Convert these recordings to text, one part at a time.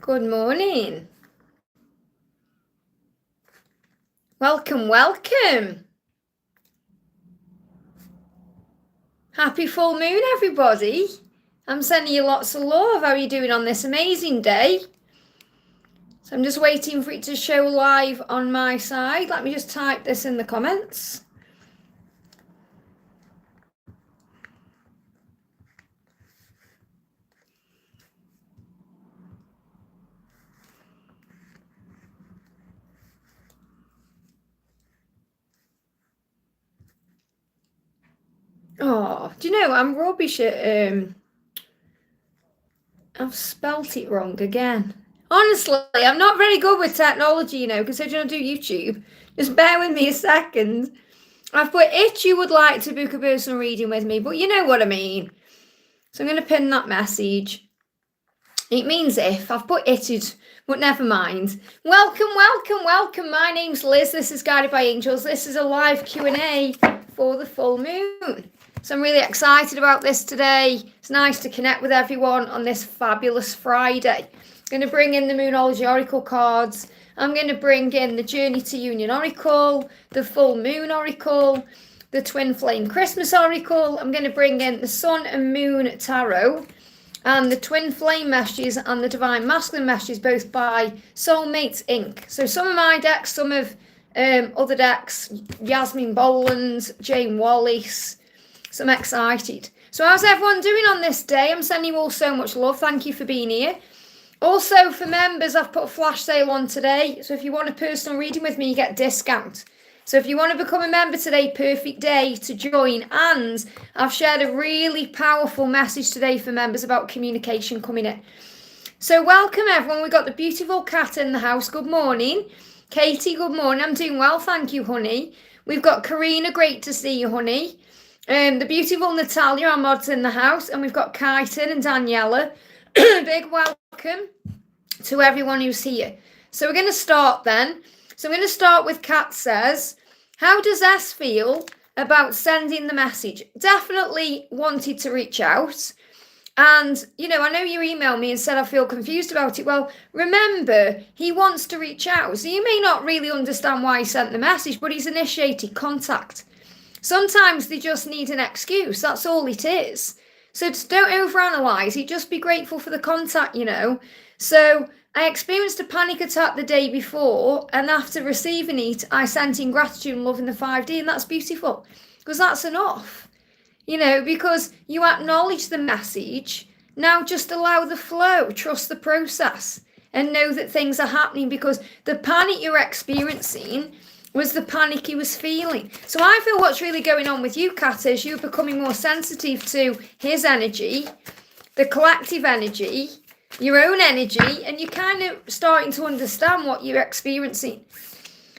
Good morning. Welcome, welcome. Happy full moon, everybody. I'm sending you lots of love. How are you doing on this amazing day? So I'm just waiting for it to show live on my side. Let me just type this in the comments. Oh, do you know, I'm rubbish at, I've spelt it wrong again. Honestly, I'm not very good with technology, you know, because I don't do YouTube. Just bear with me a second. I've put, if you would like to book a personal reading with me, but you know what I mean. So I'm going to pin that message. It means if. I've put itted, but never mind. Welcome, welcome, welcome. My name's Liz. This is Guided by Angels. This is a live Q&A for the full moon. So I'm really excited about this today. It's nice to connect with everyone on this fabulous Friday. I'm going to bring in the Moonology Oracle cards. I'm going to bring in the Journey to Union Oracle, the Full Moon Oracle, the Twin Flame Christmas Oracle. I'm going to bring in the Sun and Moon Tarot and the Twin Flame messages and the Divine Masculine messages, both by Soulmates Inc. So some of my decks, some of other decks, Yasmin Boland, Jane Wallace. So I'm excited. So how's everyone doing on this day? I'm sending you all so much love. Thank you for being here. Also, for members, I've put a flash sale on today. So if you want a personal reading with me, you get a discount. So if you want to become a member today, perfect day to join. And I've shared a really powerful message today for members about communication coming in. So welcome, everyone. We've got the beautiful cat in the house. Good morning. Katie, good morning. I'm doing well, thank you, honey. We've got Karina, great to see you, honey. The beautiful Natalia, our mods in the house. And we've got Kite and Daniela. Big welcome to everyone who's here. So we're going to start then. So I'm going to start with Kat says, how does S feel about sending the message? Definitely wanted to reach out. And, you know, I know you emailed me and said I feel confused about it. Well, remember, he wants to reach out. So you may not really understand why he sent the message, but he's initiated contact. Sometimes they just need an excuse. That's all it is. So just don't overanalyze it. Just be grateful for the contact, you know. So I experienced a panic attack the day before, and after receiving it, I sent in gratitude and love in the 5D, and that's beautiful because that's enough, you know, because you acknowledge the message. Now just allow the flow, trust the process, and know that things are happening, because the panic you're experiencing was the panic he was feeling. So I feel what's really going on with you, Kat, is you're becoming more sensitive to his energy, the collective energy, your own energy, and you're kind of starting to understand what you're experiencing.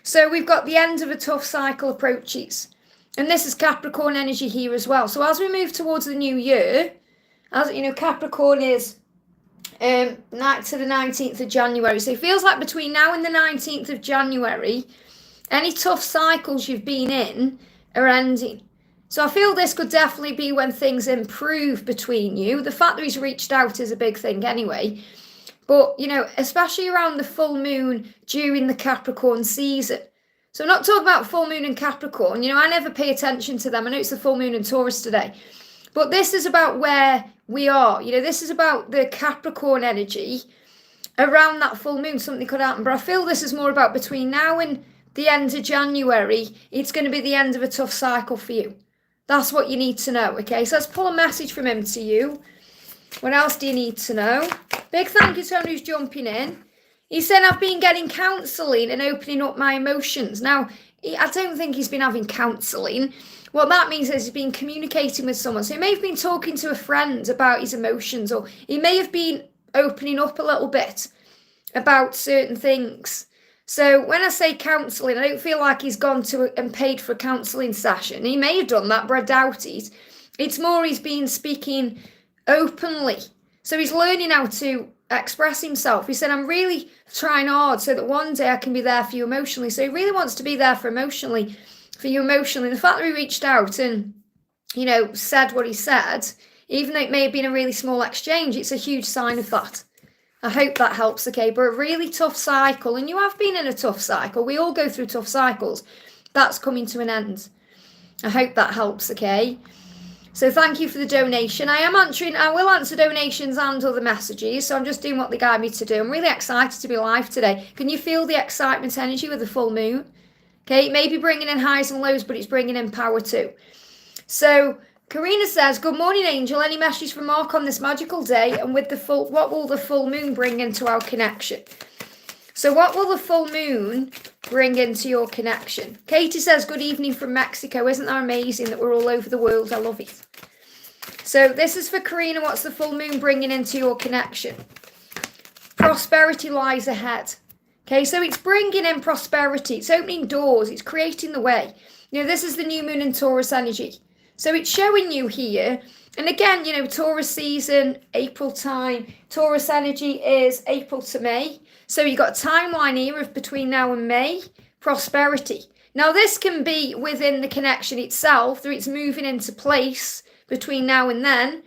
So we've got the end of a tough cycle approaches. And this is Capricorn energy here as well. So as we move towards the new year, as you know, Capricorn is night to the 19th of January. So it feels like between now and the 19th of January, any tough cycles you've been in are ending. So I feel this could definitely be when things improve between you. The fact that he's reached out is a big thing anyway. But, you know, especially around the full moon during the Capricorn season. So I'm not talking about full moon and Capricorn. You know, I never pay attention to them. I know it's the full moon and Taurus today. But this is about where we are. You know, this is about the Capricorn energy around that full moon. Something could happen. But I feel this is more about between now and the end of January. It's going to be the end of a tough cycle for you. That's what you need to know, okay? So let's pull a message from him to you. What else do you need to know? Big thank you to everyone who's jumping in. He said, I've been getting counselling and opening up my emotions. Now, I don't think he's been having counselling. What that means is he's been communicating with someone. So he may have been talking to a friend about his emotions, or he may have been opening up a little bit about certain things. So when I say counselling, I don't feel like he's gone to and paid for a counselling session. He may have done that, but I doubt it. It's more he's been speaking openly. So he's learning how to express himself. He said, I'm really trying hard so that one day I can be there for you emotionally. So he really wants to be there for you emotionally. The fact that he reached out and, you know, said what he said, even though it may have been a really small exchange, it's a huge sign of that. I hope that helps, okay? But a really tough cycle, and you have been in a tough cycle. We all go through tough cycles. That's coming to an end. I hope that helps, okay? So thank you for the donation. I will answer donations and other messages. So I'm just doing what they guide me to do. I'm really excited to be live today. Can you feel the excitement energy with the full moon? Okay, it may be bringing in highs and lows, but it's bringing in power too. So Karina says, good morning, Angel. Any messages from Mark on this magical day? And with what will the full moon bring into our connection? So what will the full moon bring into your connection? Katie says, good evening from Mexico. Isn't that amazing that we're all over the world? I love it. So this is for Karina. What's the full moon bringing into your connection? Prosperity lies ahead. Okay, so it's bringing in prosperity. It's opening doors. It's creating the way. This is the new moon in Taurus energy. So it's showing you here. And again, Taurus season, April time. Taurus energy is April to May. So you've got a timeline here of between now and May, prosperity. Now this can be within the connection itself, that it's moving into place between now and then.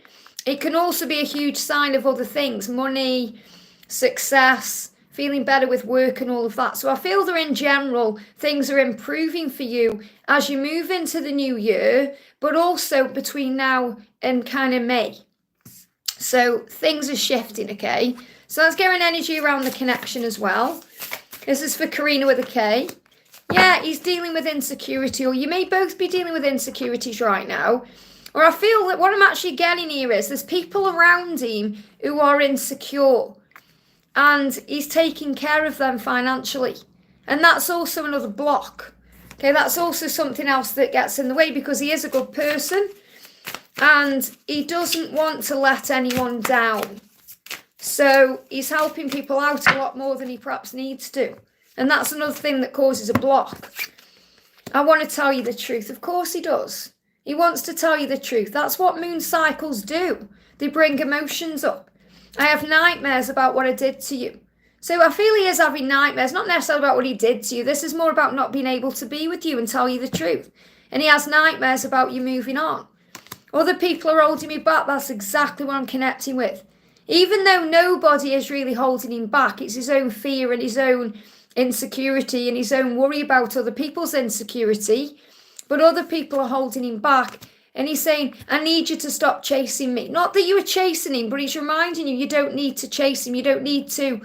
It can also be a huge sign of other things, money, success, feeling better with work and all of that. So I feel that in general, things are improving for you as you move into the new year, but also between now and kind of May. So things are shifting, okay? So let's get an energy around the connection as well. This is for Karina with a K. Yeah, he's dealing with insecurity, or you may both be dealing with insecurities right now. Or I feel that what I'm actually getting here is there's people around him who are insecure, and he's taking care of them financially. And that's also another block. Okay, that's also something else that gets in the way, because he is a good person and he doesn't want to let anyone down. So he's helping people out a lot more than he perhaps needs to. And that's another thing that causes a block. I want to tell you the truth. Of course he does. He wants to tell you the truth. That's what moon cycles do. They bring emotions up. I have nightmares about what I did to you. So I feel he is having nightmares, not necessarily about what he did to you. This is more about not being able to be with you and tell you the truth. And he has nightmares about you moving on. Other people are holding me back. That's exactly what I'm connecting with. Even though nobody is really holding him back, it's his own fear and his own insecurity and his own worry about other people's insecurity. But other people are holding him back. And he's saying, I need you to stop chasing me. Not that you were chasing him, but he's reminding you don't need to chase him. You don't need to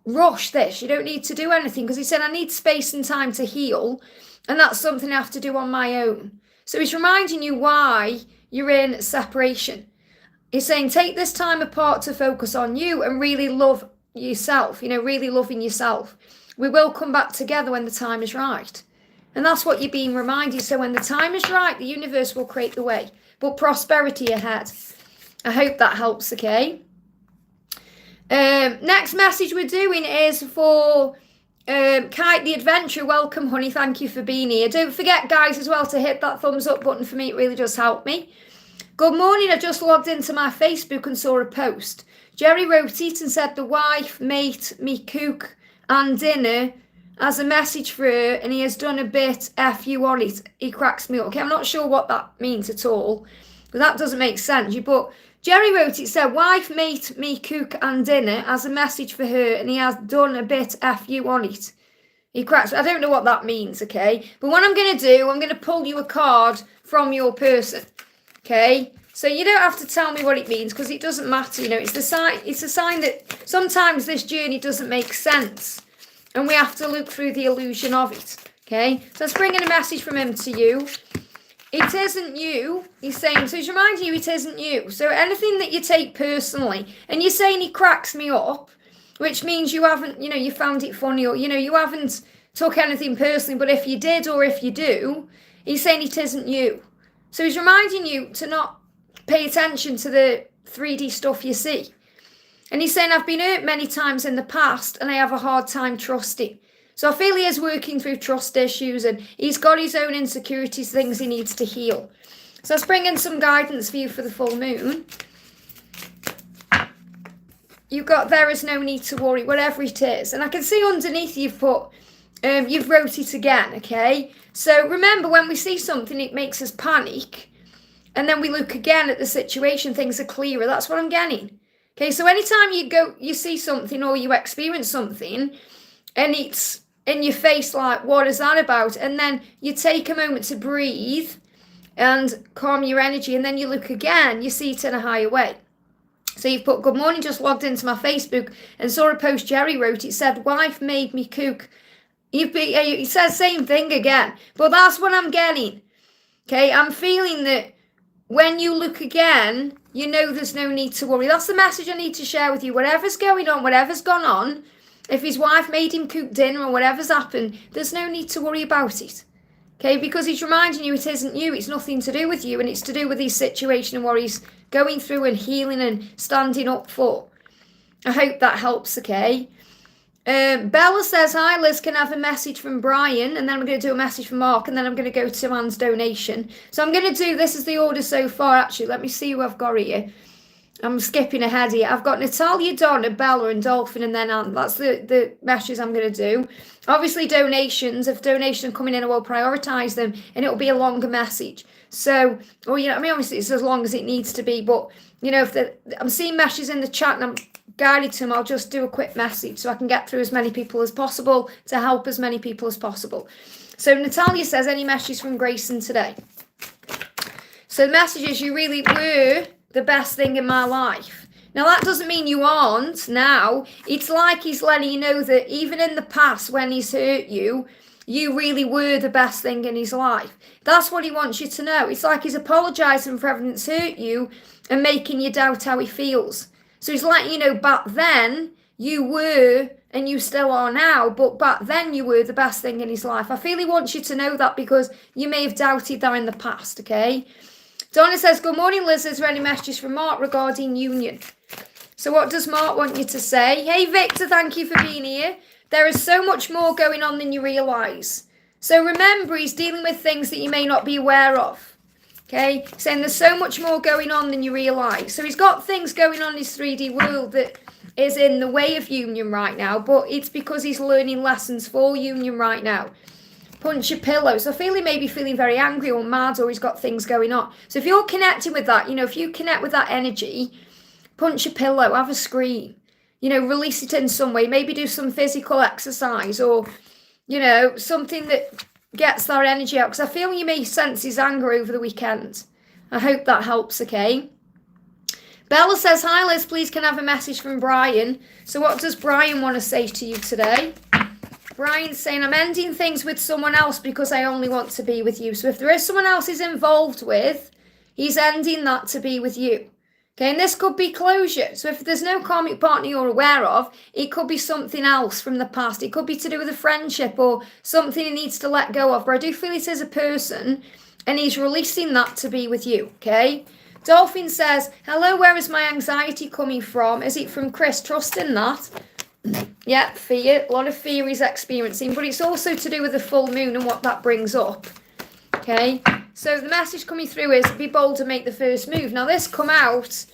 rush this. You don't need to do anything. Because he said, I need space and time to heal. And that's something I have to do on my own. So he's reminding you why you're in separation. He's saying, take this time apart to focus on you and really love yourself. Really loving yourself. We will come back together when the time is right. And that's what you're being reminded. So when the time is right, the universe will create the way. But prosperity ahead. I hope that helps, okay? Next message we're doing is for Kite the Adventurer. Welcome, honey. Thank you for being here. Don't forget, guys, as well, to hit that thumbs up button for me. It really does help me. Good morning. I just logged into my Facebook and saw a post. Jerry wrote it and said the wife made me cook and dinner as a message for her, and he has done a bit FU on it. He cracks me up. Okay, I'm not sure what that means at all, but that doesn't make sense. But Jerry wrote it, said, wife made me cook and dinner as a message for her, and he has done a bit FU on it. He cracks. I don't know what that means, okay? But what I'm going to do, I'm going to pull you a card from your person, okay? So you don't have to tell me what it means, because it doesn't matter, It's the sign. It's a sign that sometimes this journey doesn't make sense. And we have to look through the illusion of it, okay? So let's bring in a message from him to you. It isn't you, he's saying. So he's reminding you it isn't you. So anything that you take personally, and you're saying he cracks me up, which means you haven't, you found it funny, or, you haven't took anything personally, but if you did or if you do, he's saying it isn't you. So he's reminding you to not pay attention to the 3D stuff you see. And he's saying, I've been hurt many times in the past and I have a hard time trusting. So I feel he is working through trust issues and he's got his own insecurities, things he needs to heal. So let's bring in some guidance for you for the full moon. You've got, there is no need to worry, whatever it is. And I can see underneath you've put, you've wrote it again, okay? So remember, when we see something, it makes us panic. And then we look again at the situation, things are clearer. That's what I'm getting. Okay, so anytime you see something or you experience something and it's in your face like, what is that about? And then you take a moment to breathe and calm your energy, and then you look again, you see it in a higher way. So you've put, good morning, just logged into my Facebook and saw a post Jerry wrote. It said, wife made me cook. It says same thing again, but that's what I'm getting. Okay, I'm feeling that when you look again, you know there's no need to worry. That's the message I need to share with you. Whatever's going on, whatever's gone on, if his wife made him cook dinner or whatever's happened, there's no need to worry about it. Okay, because he's reminding you it isn't you, it's nothing to do with you, and it's to do with his situation and what he's going through and healing and standing up for. I hope that helps, okay? Bella says, hi Liz, can I have a message from Brian? And then I'm going to do a message from Mark, and then I'm going to go to Anne's donation. So I'm going to do, this is the order so far actually. Let me see who I've got here. I'm skipping ahead here. I've got Natalia, Donna, Bella and Dolphin, and then Anne. That's the messages I'm going to do. Obviously donations, if donations are coming in, I will prioritise them, and it'll be a longer message. So, or you know, I mean, obviously it's as long as it needs to be, but you know, if I'm seeing messages in the chat and I'm guided to them, I'll just do a quick message so I can get through as many people as possible to help as many people as possible. So Natalia says, any messages from Grayson today? So the message is, you really were the best thing in my life. Now that doesn't mean you aren't now. It's like he's letting you know that even in the past when he's hurt you, you really were the best thing in his life. That's what he wants you to know. It's like he's apologising for everything that's hurt you and making you doubt how he feels. So he's letting you know, back then you were, and you still are now, but back then you were the best thing in his life. I feel he wants you to know that because you may have doubted that in the past, okay? Donna says, good morning, Liz. Is there any messages from Mark regarding union? So what does Mark want you to say? Hey, Victor, thank you for being here. There is so much more going on than you realise. So remember, he's dealing with things that you may not be aware of. Okay, saying there's so much more going on than you realise. So he's got things going on in his 3D world that is in the way of union right now, but it's because he's learning lessons for union right now. Punch your pillow. So I feel he may be feeling very angry or mad, or he's got things going on. So if you're connecting with that, you know, if you connect with that energy, punch your pillow, have a scream, you know, release it in some way, maybe do some physical exercise or, you know, something that gets that energy out, because I feel you may sense his anger over the weekend. I hope that helps, okay? Bella says, hi Liz, please can I have a message from Brian? So what does Brian want to say to you today? Brian's saying, I'm ending things with someone else because I only want to be with you. So if there is someone else he's involved with, he's ending that to be with you. Okay, and this could be closure. So if there's no karmic partner you're aware of, it could be something else from the past. It could be to do with a friendship or something he needs to let go of. But I do feel it is a person, and he's releasing that to be with you, okay? Dolphin says, hello, where is my anxiety coming from? Is it from Chris? Trust in that. Yeah, fear. A lot of fear he's experiencing, but it's also to do with the full moon and what that brings up. Okay, so the message coming through is be bold and make the first move. Now this come out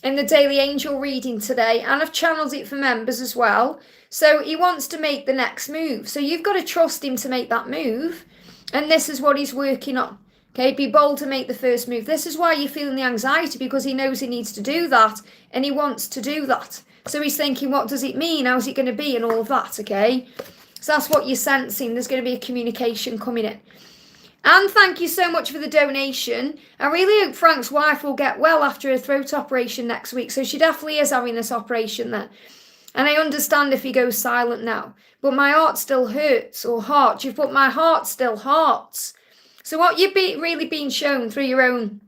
in the daily angel reading today, and I've channeled it for members as well. So he wants to make the next move. So you've got to trust him to make that move, and this is what he's working on. Okay, be bold to make the first move. This is why you're feeling the anxiety, because he knows he needs to do that, and he wants to do that. So he's thinking, what does it mean? How's it going to be? And all of that, okay? So that's what you're sensing. There's going to be a communication coming in. And thank you so much for the donation. I really hope Frank's wife will get well after her throat operation next week. So she definitely is having this operation there. And I understand if he goes silent now. But my heart still hurts, or heart. You've put my heart still hearts. So what you're really being shown through your own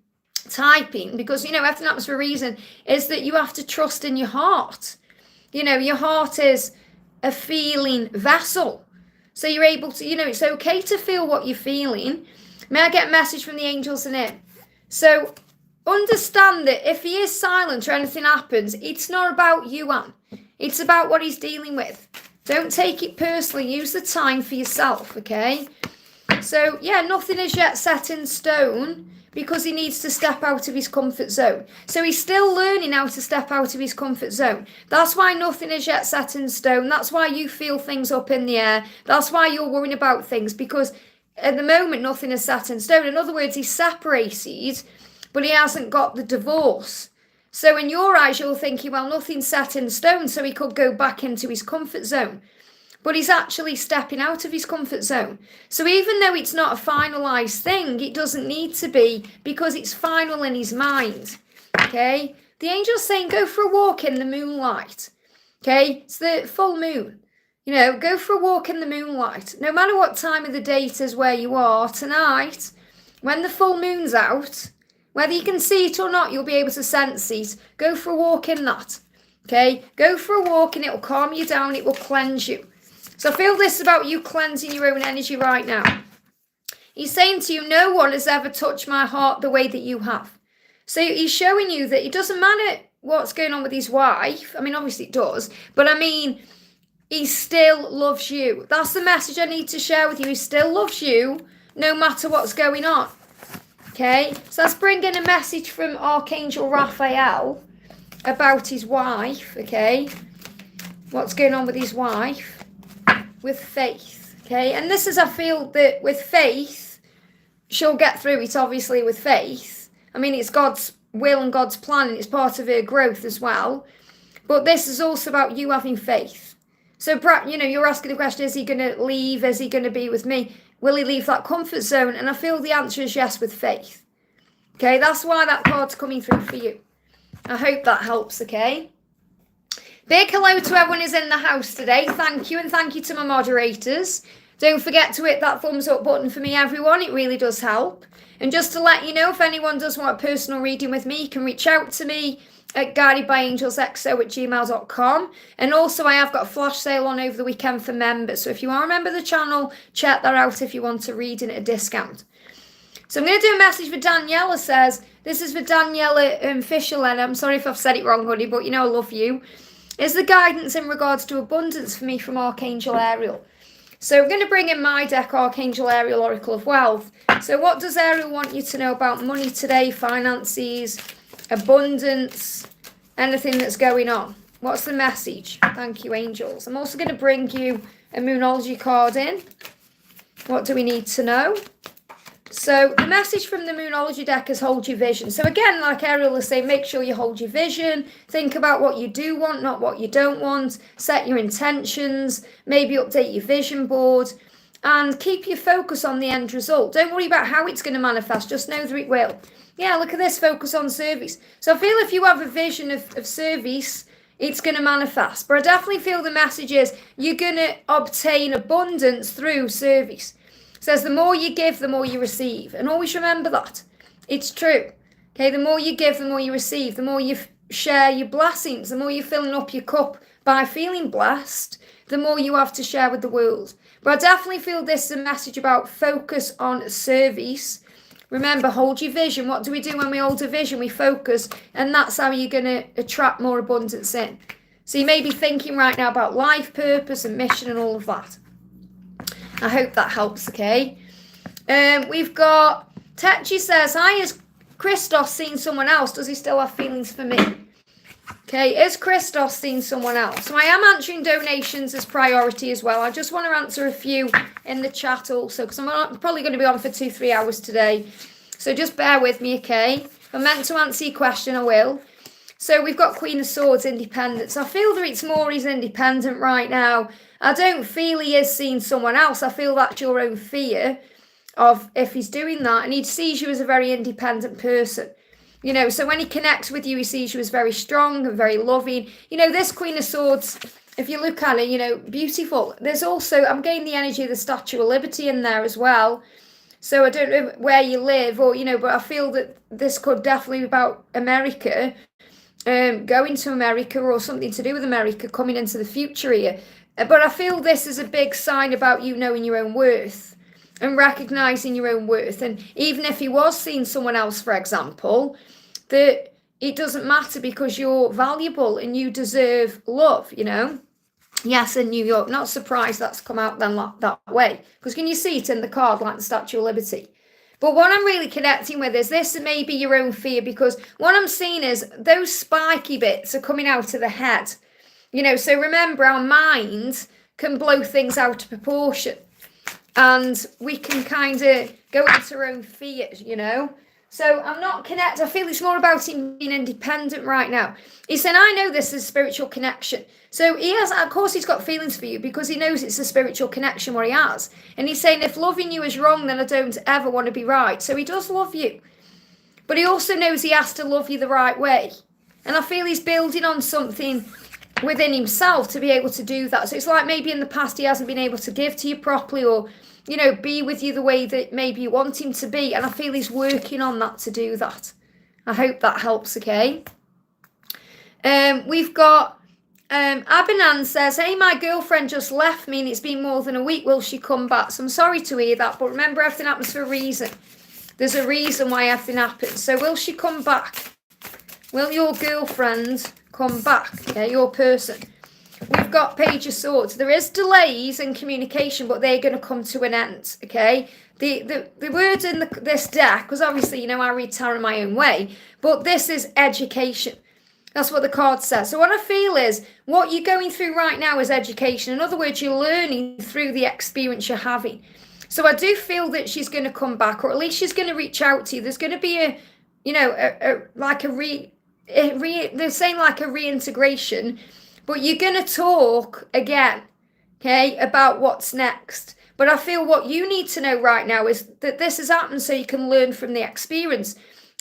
typing, because, you know, everything happens for a reason, is that you have to trust in your heart. You know, your heart is a feeling vessel. So you're able to, you know, it's okay to feel what you're feeling. May I get a message from the angels and him? So understand that if he is silent or anything happens, it's not about you, Anne. It's about what he's dealing with. Don't take it personally. Use the time for yourself, okay? So, yeah, nothing is yet set in stone because he needs to step out of his comfort zone. So he's still learning how to step out of his comfort zone. That's why nothing is yet set in stone. That's why you feel things up in the air. That's why you're worrying about things, because at the moment nothing is set in stone. In other words, he's separated, but he hasn't got the divorce. So in your eyes, you're thinking, well, nothing's set in stone, so he could go back into his comfort zone. But he's actually stepping out of his comfort zone. So even though it's not a finalised thing, it doesn't need to be, because it's final in his mind. Okay? The angel's saying, go for a walk in the moonlight. Okay? It's the full moon. You know, go for a walk in the moonlight. No matter what time of the day it is where you are, tonight, when the full moon's out, whether you can see it or not, you'll be able to sense it. Go for a walk in that. Okay? Go for a walk and it will calm you down. It will cleanse you. So I feel this about you cleansing your own energy right now. He's saying to you, no one has ever touched my heart the way that you have. So he's showing you that it doesn't matter what's going on with his wife. I mean, obviously it does. But I mean, he still loves you. That's the message I need to share with you. He still loves you no matter what's going on. Okay? So let's bring in a message from Archangel Raphael about his wife. Okay? What's going on with his wife? With faith, okay? And this is, I feel that with faith, she'll get through it, obviously, with faith. I mean, it's God's will and God's plan, and it's part of her growth as well. But this is also about you having faith. So, you know, you're asking the question, is he going to leave? Is he going to be with me? Will he leave that comfort zone? And I feel the answer is yes, with faith. Okay, that's why that card's coming through for you. I hope that helps, okay? Big hello to everyone who's in the house today. Thank you, and thank you to my moderators. Don't forget to hit that thumbs up button for me, everyone. It really does help. And just to let you know, if anyone does want a personal reading with me, you can reach out to me at guidedbyangelsxo@gmail.com. And also, I have got a flash sale on over the weekend for members. So if you are a member of the channel, check that out if you want a reading at a discount. So I'm going to do a message for Daniela. Says, this is for Daniela Fisher, and I'm sorry if I've said it wrong, honey, but you know I love you. Is the guidance in regards to abundance for me from Archangel Ariel. So we're going to bring in my deck, Archangel Ariel, Oracle of Wealth. So what does Ariel want you to know about money today, finances, abundance, anything that's going on? What's the message? Thank you, angels. I'm also going to bring you a Moonology card in. What do we need to know? So the message from the Moonology deck is hold your vision. So again, like Ariel is saying, make sure you hold your vision. Think about what you do want, not what you don't want. Set your intentions. Maybe update your vision board. And keep your focus on the end result. Don't worry about how it's going to manifest. Just know that it will. Yeah, look at this. Focus on service. So I feel if you have a vision of service, it's going to manifest. But I definitely feel the message is you're going to obtain abundance through service. It says the more you give, the more you receive. And always remember that. It's true. Okay, the more you give, the more you receive. The more you share your blessings, the more you're filling up your cup by feeling blessed, the more you have to share with the world. But I definitely feel this is a message about focus on service. Remember, hold your vision. What do we do when we hold a vision? We focus, and that's how you're going to attract more abundance in. So you may be thinking right now about life purpose and mission and all of that. I hope that helps, okay? We've got Tchi says, hi, has Christos seen someone else? Does he still have feelings for me? Okay, is Christos seen someone else? So I am answering donations as priority as well. I just want to answer a few in the chat also, because I'm probably going to be on for 2-3 hours today. So just bear with me, okay? If I'm meant to answer your question, I will. So we've got Queen of Swords, independence. I feel that it's more he's independent right now. I don't feel he is seeing someone else. I feel that's your own fear of if he's doing that. And he sees you as a very independent person. You know, so when he connects with you, he sees you as very strong and very loving. You know, this Queen of Swords, if you look at it, you know, beautiful. There's also, I'm getting the energy of the Statue of Liberty in there as well. So I don't know where you live or, you know, but I feel that this could definitely be about America. Going to America or something to do with America coming into the future here. But I feel this is a big sign about you knowing your own worth and recognizing your own worth. And even if he was seeing someone else, for example, that it doesn't matter because you're valuable and you deserve love, you know. Yes, in New York. Not surprised that's come out then that way. Because can you see it in the card like the Statue of Liberty? But what I'm really connecting with is this may be your own fear, because what I'm seeing is those spiky bits are coming out of the head. You know, so remember, our mind can blow things out of proportion. And we can kind of go into our own fears, you know. So I'm not connected. I feel it's more about him being independent right now. He's saying, I know this is a spiritual connection. So he has, of course, he's got feelings for you because he knows it's a spiritual connection what he has. And he's saying, if loving you is wrong, then I don't ever want to be right. So he does love you. But he also knows he has to love you the right way. And I feel he's building on something within himself to be able to do that. So it's like maybe in the past he hasn't been able to give to you properly, or be with you the way that maybe you want him to be. And I feel he's working on that to do that. I hope that helps, okay? We've got Aban says, hey, my girlfriend just left me and it's been more than a week. Will she come back? So I'm sorry to hear that, but remember, everything happens for a reason. There's a reason why everything happens. So will she come back? Will your girlfriend come back? Yeah, your person. We've got Page of Swords. There is delays in communication, but they're going to come to an end, okay? The words in this deck, because obviously, I read tarot my own way, but this is education. That's what the card says. So what I feel is what you're going through right now is education. In other words, you're learning through the experience you're having. So I do feel that she's going to come back, or at least she's going to reach out to you. There's going to be they're saying like a reintegration, but you're going to talk again, okay, about what's next. But I feel what you need to know right now is that this has happened so you can learn from the experience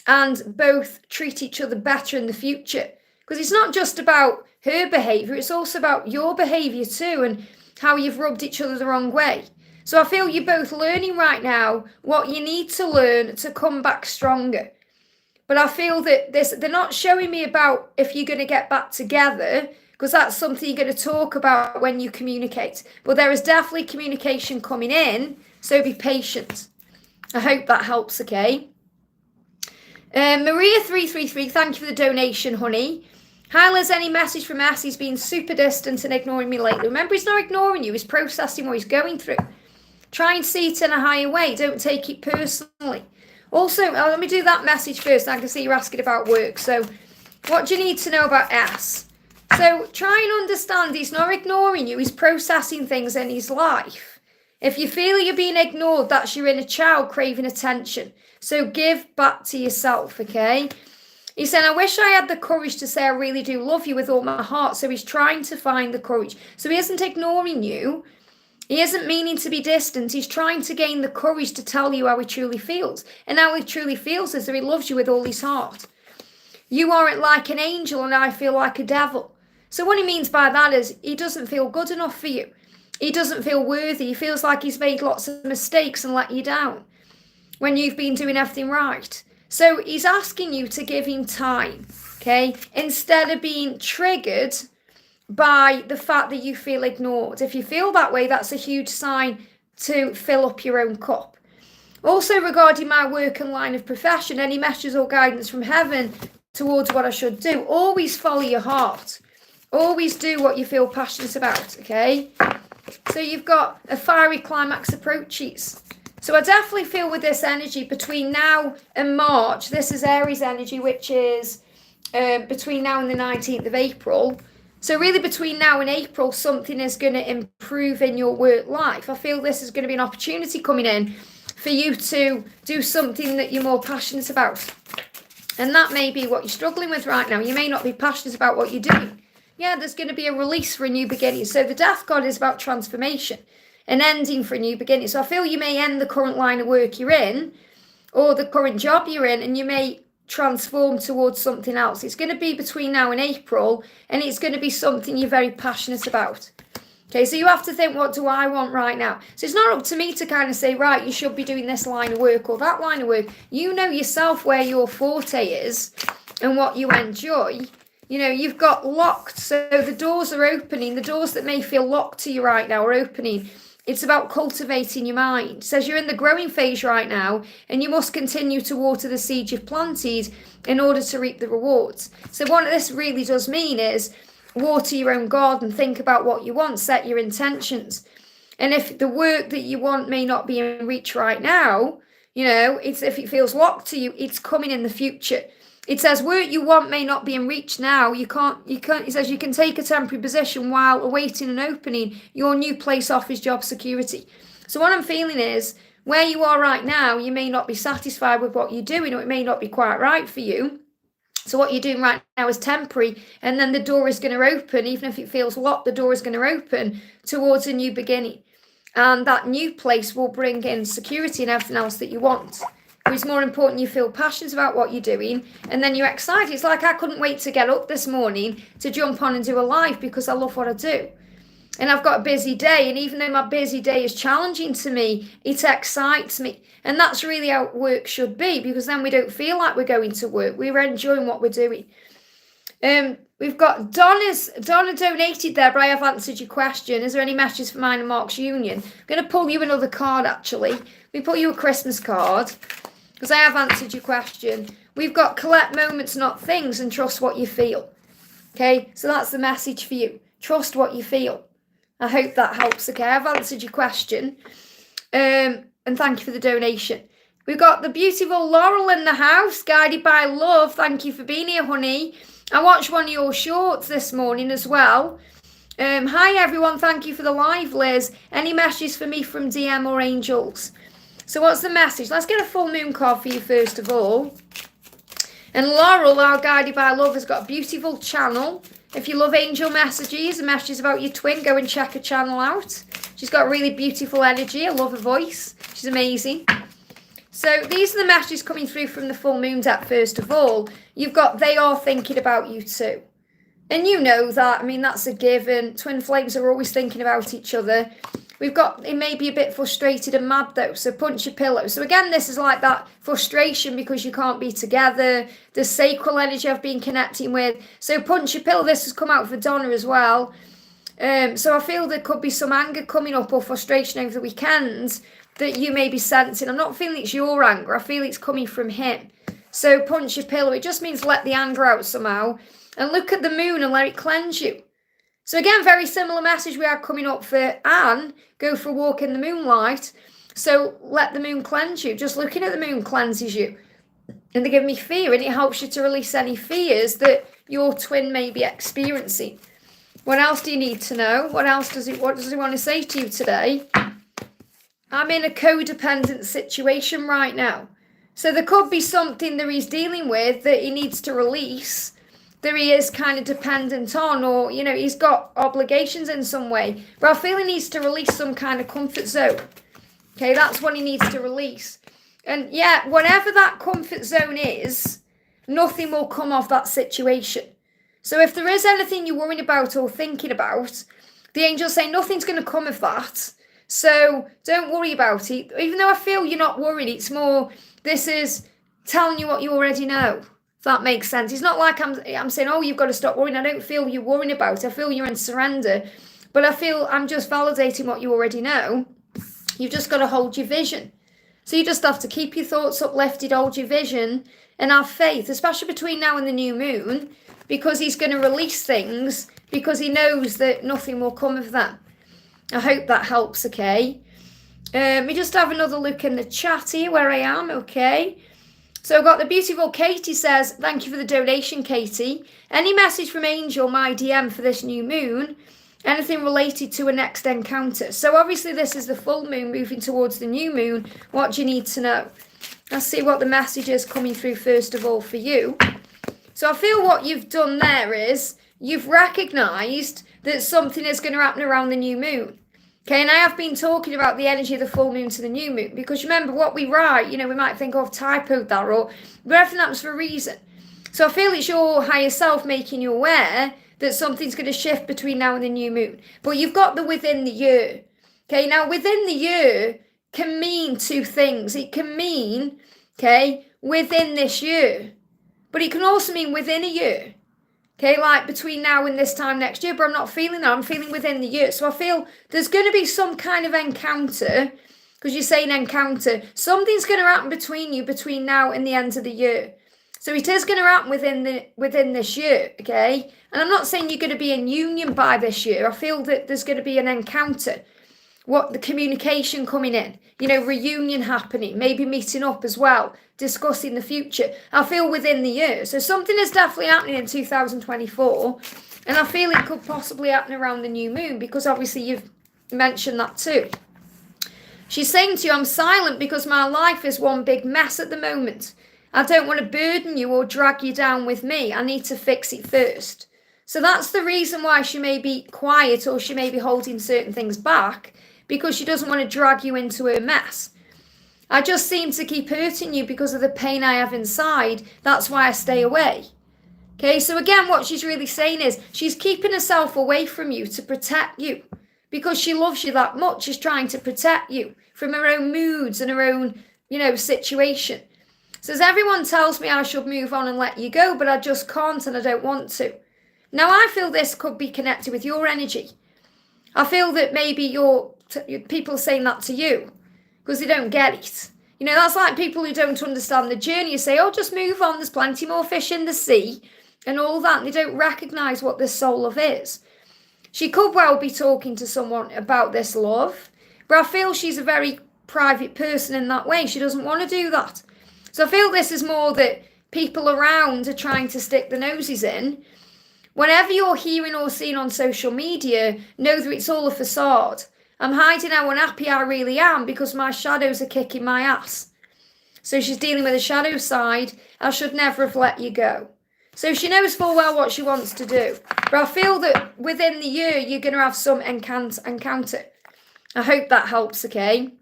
and both treat each other better in the future. Because it's not just about her behaviour, it's also about your behaviour too, and how you've rubbed each other the wrong way. So I feel you're both learning right now what you need to learn to come back stronger. But I feel that they're not showing me about if you're going to get back together, because that's something you're going to talk about when you communicate. But there is definitely communication coming in, so be patient. I hope that helps, okay? Maria333, thank you for the donation, honey. Hi, Liz, any message from S? He's been super distant and ignoring me lately. Remember, he's not ignoring you. He's processing what he's going through. Try and see it in a higher way. Don't take it personally. Also, let me do that message first. I can see you're asking about work. So, what do you need to know about S? So, try and understand he's not ignoring you. He's processing things in his life. If you feel you're being ignored, that's your inner child craving attention. So, give back to yourself, okay? He said, I wish I had the courage to say I really do love you with all my heart. So, he's trying to find the courage. So, he isn't ignoring you. He isn't meaning to be distant. He's trying to gain the courage to tell you how he truly feels. And how he truly feels is that he loves you with all his heart. You aren't like an angel and I feel like a devil. So what he means by that is he doesn't feel good enough for you. He doesn't feel worthy. He feels like he's made lots of mistakes and let you down when you've been doing everything right. So he's asking you to give him time, okay? Instead of being triggered by the fact that you feel ignored. If you feel that way, that's a huge sign to fill up your own cup. Also, regarding my work and line of profession, any messages or guidance from heaven towards what I should do, always follow your heart. Always do what you feel passionate about, okay? So you've got a fiery climax approaches. So I definitely feel with this energy between now and March, this is Aries energy, which is between now and the 19th of April. So really between now and April, something is going to improve in your work life. I feel this is going to be an opportunity coming in for you to do something that you're more passionate about. And that may be what you're struggling with right now. You may not be passionate about what you're doing. Yeah, there's going to be a release for a new beginning. So the Death God is about transformation, an ending for a new beginning. So I feel you may end the current line of work you're in or the current job you're in, and you may transform towards something else. It's going to be between now and April, and it's going to be something you're very passionate about. Okay, so you have to think, what do I want right now? So it's not up to me to kind of say, right, you should be doing this line of work or that line of work. You know yourself where your forte is and what you enjoy. You've got locked, so the doors are opening. The doors that may feel locked to you right now are opening. It's about cultivating your mind. It says you're in the growing phase right now, and you must continue to water the seeds you've planted in order to reap the rewards. So what this really does mean is water your own garden, think about what you want, set your intentions. And if the work that you want may not be in reach right now, if it feels locked to you, it's coming in the future. It says work you want may not be in reach now. You can't, it says you can take a temporary position while awaiting an opening. Your new place offers job security. So what I'm feeling is where you are right now, you may not be satisfied with what you're doing, or it may not be quite right for you. So what you're doing right now is temporary, and then the door is going to open. Even if it feels locked, the door is going to open towards a new beginning. And that new place will bring in security and everything else that you want. It's more important you feel passionate about what you're doing, and then you're excited. It's like I couldn't wait to get up this morning to jump on and do a live because I love what I do. And I've got a busy day, and even though my busy day is challenging to me, it excites me. And that's really how work should be, because then we don't feel like we're going to work. We're enjoying what we're doing. We've got Donna donated there, but I have answered your question. Is there any messages for mine and Mark's union? I'm going to pull you another card, actually. We pull you a Christmas card, because I have answered your question. We've got collect moments, not things, and trust what you feel. Okay, so that's the message for you. Trust what you feel. I hope that helps. Okay, I've answered your question. And thank you for the donation. We've got the beautiful Laurel in the house, guided by love. Thank you for being here, honey. I watched one of your shorts this morning as well. Hi, everyone. Thank you for the live, Liz. Any messages for me from DM or angels? So what's the message? Let's get a full moon card for you first of all. And Laurel, our guided by love, has got a beautiful channel. If you love angel messages and messages about your twin, go and check her channel out. She's got really beautiful energy. I love her voice. She's amazing. So these are the messages coming through from the full moon deck first of all. You've got they are thinking about you too. And you know that. I mean, that's a given. Twin flames are always thinking about each other. We've got, it may be a bit frustrated and mad though, so punch your pillow. So again, this is like that frustration because you can't be together. The sacral energy I've been connecting with. So punch your pillow, this has come out for Donna as well. So I feel there could be some anger coming up or frustration over the weekend that you may be sensing. I'm not feeling it's your anger, I feel it's coming from him. So punch your pillow, it just means let the anger out somehow. And look at the moon and let it cleanse you. So again, very similar message we had coming up for Anne. Go for a walk in the moonlight. So let the moon cleanse you. Just looking at the moon cleanses you. And they give me fear, and it helps you to release any fears that your twin may be experiencing. What else do you need to know? What does he want to say to you today? I'm in a codependent situation right now. So there could be something that he's dealing with that he needs to release, that he is kind of dependent on, or, you know, he's got obligations in some way. But I feel he needs to release some kind of comfort zone. Okay, that's what he needs to release. And yeah, whatever that comfort zone is, nothing will come of that situation. So if there is anything you're worrying about or thinking about, the angels say nothing's going to come of that. So don't worry about it. Even though I feel you're not worried, it's more, this is telling you what you already know. If that makes sense. It's not like I'm saying, oh, you've got to stop worrying. I don't feel you're worrying about it. I feel you're in surrender. But I feel I'm just validating what you already know. You've just got to hold your vision. So you just have to keep your thoughts uplifted, hold your vision, and have faith, especially between now and the new moon, because he's going to release things, because he knows that nothing will come of them. I hope that helps, okay? We just have another look in the chat here where I am, okay? So I've got the beautiful Katie says, thank you for the donation, Katie. Any message from Angel, my DM for this new moon? Anything related to a next encounter? So obviously this is the full moon moving towards the new moon. What do you need to know? Let's see what the message is coming through first of all for you. So I feel what you've done there is you've recognised that something is going to happen around the new moon. Okay, and I have been talking about the energy of the full moon to the new moon, because remember what we write, you know, we might think, oh, I've typoed that, or but everything happens for a reason. So I feel it's your higher self making you aware that something's going to shift between now and the new moon. But you've got the within the year. Okay, now within the year can mean two things. It can mean, okay, within this year, but it can also mean within a year. Okay, like between now and this time next year, but I'm not feeling that. I'm feeling within the year. So I feel there's going to be some kind of encounter, because you're saying encounter. Something's going to happen between you between now and the end of the year. So it is going to happen within this year, okay? And I'm not saying you're going to be in union by this year. I feel that there's going to be an encounter. What the communication coming in, you know, reunion happening, maybe meeting up as well, discussing the future. I feel within the year. So something is definitely happening in 2024. And I feel it could possibly happen around the new moon, because obviously you've mentioned that too. She's saying to you, I'm silent because my life is one big mess at the moment. I don't want to burden you or drag you down with me. I need to fix it first. So that's the reason why she may be quiet or she may be holding certain things back, because she doesn't want to drag you into her mess. I just seem to keep hurting you because of the pain I have inside. That's why I stay away. Okay, so again, what she's really saying is she's keeping herself away from you to protect you, because she loves you that much. She's trying to protect you from her own moods and her own, situation. Says, everyone tells me I should move on and let you go, but I just can't and I don't want to. Now, I feel this could be connected with your energy. I feel that maybe people are saying that to you because they don't get it. That's like people who don't understand the journey. You say, oh, just move on. There's plenty more fish in the sea and all that. And they don't recognise what this soul love is. She could well be talking to someone about this love, but I feel she's a very private person in that way. She doesn't want to do that. So I feel this is more that people around are trying to stick the noses in. Whenever you're hearing or seeing on social media, know that it's all a facade. I'm hiding how unhappy I really am because my shadows are kicking my ass. So she's dealing with the shadow side. I should never have let you go. So she knows full well what she wants to do. But I feel that within the year, you're going to have some encounter. I hope that helps, okay?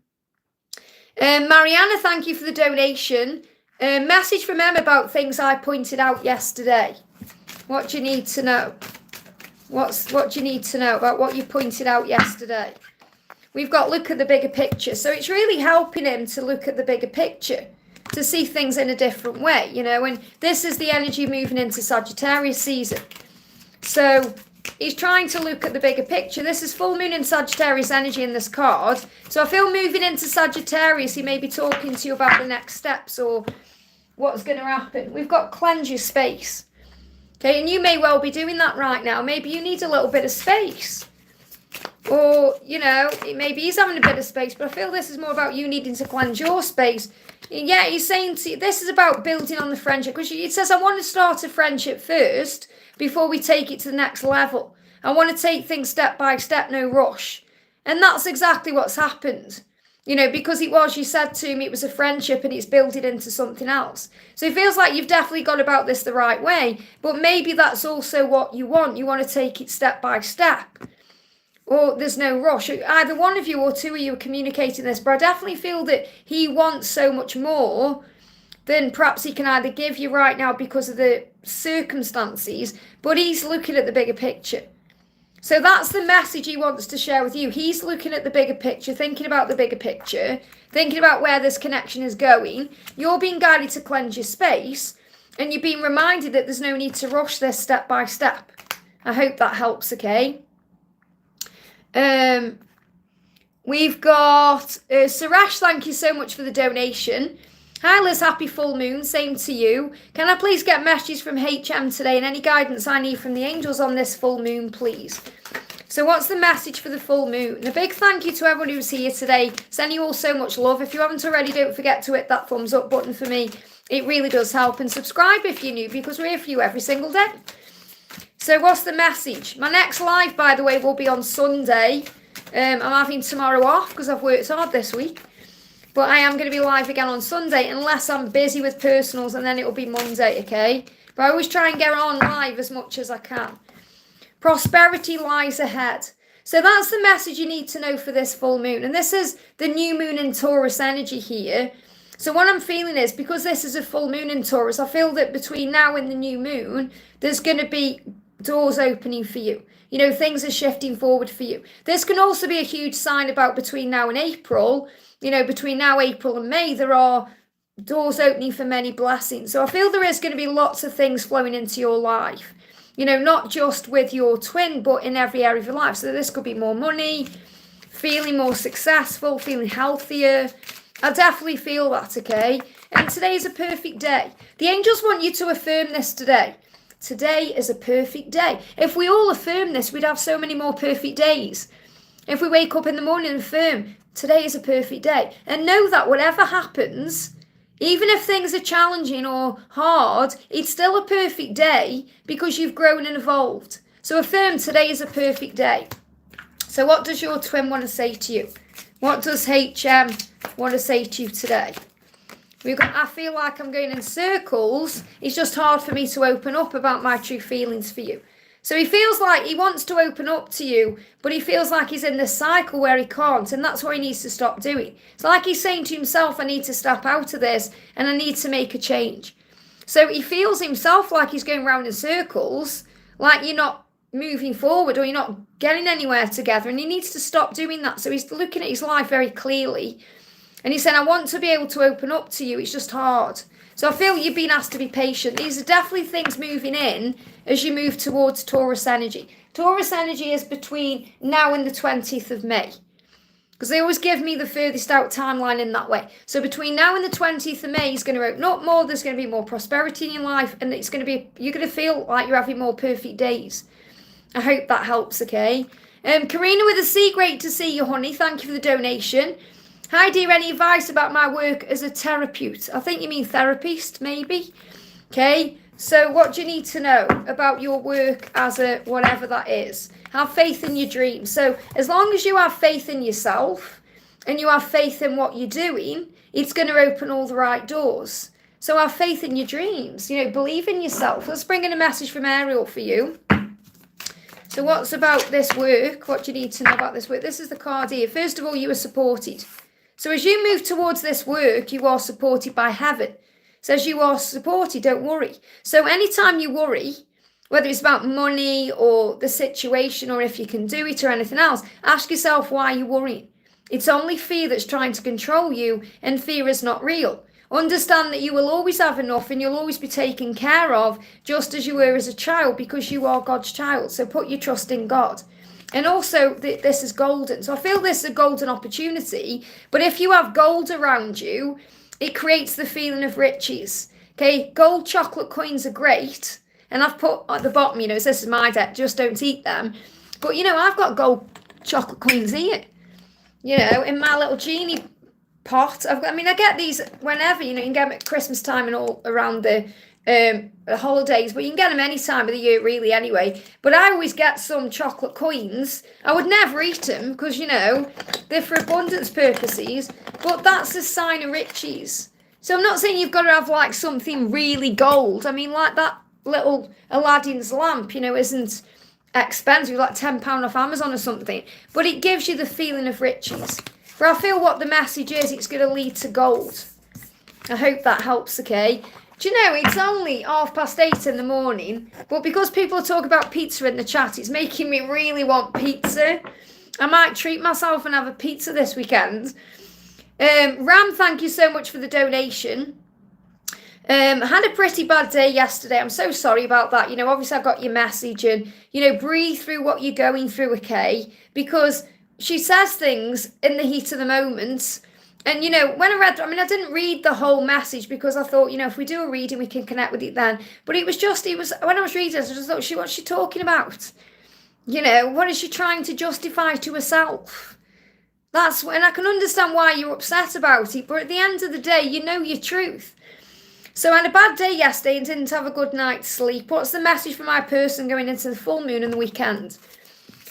Mariana, thank you for the donation. Message from Emma about things I pointed out yesterday. What do you need to know? What do you need to know about what you pointed out yesterday? We've got look at the bigger picture. So it's really helping him to look at the bigger picture, to see things in a different way, and this is the energy moving into Sagittarius season. So he's trying to look at the bigger picture. This is full moon in Sagittarius energy in this card. So I feel moving into Sagittarius, he may be talking to you about the next steps or what's going to happen. We've got cleanse your space. Okay, and you may well be doing that right now. Maybe you need a little bit of space. Or, maybe he's having a bit of space, but I feel this is more about you needing to cleanse your space. Yeah, he's saying to you, this is about building on the friendship. Because it says, I want to start a friendship first before we take it to the next level. I want to take things step by step, no rush. And that's exactly what's happened. Because you said to me it was a friendship and it's building into something else. So it feels like you've definitely gone about this the right way. But maybe that's also what you want. You want to take it step by step. Or there's no rush. Either one of you or two of you are communicating this. But I definitely feel that he wants so much more than perhaps he can either give you right now because of the circumstances. But he's looking at the bigger picture. So that's the message he wants to share with you. He's looking at the bigger picture, thinking about the bigger picture, thinking about where this connection is going. You're being guided to cleanse your space, and you're being reminded that there's no need to rush this step by step. I hope that helps, okay? We've got Suresh, thank you so much for the donation. Hi Liz, happy full moon, same to you. Can I please get messages from HM today and any guidance I need from the angels on this full moon, please? So what's the message for the full moon? A big thank you to everyone who's here today. Send you all so much love. If you haven't already, don't forget to hit that thumbs up button for me. It really does help. And subscribe if you're new, because we're here for you every single day. So what's the message? My next live, by the way, will be on Sunday. I'm having tomorrow off because I've worked hard this week. But I am going to be live again on Sunday unless I'm busy with personals, and then it will be Monday, okay? But I always try and get on live as much as I can. Prosperity lies ahead. So that's the message you need to know for this full moon. And this is the new moon in Taurus energy here. So what I'm feeling is, because this is a full moon in Taurus, I feel that between now and the new moon, there's going to be doors opening for you. Things are shifting forward for you. This can also be a huge sign about between now and April. Between now, April and May, there are doors opening for many blessings. So I feel there is going to be lots of things flowing into your life. Not just with your twin, but in every area of your life. So this could be more money, feeling more successful, feeling healthier. I definitely feel that, okay? And today is a perfect day. The angels want you to affirm this today. Today is a perfect day. If we all affirm this, we'd have so many more perfect days. If we wake up in the morning and affirm, today is a perfect day. And know that whatever happens, even if things are challenging or hard, it's still a perfect day because you've grown and evolved. So affirm today is a perfect day. So what does your twin want to say to you? What does HM want to say to you today? I feel like I'm going in circles. It's just hard for me to open up about my true feelings for you. So he feels like he wants to open up to you, but he feels like he's in this cycle where he can't, and that's what he needs to stop doing. It's like he's saying to himself, I need to step out of this, and I need to make a change. So he feels himself like he's going round in circles, like you're not moving forward or you're not getting anywhere together, and he needs to stop doing that. So he's looking at his life very clearly, and he said, I want to be able to open up to you, it's just hard. So I feel you've been asked to be patient. These are definitely things moving in as you move towards Taurus energy. Taurus energy is between now and the 20th of May. Because they always give me the furthest out timeline in that way. So between now and the 20th of May, he's going to open up more, there's going to be more prosperity in your life, and it's going to be, you're going to feel like you're having more perfect days. I hope that helps, okay? Karina with a C, great to see you, honey. Thank you for the donation. Hi, dear, any advice about my work as a therapist? I think you mean therapist, maybe. Okay, so what do you need to know about your work as a whatever that is? Have faith in your dreams. So as long as you have faith in yourself and you have faith in what you're doing, it's going to open all the right doors. So have faith in your dreams. You know, believe in yourself. Let's bring in a message from Ariel for you. So what's about this work? What do you need to know about this work? This is the card here. First of all, you are supported. So as you move towards this work, you are supported by heaven. So as you are supported, don't worry. So anytime you worry, whether it's about money or the situation or if you can do it or anything else, ask yourself why you're worrying. It's only fear that's trying to control you, and fear is not real. Understand that you will always have enough and you'll always be taken care of just as you were as a child, because you are God's child. So put your trust in God. And also, this is golden. So I feel this is a golden opportunity. But if you have gold around you, it creates the feeling of riches. Okay, gold chocolate coins are great. And I've put at the bottom, you know, this is my deck, just don't eat them. But, you know, I've got gold chocolate coins here. You know, in my little genie pot. I get these whenever, you know, you can get them at Christmas time and all around the holidays, but you can get them any time of the year really anyway. But I always get some chocolate coins. I would never eat them because, you know, they're for abundance purposes, but that's a sign of riches. So I'm not saying you've got to have like something really gold. I mean, like that little Aladdin's lamp, you know, isn't expensive, like £10 off Amazon or something, but it gives you the feeling of riches. But I feel what the message is, it's going to lead to gold. I hope that helps, okay? Do you know, it's only 8:30 in the morning, but because people talk about pizza in the chat, it's making me really want pizza. I might treat myself and have a pizza this weekend. Ram, thank you so much for the donation. Had a pretty bad day yesterday. I'm so sorry about that. You know, obviously I got your message, and, you know, breathe through what you're going through, okay? Because she says things in the heat of the moment. And, you know, when I didn't read the whole message because I thought, you know, if we do a reading, we can connect with it then. But when I was reading this, I just thought, what's she talking about? You know, what is she trying to justify to herself? And I can understand why you're upset about it. But at the end of the day, you know your truth. So I had a bad day yesterday and didn't have a good night's sleep. What's the message for my person going into the full moon and the weekend?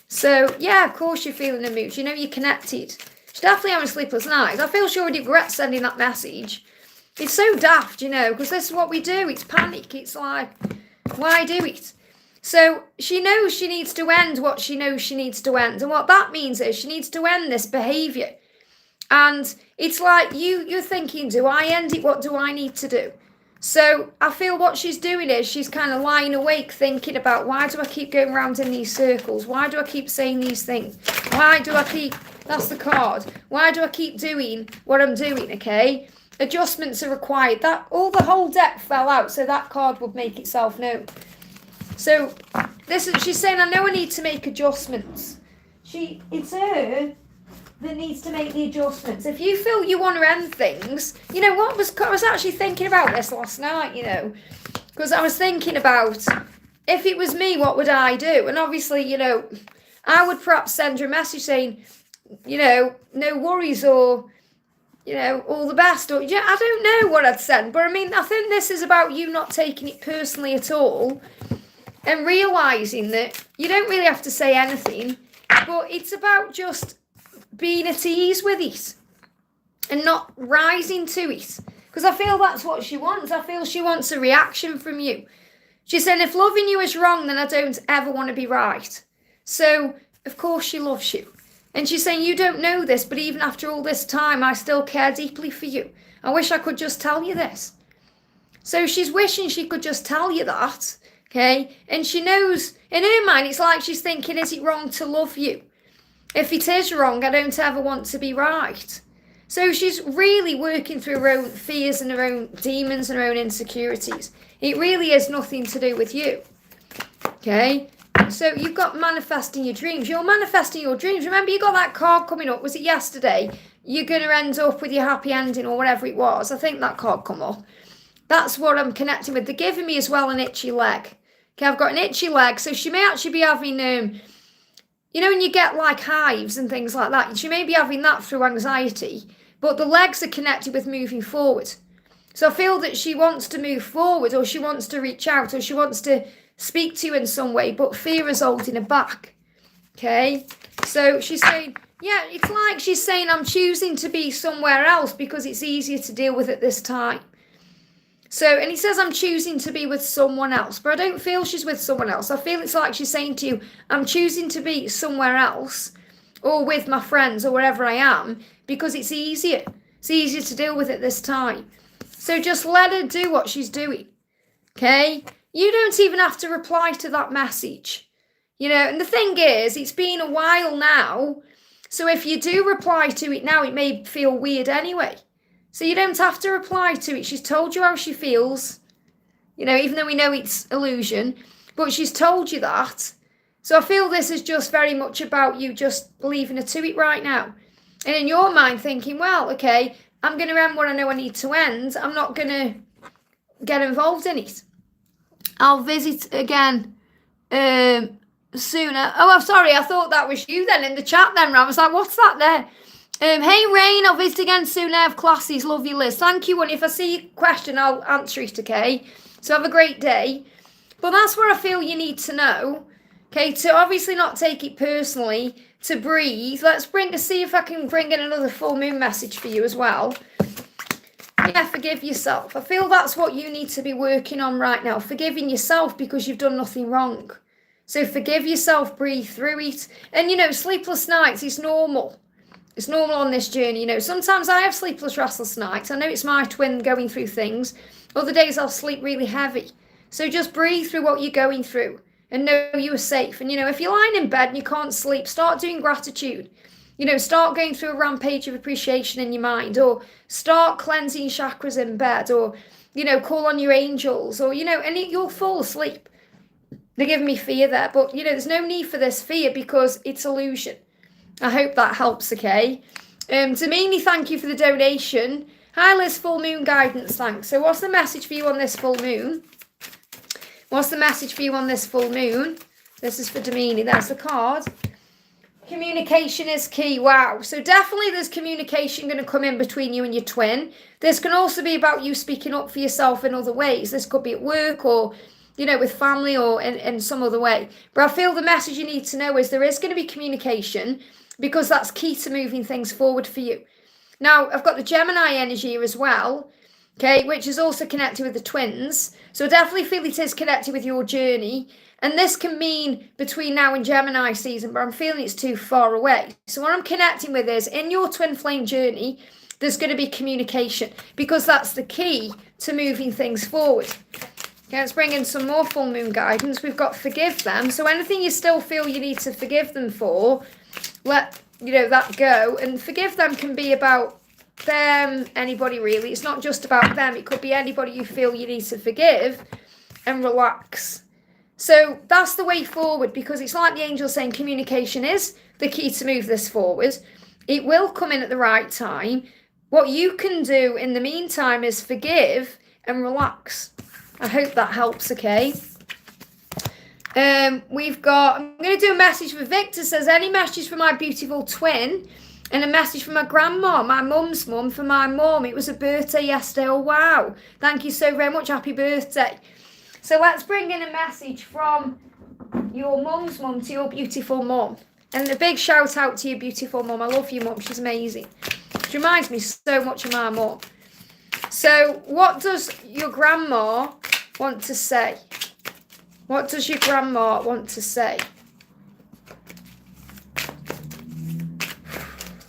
So, yeah, of course you're feeling the mood. You know you're connected. She's definitely having sleepless nights. I feel she already regrets sending that message. It's so daft, you know, because this is what we do. It's panic. It's like, why do it? So she knows she needs to end what she knows she needs to end. And what that means is she needs to end this behaviour. And it's like you're thinking, do I end it? What do I need to do? So I feel what she's doing is she's kind of lying awake thinking about, why do I keep going around in these circles? Why do I keep saying these things? Why do I keep, that's the card. Why do I keep doing what I'm doing, okay? Adjustments are required. The whole deck fell out, so that card would make itself known. So she's saying, I know I need to make adjustments. It's her that needs to make the adjustments. If you feel you want to end things, you know, I was actually thinking about this last night, you know, because I was thinking about, if it was me, what would I do? And obviously, you know, I would perhaps send her a message saying, you know, no worries, or, you know, all the best, or, yeah, I don't know what I'd send, but I mean, I think this is about you not taking it personally at all and realising that you don't really have to say anything, but it's about just being at ease with it and not rising to it. Because I feel that's what she wants. I feel she wants a reaction from you. She's saying, if loving you is wrong, then I don't ever want to be right. So, of course she loves you. And she's saying, you don't know this, but even after all this time, I still care deeply for you. I wish I could just tell you this. So she's wishing she could just tell you that, okay? And she knows, in her mind, it's like she's thinking, is it wrong to love you? If it is wrong, I don't ever want to be right. So she's really working through her own fears and her own demons and her own insecurities. It really is nothing to do with you, okay? So you've got manifesting your dreams. You're manifesting your dreams. Remember, you got that card coming up. Was it yesterday? You're going to end up with your happy ending or whatever it was. I think that card come up. That's what I'm connecting with. They're giving me as well an itchy leg. Okay, I've got an itchy leg. So she may actually be having, you know, when you get like hives and things like that, she may be having that through anxiety. But the legs are connected with moving forward. So I feel that she wants to move forward, or she wants to reach out, or she wants to speak to you in some way, but fear is holding her back. Okay? So she's saying, yeah, it's like she's saying, I'm choosing to be somewhere else because it's easier to deal with at this time. So, and he says, I'm choosing to be with someone else, but I don't feel she's with someone else. I feel it's like she's saying to you, I'm choosing to be somewhere else, or with my friends, or wherever I am, because it's easier. It's easier to deal with at this time. So just let her do what she's doing. Okay? You don't even have to reply to that message. You know, and the thing is, it's been a while now. So if you do reply to it now, it may feel weird anyway. So you don't have to reply to it. She's told you how she feels. You know, even though we know it's illusion. But she's told you that. So I feel this is just very much about you just leaving her to it right now. And in your mind thinking, well, okay, I'm going to end what I know I need to end. I'm not going to get involved in it. I'll visit again sooner. Oh, I'm sorry. I thought that was you then in the chat then. I was like, what's that there? Hey, Rain, I'll visit again soon. I have classes. Love you, Liz. Thank you. And if I see your question, I'll answer it, okay? So have a great day. But that's where I feel you need to know. Okay, to obviously not take it personally, to breathe. Let's see if I can bring in another full moon message for you as well. Yeah, forgive yourself. I feel that's what you need to be working on right now. Forgiving yourself because you've done nothing wrong. So forgive yourself, breathe through it. And, you know, sleepless nights is normal. It's normal on this journey. You know, sometimes I have sleepless, restless nights. I know it's my twin going through things. Other days I'll sleep really heavy. So just breathe through what you're going through. And know you are safe. And, you know, if you're lying in bed and you can't sleep, start doing gratitude. You know, start going through a rampage of appreciation in your mind. Or start cleansing chakras in bed. Or, you know, call on your angels. Or, you know, and you'll fall asleep. They're giving me fear there. But, you know, there's no need for this fear because it's illusion. I hope that helps, okay? Domini, thank you for the donation. Hi, Liz, full moon guidance, thanks. So what's the message for you on this full moon? What's the message for you on this full moon? This is for Domini. There's the card. Communication is key. Wow. So definitely there's communication going to come in between you and your twin. This can also be about you speaking up for yourself in other ways. This could be at work or, you know, with family or in some other way. But I feel the message you need to know is there is going to be communication because that's key to moving things forward for you. Now, I've got the Gemini energy here as well. Okay, which is also connected with the twins. So I definitely feel it is connected with your journey. And this can mean between now and Gemini season, but I'm feeling it's too far away. So what I'm connecting with is, in your twin flame journey, there's going to be communication. Because that's the key to moving things forward. Okay, let's bring in some more full moon guidance. We've got forgive them. So anything you still feel you need to forgive them for, let, you know, that go. And forgive them can be about them, anybody really. It's not just about them. It could be anybody you feel you need to forgive and relax. So that's the way forward, because it's like the angel saying communication is the key to move this forward. It will come in at the right time. What you can do in the meantime is forgive and relax. I hope that helps, okay? We've got, I'm going to do a message for Victor. Says, any message for my beautiful twin? And a message from my grandma, my mum's mum, for my mum. It was a birthday yesterday. Oh, wow. Thank you so very much. Happy birthday. So let's bring in a message from your mum's mum to your beautiful mum. And a big shout out to your beautiful mum. I love you, mum. She's amazing. She reminds me so much of my mum. So what does your grandma want to say? What does your grandma want to say?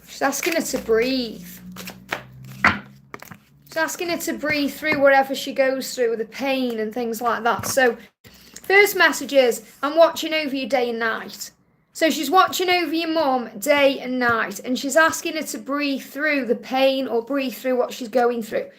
She's asking her to breathe. She's asking her to breathe through whatever she goes through, the pain and things like that. So first message is, I'm watching over you day and night. So she's watching over your mum day and night, and she's asking her to breathe through the pain or breathe through what she's going through.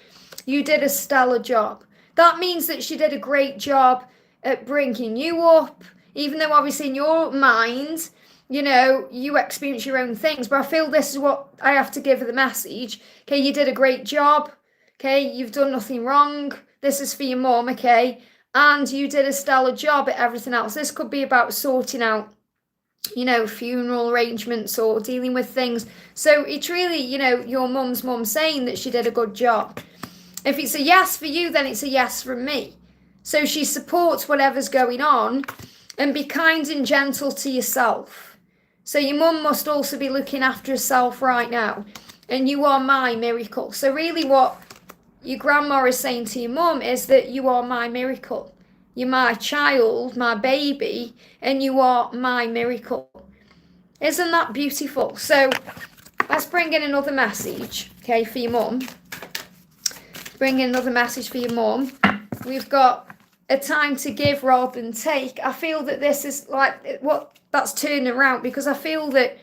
You did a stellar job. That means that she did a great job at bringing you up, even though obviously in your mind, you know, you experience your own things. But I feel this is what I have to give her the message. Okay, you did a great job. Okay, you've done nothing wrong. This is for your mum, okay? And you did a stellar job at everything else. This could be about sorting out, you know, funeral arrangements or dealing with things. So it's really, you know, your mum's mum saying that she did a good job. If it's a yes for you, then it's a yes from me. So she supports whatever's going on, and be kind and gentle to yourself. So your mum must also be looking after herself right now. And you are my miracle. So really what your grandma is saying to your mum is that you are my miracle. You're my child, my baby, and you are my miracle. Isn't that beautiful? So let's bring in another message, okay, for your mum. Bring in another message for your mum. We've got a time to give rather than take. I feel that this is like what that's turning around, because I feel that,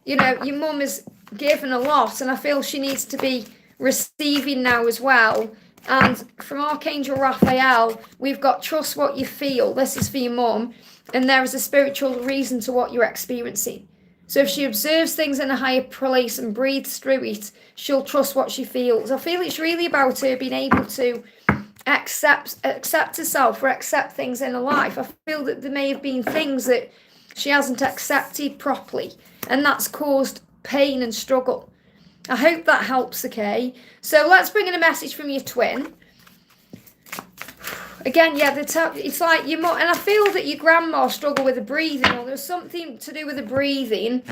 you know, your mum has given a lot, and I feel she needs to be receiving now as well. And from Archangel Raphael, we've got trust what you feel. This is for your mum, and there is a spiritual reason to what you're experiencing. So if she observes things in a higher place and breathes through it, she'll trust what she feels. I feel it's really about her being able to accept herself or accept things in her life. I feel that there may have been things that she hasn't accepted properly, and that's caused pain and struggle. I hope that helps, okay? So let's bring in a message from your twin. Again, yeah, it's like your mum, and I feel that your grandma struggled with the breathing, or there's something to do with the breathing,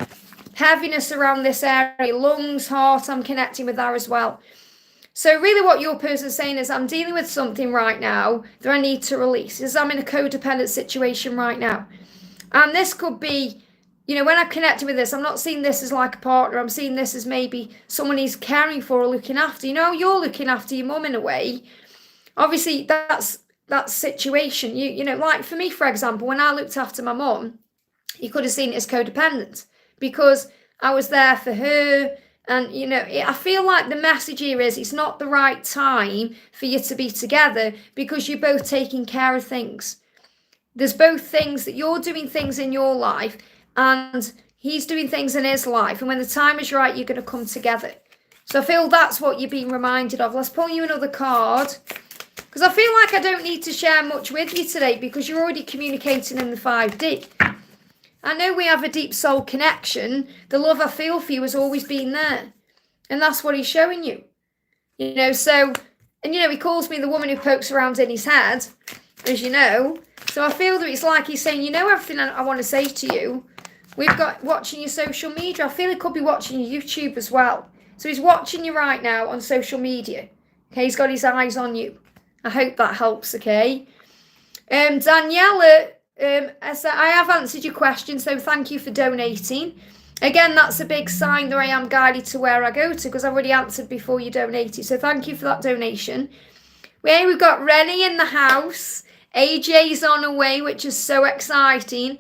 heaviness around this area, lungs, heart, I'm connecting with that as well. So really what your person's saying is, I'm dealing with something right now that I need to release. Is I'm in a codependent situation right now. And this could be, you know, when I'm connected with this, I'm not seeing this as like a partner. I'm seeing this as maybe someone he's caring for or looking after. You know, you're looking after your mum in a way. Obviously, that's that situation. You know, like for me, for example, when I looked after my mum, you could have seen it as codependent, because I was there for her. And, you know, I feel like the message here is it's not the right time for you to be together, because you're both taking care of things. There's both things that you're doing things in your life, and he's doing things in his life. And when the time is right, you're going to come together. So I feel that's what you're being reminded of. Let's pull you another card, because I feel like I don't need to share much with you today, because you're already communicating in the 5D. I know we have a deep soul connection. The love I feel for you has always been there. And that's what he's showing you. You know, so, and you know, he calls me the woman who pokes around in his head, as you know. So I feel that it's like he's saying, you know, everything I want to say to you. We've got watching your social media. I feel he could be watching your YouTube as well. So he's watching you right now on social media. Okay, he's got his eyes on you. I hope that helps, okay? Daniela, I have answered your question, so thank you for donating. Again, that's a big sign that I am guided to where I go to, because I've already answered before you donated. So thank you for that donation. We've got Rennie in the house. AJ's on her way, which is so exciting.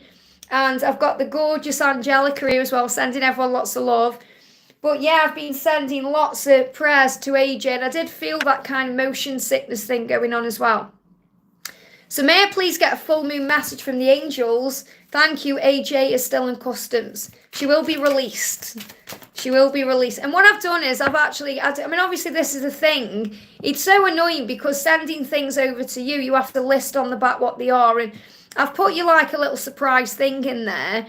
And I've got the gorgeous Angelica here as well, sending everyone lots of love. But yeah, I've been sending lots of prayers to AJ, and I did feel that kind of motion sickness thing going on as well. So may I please get a full moon message from the angels? Thank you. AJ is still in customs. She will be released. She will be released. And what I've done is I mean, obviously this is a thing. It's so annoying, because sending things over to you, you have to list on the back what they are. And I've put you like a little surprise thing in there.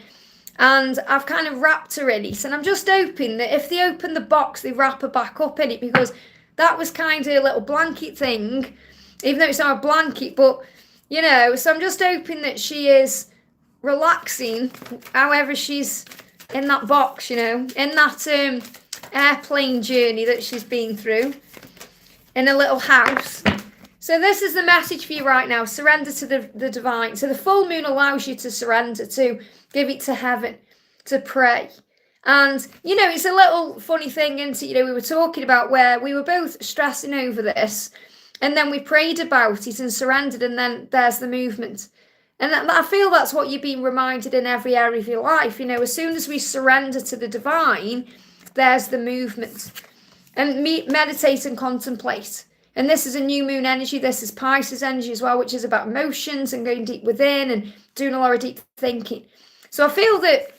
And I've kind of wrapped her in it. And I'm just hoping that if they open the box, they wrap her back up in it, because that was kind of a little blanket thing, even though it's not a blanket, but, you know, so I'm just hoping that she is relaxing, however she's in that box, in that airplane journey that she's been through in a little house. So this is the message for you right now. Surrender to the divine. So the full moon allows you to surrender, to give it to heaven, to pray. And, it's a little funny thing, isn't it? We were talking about where we were both stressing over this, and then we prayed about it and surrendered, and then there's the movement. And I feel that's what you're being reminded in every area of your life. As soon as we surrender to the divine, there's the movement. And meditate and contemplate. And this is a new moon energy. This is Pisces energy as well, which is about emotions and going deep within and doing a lot of deep thinking. So I feel that,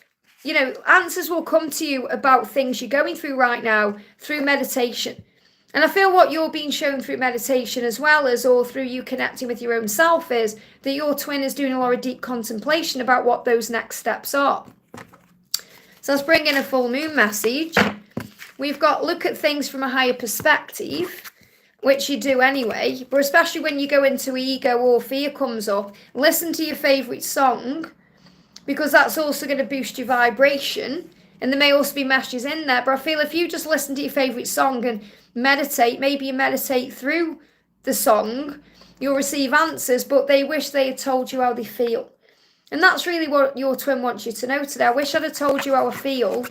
answers will come to you about things you're going through right now through meditation. And I feel what you're being shown through meditation as well as, or through you connecting with your own self, is that your twin is doing a lot of deep contemplation about what those next steps are. So let's bring in a full moon message. We've got look at things from a higher perspective, which you do anyway, but especially when you go into ego or fear comes up, listen to your favourite song, because that's also going to boost your vibration. And there may also be messages in there, but I feel if you just listen to your favourite song and meditate, maybe you meditate through the song, you'll receive answers, but they wish they had told you how they feel. And that's really what your twin wants you to know today. I wish I'd have told you how I feel.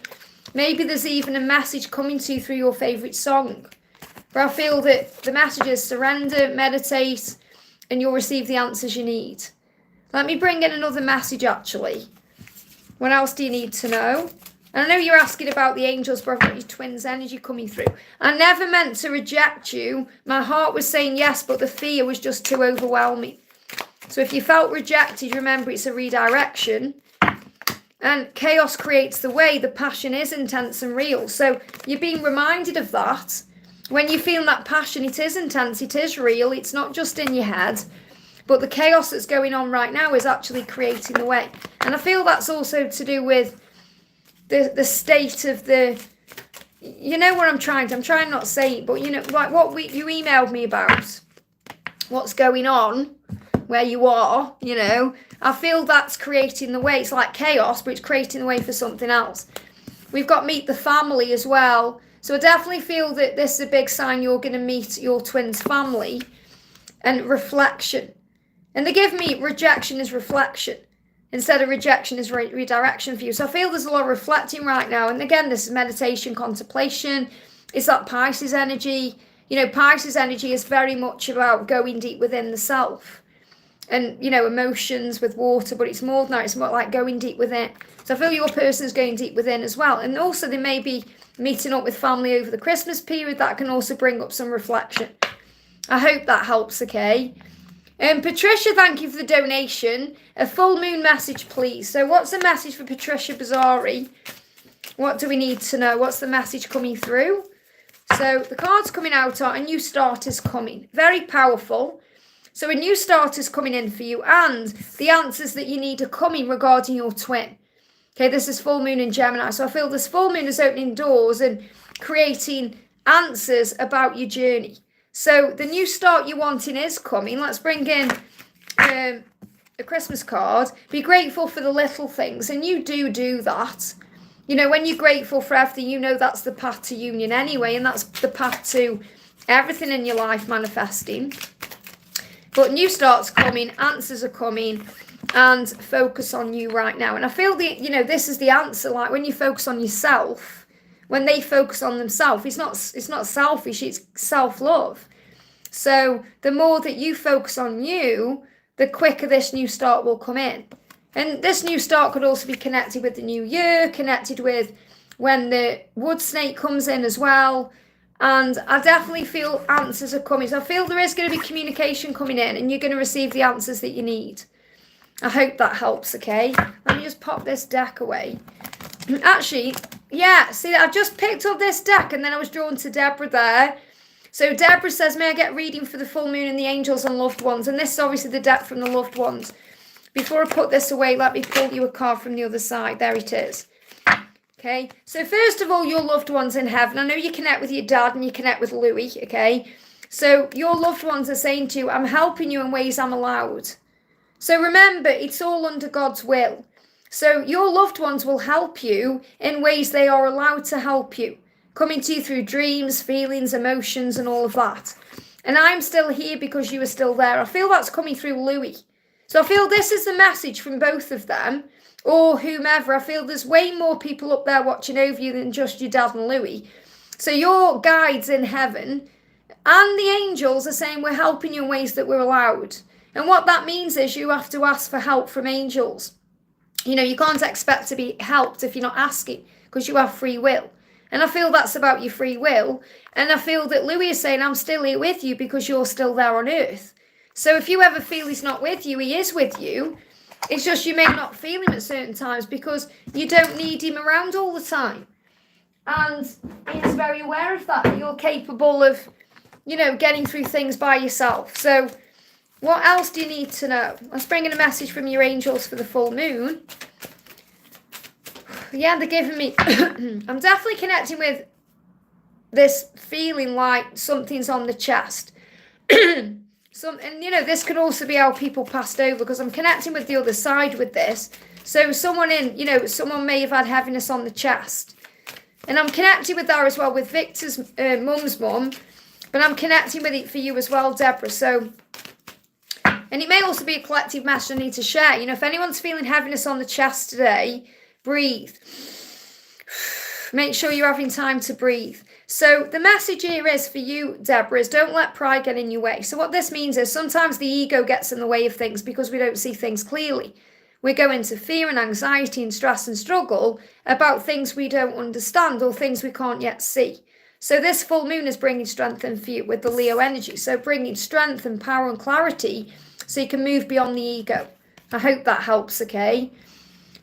Maybe there's even a message coming to you through your favourite song. But I feel that the message is surrender, meditate, and you'll receive the answers you need. Let me bring in another message, actually. What else do you need to know? And I know you're asking about the angels, but I've got your twins' energy coming through. I never meant to reject you. My heart was saying yes, but the fear was just too overwhelming. So if you felt rejected, remember it's a redirection. And chaos creates the way. The passion is intense and real. So you're being reminded of that. When you feel that passion, it is intense, it is real. It's not just in your head. But the chaos that's going on right now is actually creating the way. And I feel that's also to do with the state of the, what I'm trying not to say it, but like what you emailed me about, what's going on, where you are, I feel that's creating the way. It's like chaos, but it's creating the way for something else. We've got meet the family as well. So I definitely feel that this is a big sign you're going to meet your twins' family, and reflection. And they give me rejection is reflection. Instead of rejection is redirection for you. So I feel there's a lot of reflecting right now. And again, this is meditation, contemplation. It's that Pisces energy. Pisces energy is very much about going deep within the self. And, emotions with water, but it's more than that. It's more like going deep within. So I feel your person is going deep within as well. And also they may be meeting up with family over the Christmas period. That can also bring up some reflection. I hope that helps, okay? Patricia, thank you for the donation. A full moon message, please. So what's the message for Patricia Bazzari? What do we need to know? What's the message coming through? So the cards coming out are a new start is coming. Very powerful. So a new start is coming in for you, and the answers that you need are coming regarding your twin. Okay, this is full moon in Gemini. So I feel this full moon is opening doors and creating answers about your journey. So the new start you're wanting is coming. Let's bring in a Christmas card. Be grateful for the little things. And you do that. When you're grateful for everything, that's the path to union anyway. And that's the path to everything in your life manifesting. But new start's coming. Answers are coming. And focus on you right now. And I feel this is the answer. Like when you focus on yourself, when they focus on themselves, it's not selfish, it's self-love. So the more that you focus on you, the quicker this new start will come in. And this new start could also be connected with the new year, connected with when the wood snake comes in as well. And I definitely feel answers are coming. So I feel there is going to be communication coming in, and you're going to receive the answers that you need. I hope that helps, okay? Let me just pop this deck away. Actually, yeah, see, I just picked up this deck and then I was drawn to Deborah there. So Deborah says, may I get reading for the full moon and the angels and loved ones? And this is obviously the deck from the loved ones. Before I put this away, let me pull you a card from the other side. There it is. Okay, so first of all, your loved ones in heaven. I know you connect with your dad and you connect with Louis, okay? So your loved ones are saying to you, I'm helping you in ways I'm allowed. So remember, it's all under God's will. So your loved ones will help you in ways they are allowed to help you, coming to you through dreams, feelings, emotions, and all of that. And I'm still here because you are still there. I feel that's coming through Louis. So I feel this is the message from both of them, or whomever. I feel there's way more people up there watching over you than just your dad and Louis. So your guides in heaven and the angels are saying we're helping you in ways that we're allowed. And what that means is you have to ask for help from angels. You know, you can't expect to be helped if you're not asking, because you have free will. And I feel that's about your free will. And I feel that Louis is saying, I'm still here with you because you're still there on earth. So if you ever feel he's not with you, he is with you. It's just you may not feel him at certain times because you don't need him around all the time. And he's very aware of that you're capable of, you know, getting through things by yourself. So what else do you need to know? Let's bring in a message from your angels for the full moon. Yeah, they're giving me... I'm definitely connecting with this feeling like something's on the chest. And, you know, this could also be how people passed over, because I'm connecting with the other side with this. So someone someone may have had heaviness on the chest. And I'm connecting with that as well with Victor's mum's mum. But I'm connecting with it for you as well, Deborah. So... And it may also be a collective message I need to share. You know, if anyone's feeling heaviness on the chest today, breathe. Make sure you're having time to breathe. So the message here is for you, Deborah, is don't let pride get in your way. So what this means is sometimes the ego gets in the way of things because we don't see things clearly. We go into fear and anxiety and stress and struggle about things we don't understand or things we can't yet see. So this full moon is bringing strength and for you with the Leo energy. So bringing strength and power and clarity so you can move beyond the ego. I hope that helps, okay?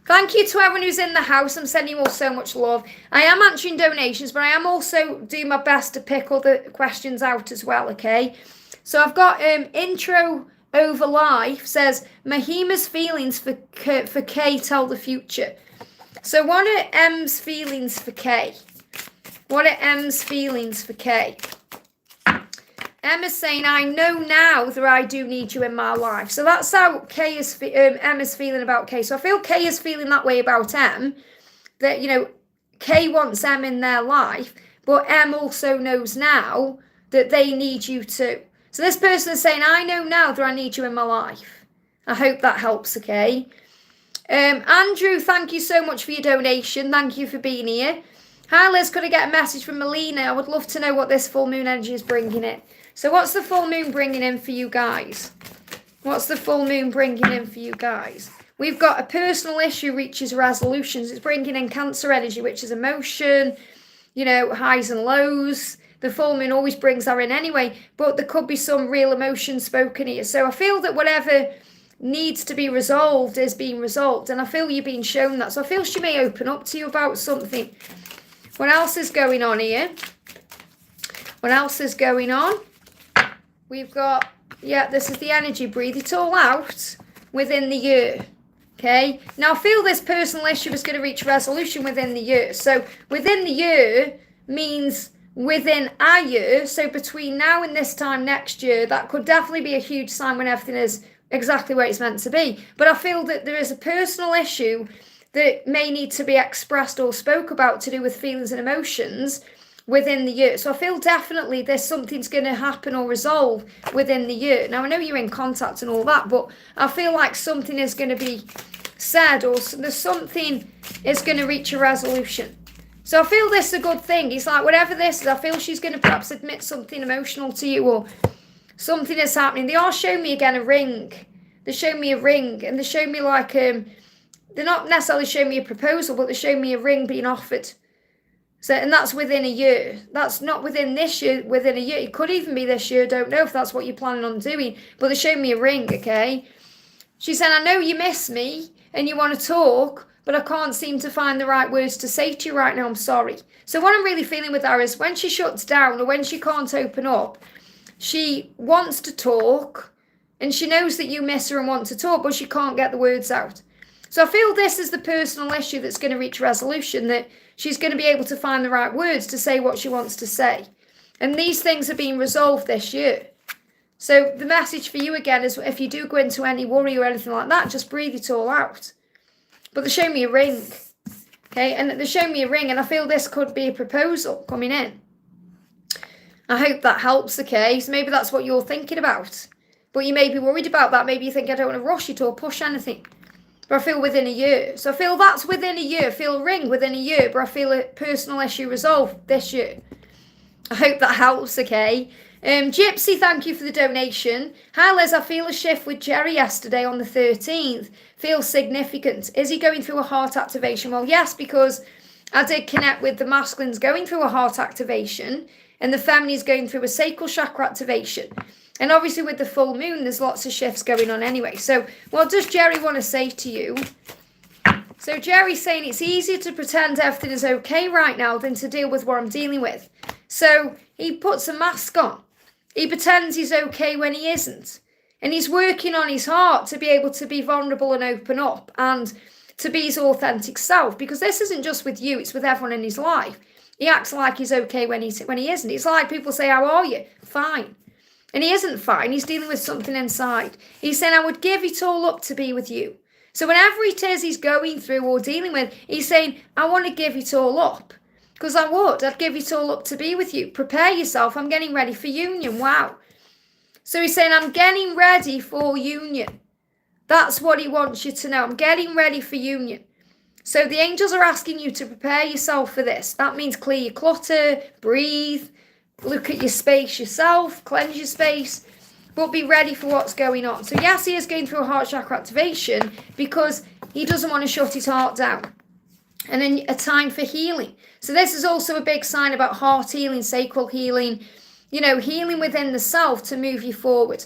Thank you to everyone who's in the house. I'm sending you all so much love. I am answering donations, but I am also doing my best to pick other questions out as well, okay? So I've got intro over life says, Mahima's feelings for K tell the future. So what are M's feelings for K? What are M's feelings for K? Emma's saying, I know now that I do need you in my life. So that's how Emma's feeling about K. So I feel K is feeling that way about M. That, you know, K wants M in their life. But M also knows now that they need you too. So this person is saying, I know now that I need you in my life. I hope that helps, okay? Andrew, thank you so much for your donation. Thank you for being here. Hi Liz, could I get a message from Melina? I would love to know what this full moon energy is bringing in. So what's the full moon bringing in for you guys? What's the full moon bringing in for you guys? We've got a personal issue reaches resolutions. It's bringing in Cancer energy, which is emotion, you know, highs and lows. The full moon always brings that in anyway, but there could be some real emotion spoken here. So I feel that whatever needs to be resolved is being resolved, and I feel you're being shown that. So I feel she may open up to you about something. What else is going on here? What else is going on? We've got, yeah, this is the energy. Breathe it all out within the year. Okay. Now, I feel this personal issue is going to reach resolution within the year. So within the year means within a year. So between now and this time next year, that could definitely be a huge sign when everything is exactly where it's meant to be. But I feel that there is a personal issue that may need to be expressed or spoke about to do with feelings and emotions within the year. So I feel definitely there's something's going to happen or resolve within the year. Now, I know you're in contact and all that, but I feel like something is going to be said or there's something is going to reach a resolution. So I feel this is a good thing. It's like whatever this is, I feel she's going to perhaps admit something emotional to you or something is happening. They are showing me again a ring. They're showing me a ring and they're showing me like, they're not necessarily showing me a proposal, but they're showing me a ring being offered. So, and that's within a year. That's not within this year, within a year. It could even be this year. Don't know if that's what you're planning on doing. But they're showing me a ring, okay? She said, I know you miss me and you want to talk, but I can't seem to find the right words to say to you right now. I'm sorry. So what I'm really feeling with her is when she shuts down or when she can't open up, she wants to talk and she knows that you miss her and want to talk, but she can't get the words out. So I feel this is the personal issue that's going to reach resolution, that she's going to be able to find the right words to say what she wants to say. And these things are being resolved this year. So the message for you again is if you do go into any worry or anything like that, just breathe it all out. But they're showing me a ring. Okay, and they're showing me a ring, and I feel this could be a proposal coming in. I hope that helps, okay? So maybe that's what you're thinking about. But you may be worried about that. Maybe you think, I don't want to rush it or push anything. But I feel within a year. So I feel that's within a year. I feel a ring within a year, but I feel a personal issue resolved this year. I hope that helps, okay? Gypsy, thank you for the donation. Hi, Liz, I feel a shift with Jerry yesterday on the 13th. Feels significant. Is he going through a heart activation? Well, yes, because I did connect with the masculines going through a heart activation and the feminine's going through a sacral chakra activation. And obviously with the full moon, there's lots of shifts going on anyway. So what does Jerry want to say to you? So Jerry's saying it's easier to pretend everything is okay right now than to deal with what I'm dealing with. So he puts a mask on. He pretends he's okay when he isn't. And he's working on his heart to be able to be vulnerable and open up and to be his authentic self. Because this isn't just with you, it's with everyone in his life. He acts like he's okay when he isn't. It's like people say, how are you? Fine. And he isn't fine. He's dealing with something inside. He's saying, I would give it all up to be with you. So whenever it is he's going through or dealing with, he's saying, I want to give it all up. Because I would. I'd give it all up to be with you. Prepare yourself. I'm getting ready for union. Wow. So he's saying, I'm getting ready for union. That's what he wants you to know. I'm getting ready for union. So the angels are asking you to prepare yourself for this. That means clear your clutter, breathe, look at your space yourself, cleanse your space, but be ready for what's going on. So yes, he is going through a heart chakra activation because he doesn't want to shut his heart down. And then a time for healing. So this is also a big sign about heart healing, sacral healing, healing within the self to move you forward.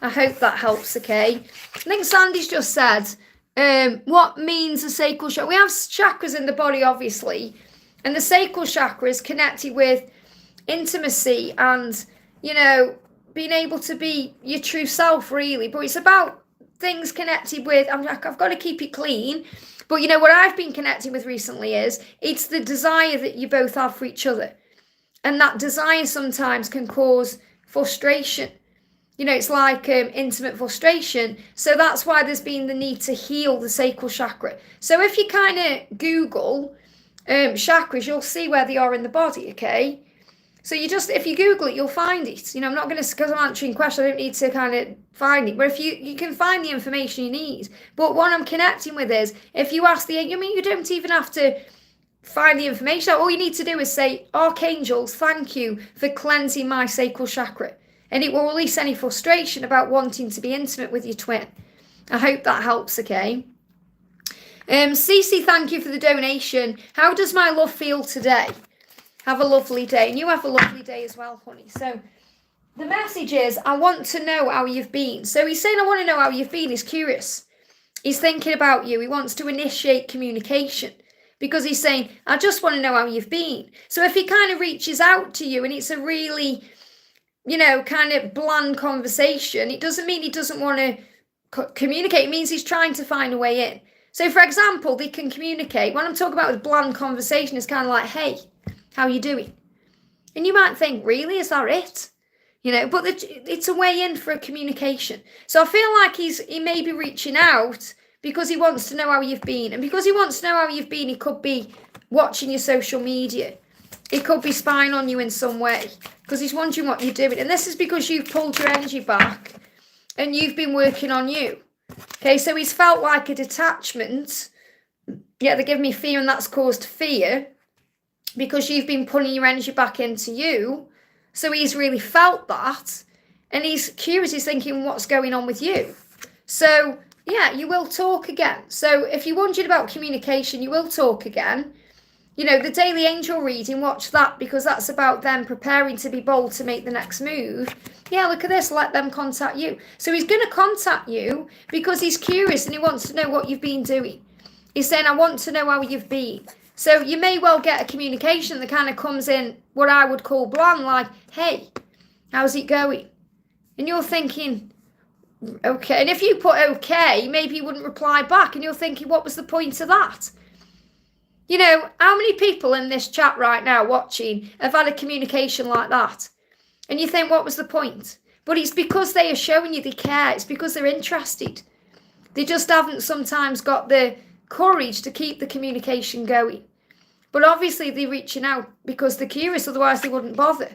I hope that helps, okay? I think Sandy's just said, what means a sacral chakra? We have chakras in the body, obviously, and the sacral chakra is connected with intimacy and, being able to be your true self, really. But it's about things connected with, I've got to keep it clean. But what I've been connecting with recently is it's the desire that you both have for each other. And that desire sometimes can cause frustration. It's like intimate frustration. So that's why there's been the need to heal the sacral chakra. So if you kind of Google chakras, you'll see where they are in the body, okay? So if you Google it, you'll find it. I'm not going to, because I'm answering questions, I don't need to kind of find it. But if you can find the information you need. But what I'm connecting with is, if you ask you don't even have to find the information. All you need to do is say, Archangels, thank you for cleansing my sacral chakra. And it will release any frustration about wanting to be intimate with your twin. I hope that helps, okay? CeCe, thank you for the donation. How does my love feel today? Have a lovely day. And you have a lovely day as well, honey. So the message is, I want to know how you've been. So he's saying, I want to know how you've been. He's curious. He's thinking about you. He wants to initiate communication. Because he's saying, I just want to know how you've been. So if he kind of reaches out to you and it's a really, kind of bland conversation, it doesn't mean he doesn't want to communicate. It means he's trying to find a way in. So, for example, they can communicate. When I'm talking about with bland conversation, it's kind of like, hey, how you doing? And you might think, really, is that it? But it's a way in for a communication. So I feel like he may be reaching out because he wants to know how you've been. And because he wants to know how you've been, he could be watching your social media. He could be spying on you in some way because he's wondering what you're doing. And this is because you've pulled your energy back and you've been working on you. Okay, so he's felt like a detachment. Yeah, they give me fear, and that's caused fear because you've been pulling your energy back into you. So he's really felt that. And he's curious. He's thinking, what's going on with you? So yeah, you will talk again. So if you're wondering about communication, you will talk again. The daily angel reading, watch that, because that's about them preparing to be bold to make the next move. Yeah, look at this, let them contact you. So he's going to contact you because he's curious and he wants to know what you've been doing. He's saying, I want to know how you've been. So you may well get a communication that kind of comes in what I would call bland, like, hey, how's it going? And you're thinking, okay. And if you put okay, maybe you wouldn't reply back. And you're thinking, what was the point of that? How many people in this chat right now watching have had a communication like that? And you think, what was the point? But it's because they are showing you they care. It's because they're interested. They just haven't sometimes got the courage to keep the communication going. But obviously they're reaching out because they're curious, otherwise they wouldn't bother.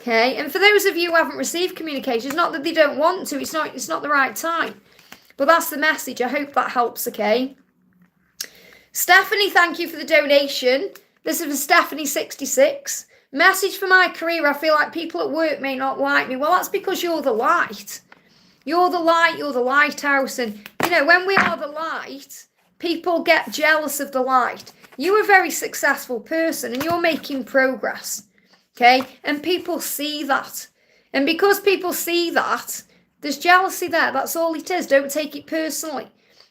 Okay, and for those of you who haven't received communication, it's not that they don't want to, it's not the right time. But that's the message. I hope that helps, okay? Stephanie, thank you for the donation. This is for Stephanie66. Message for my career. I feel like people at work may not like me. Well, that's because you're the light. You're the light, you're the lighthouse. And, you know, when we are the light, people get jealous of the light. You're a very successful person and you're making progress, okay? And people see that. And because people see that, there's jealousy there. That's all it is. Don't take it personally,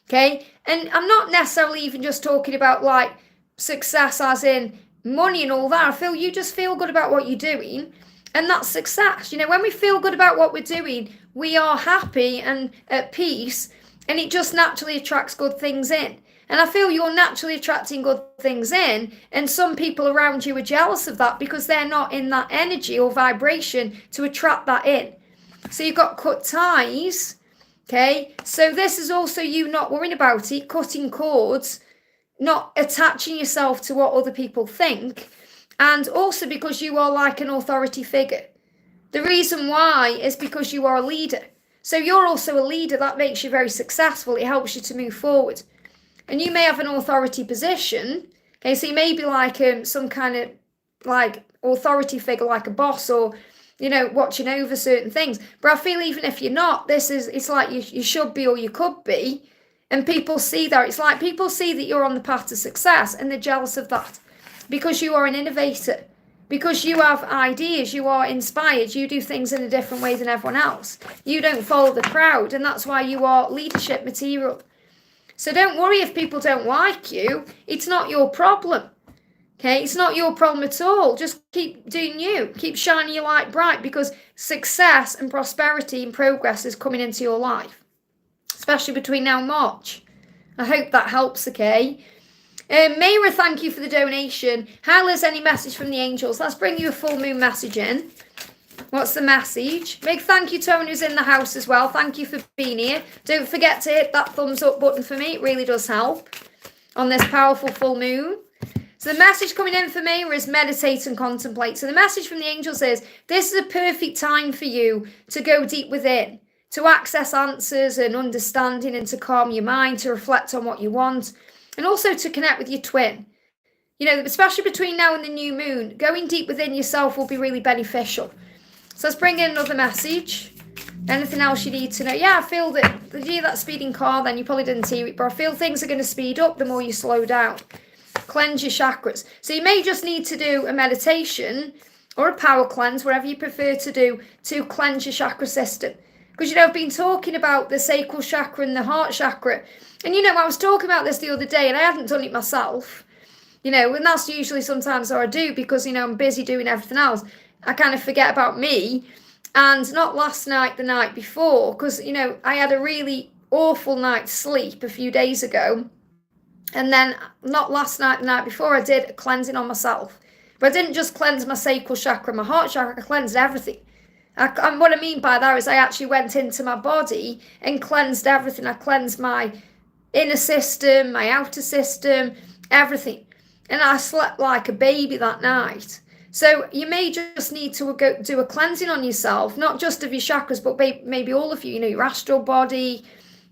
okay? And I'm not necessarily even just talking about, like, success as in money and all that. I feel you just feel good about what you're doing, and that's success. You know, when we feel good about what we're doing, we are happy and at peace, and it just naturally attracts good things in. And I feel you're naturally attracting good things in, and some people around you are jealous of that because they're not in that energy or vibration to attract that in. So you've got cut ties, okay? So this is also you not worrying about it, cutting cords, not attaching yourself to what other people think, and also because you are like an authority figure. The reason why is because you are a leader. So you're also a leader. That makes you very successful. It helps you to move forward. And you may have an authority position, okay? So you may be like some kind of like authority figure, like a boss, or, you know, watching over certain things. But I feel even if you're not, it's like you should be or you could be. And people see that. It's like people see that you're on the path to success and they're jealous of that. Because you are an innovator. Because you have ideas. You are inspired. You do things in a different way than everyone else. You don't follow the crowd. And that's why you are leadership material. So don't worry if people don't like you. It's not your problem. Okay, it's not your problem at all. Just keep doing you. Keep shining your light bright, because success and prosperity and progress is coming into your life, especially between now and March. I hope that helps, okay? Mera, thank you for the donation. Hi, Liz, any message from the angels? Let's bring you a full moon message in. What's the message? Big thank you to everyone who's in the house as well. Thank you for being here. Don't forget to hit that thumbs up button for me. It really does help on this powerful full moon. So the message coming in for me is meditate and contemplate. So the message from the angels is, this is a perfect time for you to go deep within, to access answers and understanding, and to calm your mind, to reflect on what you want, and also to connect with your twin. You know, especially between now and the new moon, going deep within yourself will be really beneficial. So let's bring in another message. Anything else you need to know? Yeah, I feel that, did you hear that speeding car then? You probably didn't hear it, but I feel things are going to speed up the more you slow down. Cleanse your chakras. So you may just need to do a meditation or a power cleanse, whatever you prefer to do, to cleanse your chakra system. Because, you know, I've been talking about the sacral chakra and the heart chakra. And, you know, I was talking about this the other day and I hadn't done it myself. You know, and that's usually sometimes how I do, because, you know, I'm busy doing everything else. I kind of forget about me. And not last night, the night before, because, you know, I had a really awful night's sleep a few days ago. And then not last night, the night before, I did a cleansing on myself. But I didn't just cleanse my sacral chakra, my heart chakra, I cleansed everything. And what I mean by that is I actually went into my body and cleansed everything. I cleansed my inner system, my outer system, everything. And I slept like a baby that night. So you may just need to go do a cleansing on yourself, not just of your chakras, but maybe all of you, you know, your astral body,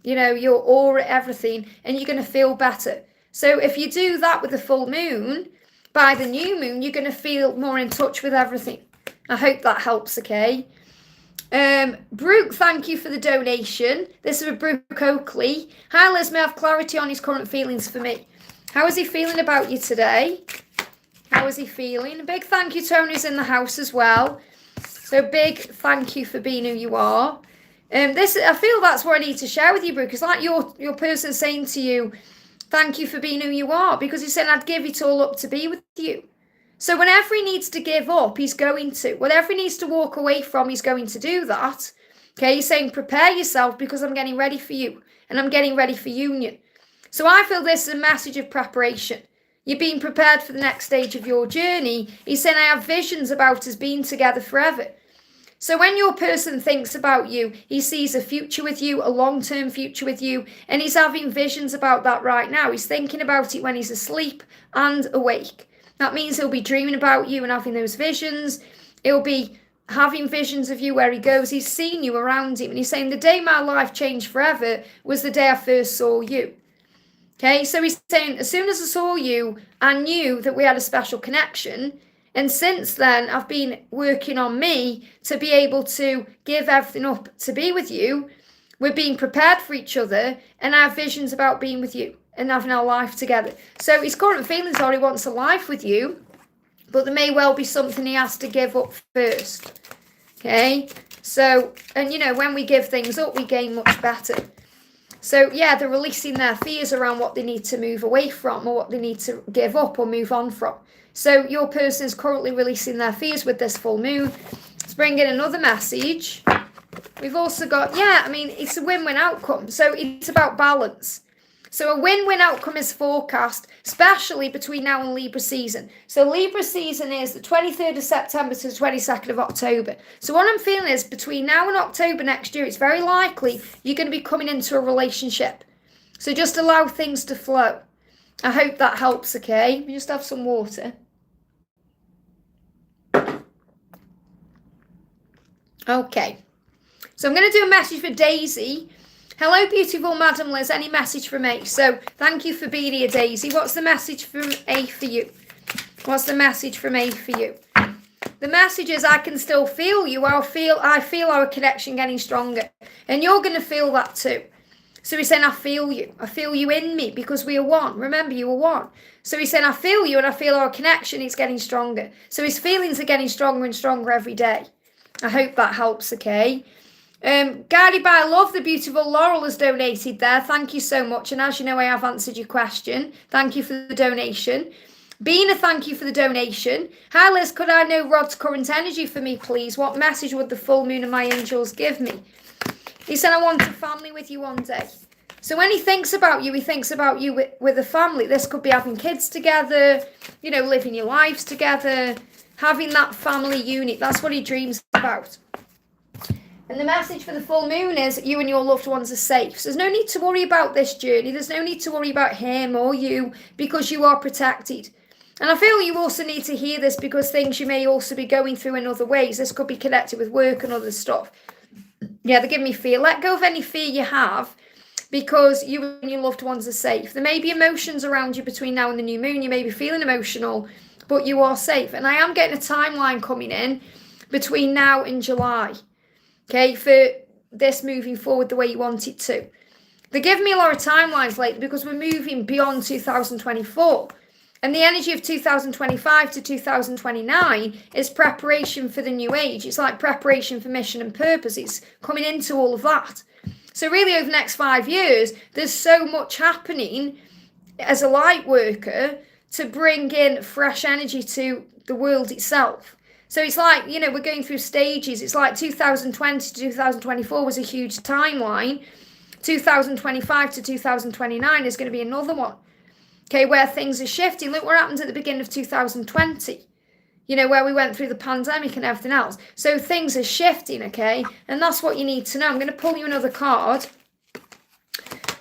you know, your aura, everything, and you're going to feel better. So if you do that with the full moon, by the new moon, you're going to feel more in touch with everything. I hope that helps, okay? Brook, thank you for the donation. This is a Brook Oakley. Hi, Liz, may I have clarity on his current feelings for me? How is he feeling about you today? How is he feeling? A big thank you to everyone who's in the house as well. So big thank you for being who you are. I feel that's what I need to share with you, Brook. It's like your person saying to you, thank you for being who you are, because he's saying I'd give it all up to be with you. So whenever he needs to give up, he's going to. Whatever he needs to walk away from, he's going to do that. Okay, he's saying prepare yourself, because I'm getting ready for you, and I'm getting ready for union. So I feel this is a message of preparation. You're being prepared for the next stage of your journey. He's saying I have visions about us being together forever. So when your person thinks about you, he sees a future with you, a long-term future with you, and he's having visions about that right now. He's thinking about it when he's asleep and awake. That means he'll be dreaming about you and having those visions. He'll be having visions of you where he goes. He's seen you around him, and he's saying, the day my life changed forever was the day I first saw you. Okay, so he's saying, as soon as I saw you, I knew that we had a special connection. And since then, I've been working on me to be able to give everything up to be with you. We're being prepared for each other, and I have visions about being with you and having our life together. So his current feelings are he wants a life with you, but there may well be something he has to give up first. Okay, so, and you know, when we give things up, we gain much better. So yeah, they're releasing their fears around what they need to move away from, or what they need to give up or move on from. So your person is currently releasing their fears with this full moon. Let's bring in another message. We've also got, yeah, I mean, it's a win-win outcome. So it's about balance. So a win-win outcome is forecast, especially between now and Libra season. So Libra season is the 23rd of September to the 22nd of October. So what I'm feeling is between now and October next year, it's very likely you're going to be coming into a relationship. So just allow things to flow. I hope that helps, okay? We just have some water. Okay, so I'm going to do a message for Daisy. Hello, beautiful Madam Liz. Any message from A? So thank you for being here, Daisy. What's the message from A for you? What's the message from A for you? The message is, I can still feel you. I feel our connection getting stronger. And you're going to feel that too. So he's saying, I feel you. I feel you in me because we are one. Remember, you are one. So he's saying, I feel you and I feel our connection is getting stronger. So his feelings are getting stronger and stronger every day. I hope that helps, okay? Guided by Love, the beautiful Laurel has donated there. Thank you so much. And as you know, I have answered your question. Thank you for the donation. Bina, thank you for the donation. Hi Liz, could I know Rod's current energy for me, please? What message would the full moon and my angels give me? He said, I want a family with you one day. So when he thinks about you, he thinks about you with a family. This could be having kids together, you know, living your lives together, having that family unit. That's what he dreams about. And the message for the full moon is you and your loved ones are safe. So there's no need to worry about this journey. There's no need to worry about him or you because you are protected. And I feel you also need to hear this because things you may also be going through in other ways. This could be connected with work and other stuff. Yeah, they give me fear. Let go of any fear you have because you and your loved ones are safe. There may be emotions around you between now and the new moon. You may be feeling emotional, but you are safe. And I am getting a timeline coming in between now and July. Okay, for this moving forward the way you want it to. They give me a lot of timelines lately because we're moving beyond 2024. And the energy of 2025 to 2029 is preparation for the new age. It's like preparation for mission and purpose. It's coming into all of that. So really over the next 5 years, there's so much happening as a light worker to bring in fresh energy to the world itself. So it's like, you know, we're going through stages. It's like 2020 to 2024 was a huge timeline. 2025 to 2029 is going to be another one. Okay, where things are shifting. Look what happened at the beginning of 2020. You know, where we went through the pandemic and everything else. So things are shifting, okay? And that's what you need to know. I'm going to pull you another card.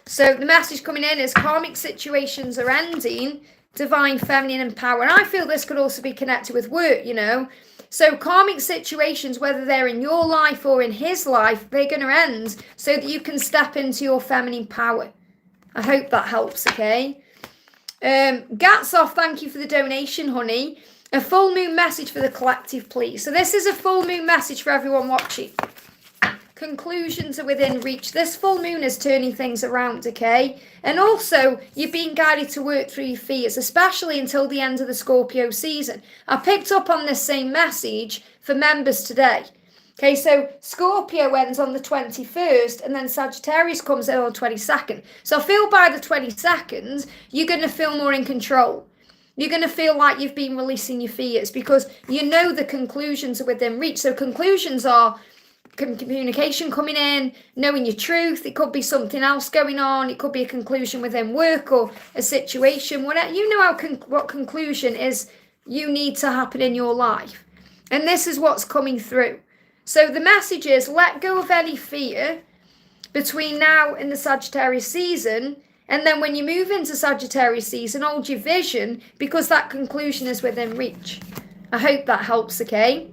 So the message coming in is karmic situations are ending. Divine feminine and power. And I feel this could also be connected with work, you know. So karmic situations, whether they're in your life or in his life, they're going to end so that you can step into your feminine power. I hope that helps, okay? Gatsoff, thank you for the donation, honey. A full moon message for the collective, please. So this is a full moon message for everyone watching. Conclusions are within reach. This full moon is turning things around, okay? And also, you're being guided to work through your fears, especially until the end of the Scorpio season. I picked up on this same message for members today. Okay, so Scorpio ends on the 21st, and then Sagittarius comes in on the 22nd. So I feel by the 22nd, you're going to feel more in control. You're going to feel like you've been releasing your fears because you know the conclusions are within reach. So conclusions are communication coming in, knowing your truth. It could be something else going on. It could be a conclusion within work or a situation. Whatever, you know what conclusion is you need to happen in your life. And this is what's coming through. So the message is, let go of any fear between now and the Sagittarius season. And then when you move into Sagittarius season, hold your vision, because that conclusion is within reach. I hope that helps, okay?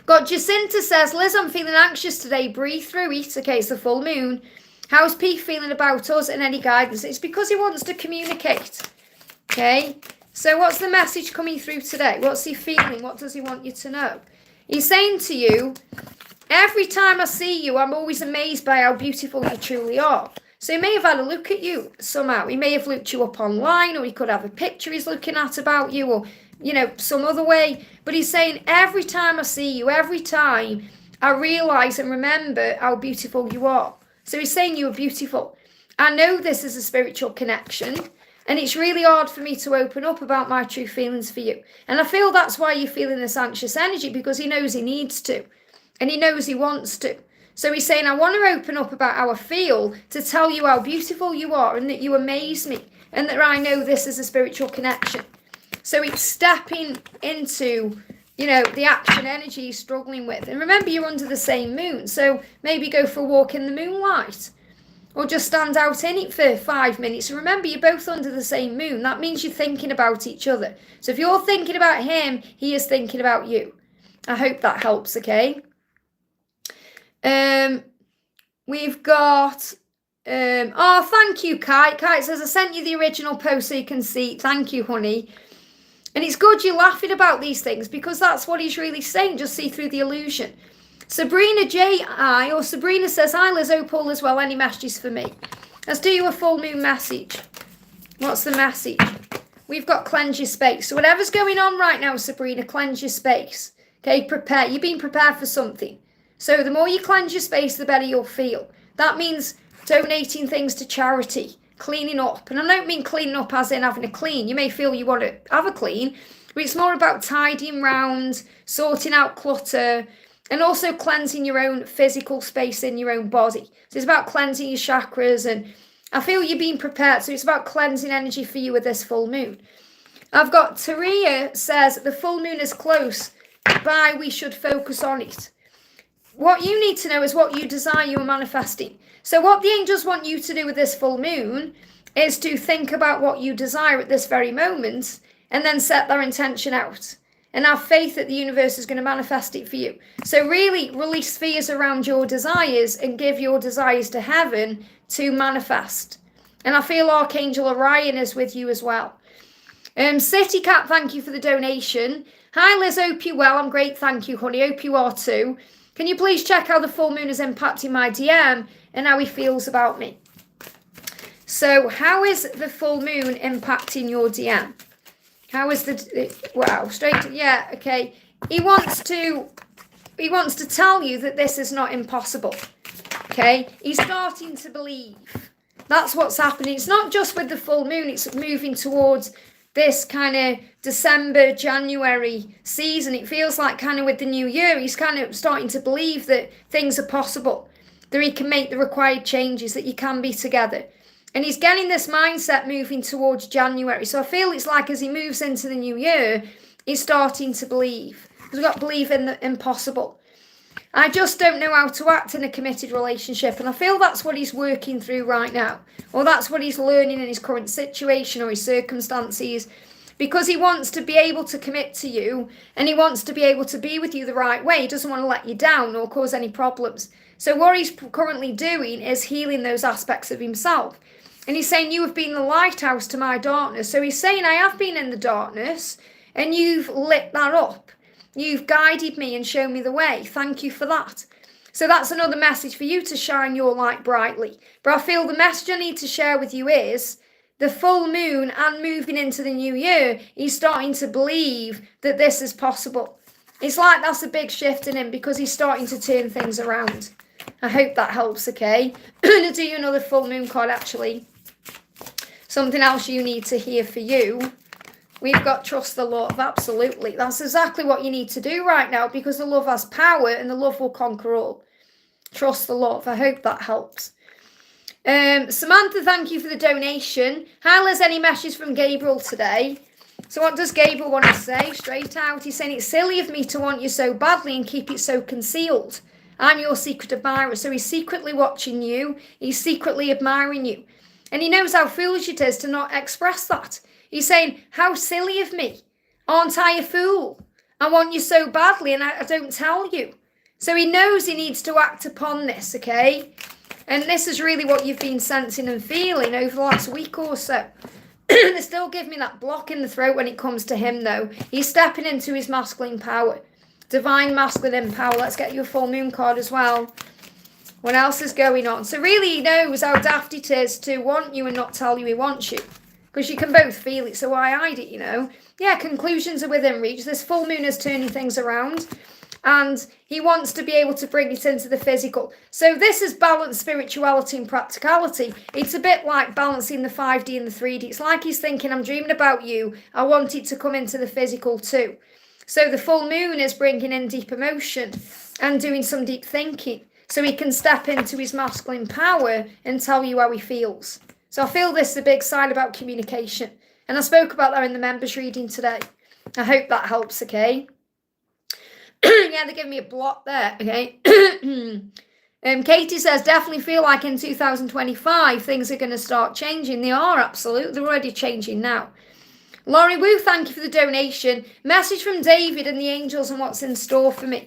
Got Jacinta says, Liz, I'm feeling anxious today. Breathe through it. Okay, it's the full moon. How's P feeling about us and any guidance? It's because he wants to communicate. Okay, so what's the message coming through today? What's he feeling? What does he want you to know? He's saying to you, every time I see you, I'm always amazed by how beautiful you truly are. So he may have had a look at you somehow. He may have looked you up online, or he could have a picture he's looking at about you, or, you know, some other way. But he's saying, every time I see you, every time I realise and remember how beautiful you are. So he's saying you are beautiful. I know this is a spiritual connection, and it's really hard for me to open up about my true feelings for you. And I feel that's why you're feeling this anxious energy, because he knows he needs to, and he knows he wants to. So he's saying, I want to open up about how I feel, to tell you how beautiful you are and that you amaze me, and that I know this is a spiritual connection. So it's stepping into, you know, the action energy he's struggling with. And remember, you're under the same moon, so maybe go for a walk in the moonlight, or just stand out in it for 5 minutes. And remember, you're both under the same moon. That means you're thinking about each other. So if you're thinking about him, he is thinking about you. I hope that helps, okay? We've got, oh, thank you, Kite. Kite says, I sent you the original post so you can see. Thank you, honey. And it's good you're laughing about these things, because that's what he's really saying. Just see through the illusion. Sabrina J.I. or Sabrina says, hi, Liz, hope all as well. Any messages for me? Let's do you a full moon message. What's the message? We've got cleanse your space. So whatever's going on right now, Sabrina, cleanse your space. Okay, prepare. You're being prepared for something. So the more you cleanse your space, the better you'll feel. That means donating things to charity, cleaning up. And I don't mean cleaning up as in having a clean. You may feel you want to have a clean, but it's more about tidying round, sorting out clutter, and also cleansing your own physical space in your own body. So it's about cleansing your chakras, and I feel you're being prepared. So it's about cleansing energy for you with this full moon. I've got Taria says, the full moon is close by, we should focus on it. What you need to know is what you desire, you are manifesting. So what the angels want you to do with this full moon is to think about what you desire at this very moment, and then set their intention out. And have faith that the universe is going to manifest it for you. So really release fears around your desires and give your desires to heaven to manifest. And I feel Archangel Orion is with you as well. City Cat, thank you for the donation. Hi Liz, hope you're well. I'm great, thank you, honey. Hope you are too. Can you please check how the full moon is impacting my DM and how he feels about me? So how is the full moon impacting your DM? How is wow, straight, yeah, okay. He wants to tell you that this is not impossible, okay? He's starting to believe. That's what's happening. It's not just with the full moon, it's moving towards this kind of December, January season. It feels like kind of with the new year, he's kind of starting to believe that things are possible, that he can make the required changes, that you can be together. And he's getting this mindset moving towards January. So I feel it's like as he moves into the new year, he's starting to believe. He's got to believe in the impossible. I just don't know how to act in a committed relationship. And I feel that's what he's working through right now. Or that's what he's learning in his current situation or his circumstances. Because he wants to be able to commit to you. And he wants to be able to be with you the right way. He doesn't want to let you down or cause any problems. So what he's currently doing is healing those aspects of himself. And he's saying, you have been the lighthouse to my darkness. So he's saying, I have been in the darkness and you've lit that up. You've guided me and shown me the way. Thank you for that. So that's another message for you, to shine your light brightly. But I feel the message I need to share with you is the full moon and moving into the new year, he's starting to believe that this is possible. It's like that's a big shift in him because he's starting to turn things around. I hope that helps, okay? I'm going to do you another full moon card, actually. Something else you need to hear for you. We've got trust the love. Absolutely. That's exactly what you need to do right now, because the love has power and the love will conquer all. Trust the love. I hope that helps. Samantha, thank you for the donation. Hi, Liz, any messages from Gabriel today? So what does Gabriel want to say? Straight out, he's saying, it's silly of me to want you so badly and keep it so concealed. I'm your secret admirer. So he's secretly watching you. He's secretly admiring you. And he knows how foolish it is to not express that. He's saying, how silly of me. Aren't I a fool? I want you so badly and I don't tell you. So he knows he needs to act upon this, okay? And this is really what you've been sensing and feeling over the last week or so. They still give me that block in the throat when it comes to him, though. He's stepping into his masculine power. Divine masculine power. Let's get you a full moon card as well. What else is going on? So really he knows how daft it is to want you and not tell you he wants you. Because you can both feel it, so why hide it, you know? Yeah, conclusions are within reach. This full moon is turning things around. And he wants to be able to bring it into the physical. So this is balanced spirituality and practicality. It's a bit like balancing the 5D and the 3D. It's like he's thinking, I'm dreaming about you. I want it to come into the physical too. So the full moon is bringing in deep emotion and doing some deep thinking. So he can step into his masculine power and tell you how he feels. So I feel this is a big sign about communication. And I spoke about that in the members reading today. I hope that helps, okay? Yeah, they're giving me a block there, okay? Katie says, definitely feel like in 2025 things are going to start changing. They are, absolutely. They're already changing now. Laurie Woo, thank you for the donation. Message from David and the angels and what's in store for me.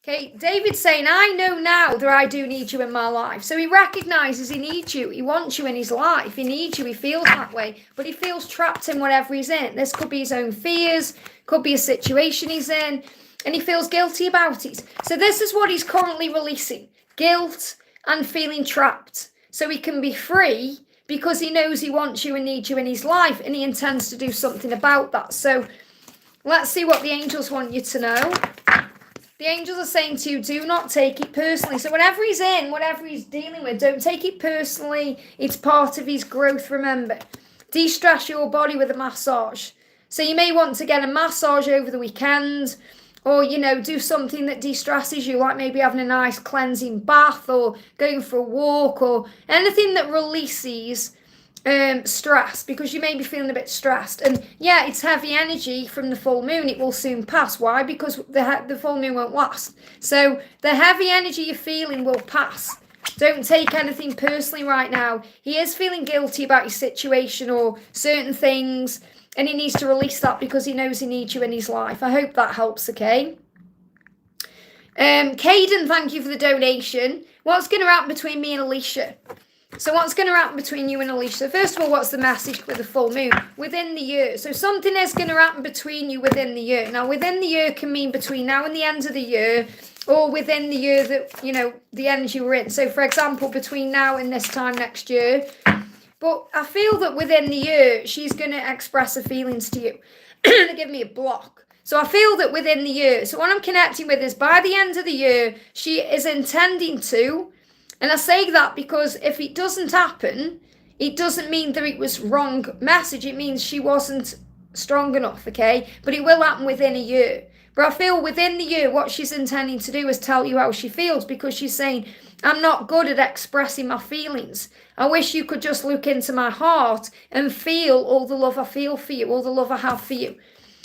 Okay, David's saying, I know now that I do need you in my life. So he recognises he needs you. He wants you in his life. He needs you. He feels that way. But he feels trapped in whatever he's in. This could be his own fears. Could be a situation he's in. And he feels guilty about it. So this is what he's currently releasing. Guilt and feeling trapped. So he can be free because he knows he wants you and needs you in his life. And he intends to do something about that. So let's see what the angels want you to know. The angels are saying to you, do not take it personally. So whatever he's in, whatever he's dealing with, don't take it personally. It's part of his growth, remember. De-stress your body with a massage. So you may want to get a massage over the weekend. Or, you know, do something that de-stresses you, like maybe having a nice cleansing bath or going for a walk or anything that releases stress, because you may be feeling a bit stressed. And yeah, it's heavy energy from the full moon. It will soon pass. Why? Because the full moon won't last. So the heavy energy you're feeling will pass. Don't take anything personally right now. He is feeling guilty about his situation or certain things. And he needs to release that because he knows he needs you in his life. I hope that helps, okay? Kaden, thank you for the donation. What's going to happen between me and Alicia? So what's going to happen between you and Alicia? First of all, what's the message with the full moon? Within the year. So something is going to happen between you within the year. Now, within the year can mean between now and the end of the year, or within the year that, you know, the energy we're in. So, for example, between now and this time next year. But I feel that within the year, she's going to express her feelings to you. They give me a block. So I feel that within the year, so what I'm connecting with is by the end of the year, she is intending to, and I say that because if it doesn't happen, it doesn't mean that it was wrong message. It means she wasn't strong enough, okay? But it will happen within a year. But I feel within the year, what she's intending to do is tell you how she feels, because she's saying, I'm not good at expressing my feelings. I wish you could just look into my heart and feel all the love I feel for you, all the love I have for you.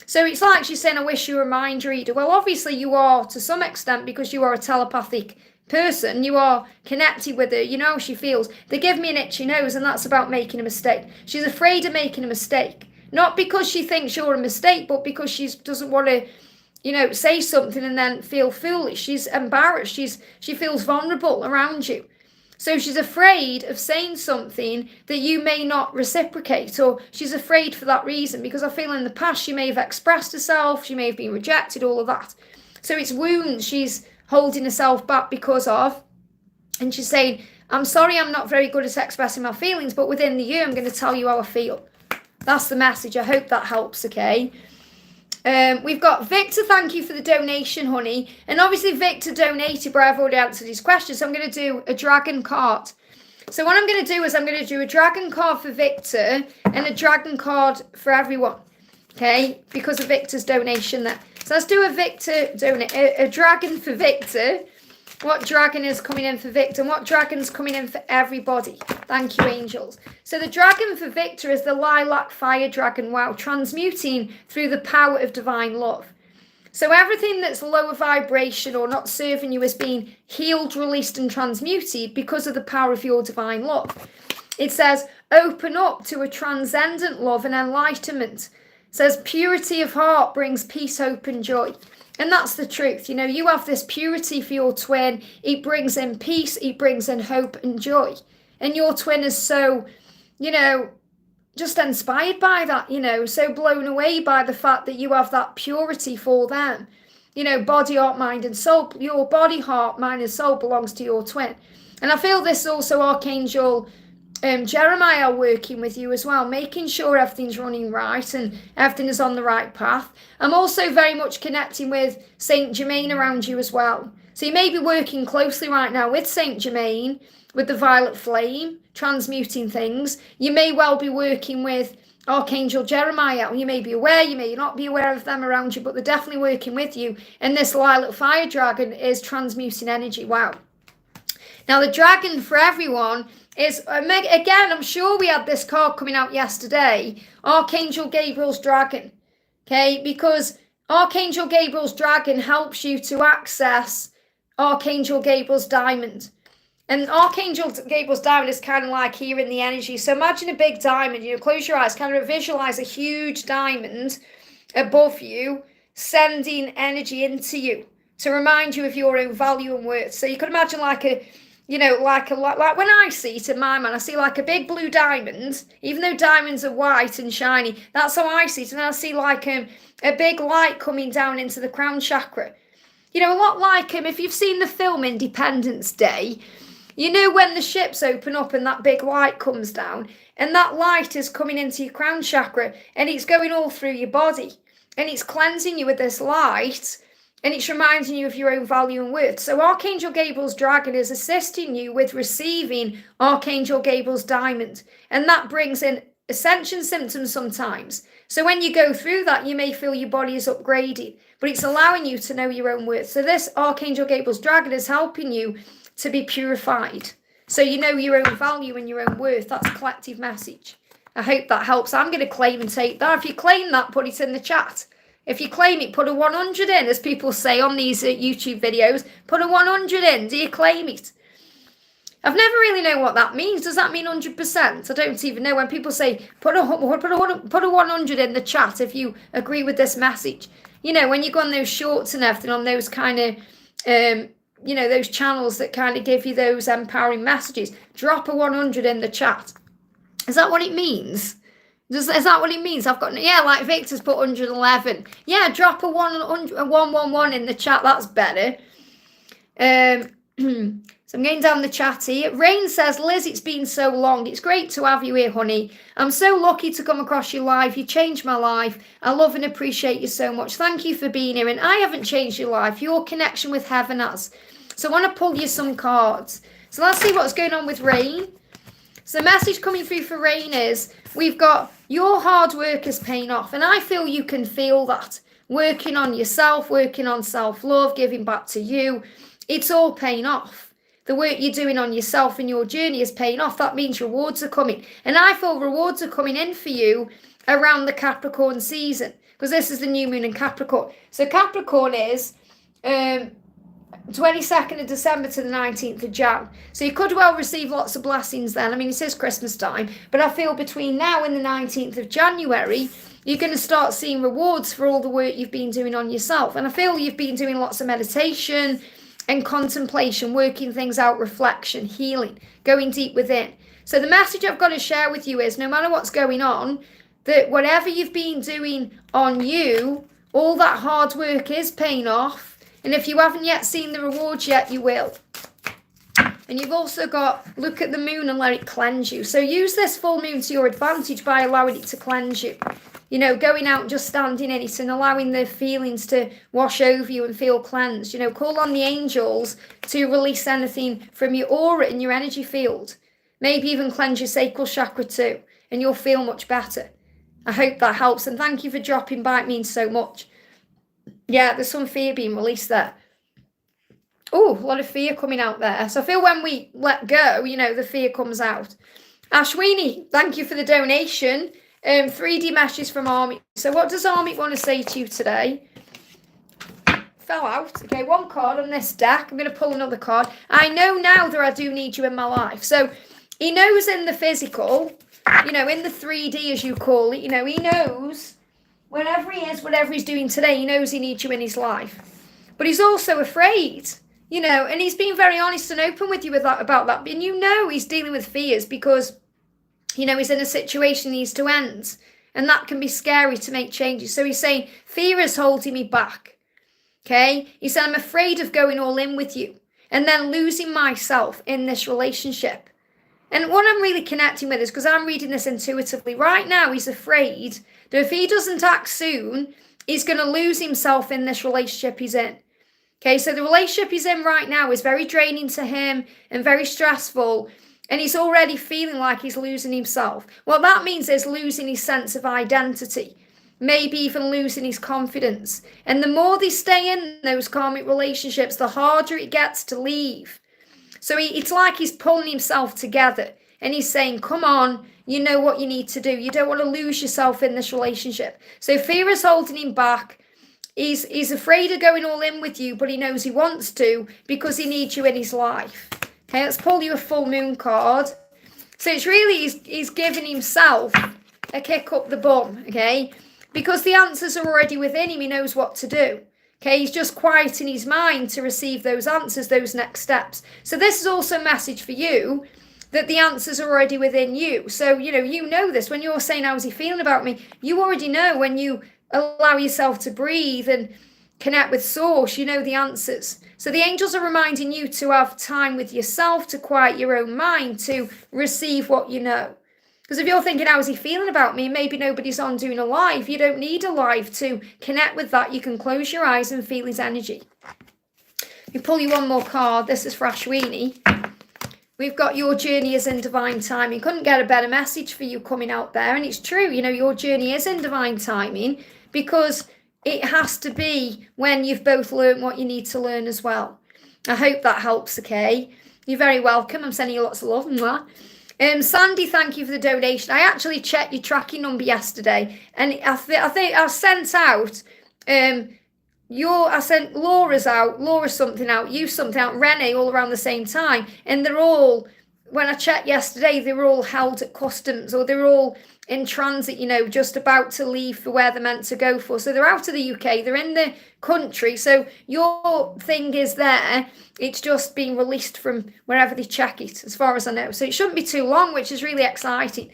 So it's like she's saying, I wish you were a mind reader. Well, obviously you are to some extent, because you are a telepathic person. You are connected with her. You know how she feels. They give me an itchy nose, and that's about making a mistake. She's afraid of making a mistake. Not because she thinks you're a mistake, but because she doesn't want to, you know, say something and then feel foolish. She's embarrassed. She feels vulnerable around you. So she's afraid of saying something that you may not reciprocate, or she's afraid for that reason, because I feel in the past she may have expressed herself, she may have been rejected, all of that. So it's wounds she's holding herself back because of, and she's saying, I'm sorry I'm not very good at expressing my feelings, but within the year I'm going to tell you how I feel. That's the message. I hope that helps, okay? We've got Victor, thank you for the donation, honey. And obviously Victor donated, but I've already answered his question. So I'm going to do a dragon card. So what I'm going to do is I'm going to do a dragon card for Victor and a dragon card for everyone. Okay, because of Victor's donation there. So let's do a dragon for Victor What dragon is coming in for Victor? And what dragon's coming in for everybody? Thank you, angels. So the dragon for Victor is the lilac fire dragon. Wow, transmuting through the power of divine love. So everything that's lower vibration or not serving you is being healed, released, and transmuted because of the power of your divine love. It says, open up to a transcendent love and enlightenment. It says, purity of heart brings peace, hope, and joy. And that's the truth. You know, you have this purity for your twin. It brings in peace. It brings in hope and joy. And your twin is so, you know, just inspired by that, you know, so blown away by the fact that you have that purity for them. You know, body, heart, mind, and soul. Your body, heart, mind, and soul belongs to your twin. And I feel this also Archangel Jeremiah working with you as well, making sure everything's running right and everything is on the right path. I'm also very much connecting with Saint Germain around you as well. So you may be working closely right now with Saint Germain, with the violet flame, transmuting things. You may well be working with Archangel Jeremiah. You may be aware, you may not be aware of them around you, but they're definitely working with you. And this lilac fire dragon is transmuting energy. Wow. Now the dragon for everyone is, again, I'm sure we had this card coming out yesterday, Archangel Gabriel's dragon, okay? Because Archangel Gabriel's dragon helps you to access Archangel Gabriel's diamond. And Archangel Gabriel's diamond is kind of like here in the energy. So imagine a big diamond, you know, close your eyes, kind of visualize a huge diamond above you, sending energy into you to remind you of your own value and worth. So you could imagine like a, you know, like when I see it in my mind, I see like a big blue diamond, even though diamonds are white and shiny. That's how I see it. And I see like a big light coming down into the crown chakra. You know, a lot like if you've seen the film Independence Day, you know when the ships open up and that big light comes down, and that light is coming into your crown chakra, and it's going all through your body, and it's cleansing you with this light, and it's reminding you of your own value and worth. So Archangel Gabriel's dragon is assisting you with receiving Archangel Gabriel's diamond. And that brings in ascension symptoms sometimes. So when you go through that, you may feel your body is upgrading, but it's allowing you to know your own worth. So this Archangel Gabriel's dragon is helping you to be purified. So you know your own value and your own worth. That's a collective message. I hope that helps. I'm going to claim and take that. If you claim that, put it in the chat. If you claim it, put a 100 in, as people say on these YouTube videos. Put a 100 in. Do you claim it? I've never really known what that means. Does that mean 100%? I don't even know. When people say, put a 100 in the chat if you agree with this message. You know, when you go on those shorts and everything, on those kind of, you know, those channels that kind of give you those empowering messages, drop a 100 in the chat. Is that what it means? Is that what it means? I've got, yeah, like Victor's put 111. Yeah, drop a 111 in the chat. That's better. So I'm going down the chat here. Rain says, Liz, it's been so long. It's great to have you here, honey. I'm so lucky to come across your live. You changed my life. I love and appreciate you so much. Thank you for being here. And I haven't changed your life. Your connection with heaven has. So I want to pull you some cards. So let's see what's going on with Rain. So the message coming through for Rain is, we've got your hard work is paying off. And I feel you can feel that. Working on yourself, working on self-love, giving back to you. It's all paying off. The work you're doing on yourself and your journey is paying off. That means rewards are coming. And I feel rewards are coming in for you around the Capricorn season. Because this is the new moon in Capricorn. So Capricorn is 22nd of December to the 19th of Jan. So you could well receive lots of blessings then. I mean, it is Christmas time. But I feel between now and the 19th of January, you're going to start seeing rewards for all the work you've been doing on yourself. And I feel you've been doing lots of meditation and contemplation, working things out, reflection, healing, going deep within. So the message I've got to share with you is, no matter what's going on, that whatever you've been doing on you, all that hard work is paying off. And if you haven't yet seen the rewards yet, you will. And you've also got, look at the moon and let it cleanse you. So use this full moon to your advantage by allowing it to cleanse you. You know, going out and just standing in it and allowing the feelings to wash over you and feel cleansed. You know, call on the angels to release anything from your aura and your energy field. Maybe even cleanse your sacral chakra too. And you'll feel much better. I hope that helps. And thank you for dropping by. It means so much. Yeah, there's some fear being released there. Oh, a lot of fear coming out there. So I feel when we let go, the fear comes out. Ashwini, thank you for the donation. 3D meshes from Army. So what does Army want to say to you today? Fell out. Okay, one card on this deck. I'm going to pull another card. I know now that I do need you in my life. So he knows in the physical, in the 3D as you call it, he knows wherever he is, whatever he's doing today, he knows he needs you in his life. But he's also afraid, and he's being very honest and open with you about that. And he's dealing with fears because, he's in a situation that needs to end. And that can be scary to make changes. So he's saying, fear is holding me back. Okay? He said, I'm afraid of going all in with you and then losing myself in this relationship. And what I'm really connecting with is, because I'm reading this intuitively, right now he's afraid that if he doesn't act soon, he's going to lose himself in this relationship he's in. Okay, so the relationship he's in right now is very draining to him and very stressful, and he's already feeling like he's losing himself. What that means is losing his sense of identity, maybe even losing his confidence. And the more they stay in those karmic relationships, the harder it gets to leave. So it's like he's pulling himself together and he's saying, come on, you know what you need to do. You don't want to lose yourself in this relationship. So fear is holding him back. He's afraid of going all in with you, but he knows he wants to because he needs you in his life. Okay, let's pull you a full moon card. So it's really, he's giving himself a kick up the bum, okay? Because the answers are already within him, he knows what to do. Okay, he's just quieting his mind to receive those answers, those next steps. So this is also a message for you that the answers are already within you. So, you know this. When you're saying, how's he feeling about me? You already know when you allow yourself to breathe and connect with source, you know the answers. So the angels are reminding you to have time with yourself, to quiet your own mind, to receive what you know. Because if you're thinking, how's he feeling about me? Maybe nobody's on doing a live. You don't need a live to connect with that. You can close your eyes and feel his energy. We pull you one more card. This is for Ashwini. We've got your journey is in divine timing. Couldn't get a better message for you coming out there. And it's true, your journey is in divine timing because it has to be when you've both learned what you need to learn as well. I hope that helps, okay? You're very welcome. I'm sending you lots of love. Mwah. Sandy, thank you for the donation. I actually checked your tracking number yesterday, and I think I sent out I sent Laura something out, you something out, Renee all around the same time, and they're all, when I checked yesterday, they were all held at customs, or they're all in transit, just about to leave for where they're meant to go for. So they're out of the UK, they're in the country, so your thing is there, it's just being released from wherever they check it, as far as I know. So it shouldn't be too long, which is really exciting.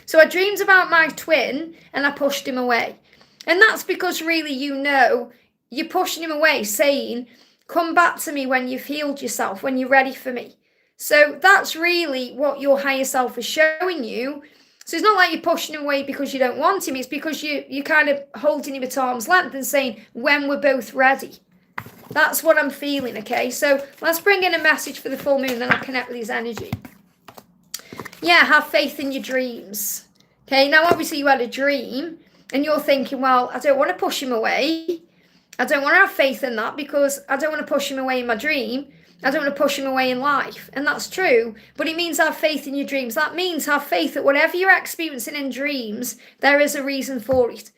So I dreamed about my twin, and I pushed him away. And that's because really, you're pushing him away, saying, come back to me when you've healed yourself, when you're ready for me. So that's really what your higher self is showing you. So it's not like you're pushing him away because you don't want him. It's because you're kind of holding him at arm's length and saying, when we're both ready. That's what I'm feeling, okay? So let's bring in a message for the full moon, then I'll connect with his energy. Yeah, have faith in your dreams. Okay, now obviously you had a dream, and you're thinking, well, I don't want to push him away. I don't want to have faith in that because I don't want to push him away in my dream. I don't want to push him away in life. And that's true. But it means have faith in your dreams. That means have faith that whatever you're experiencing in dreams, there is a reason for it.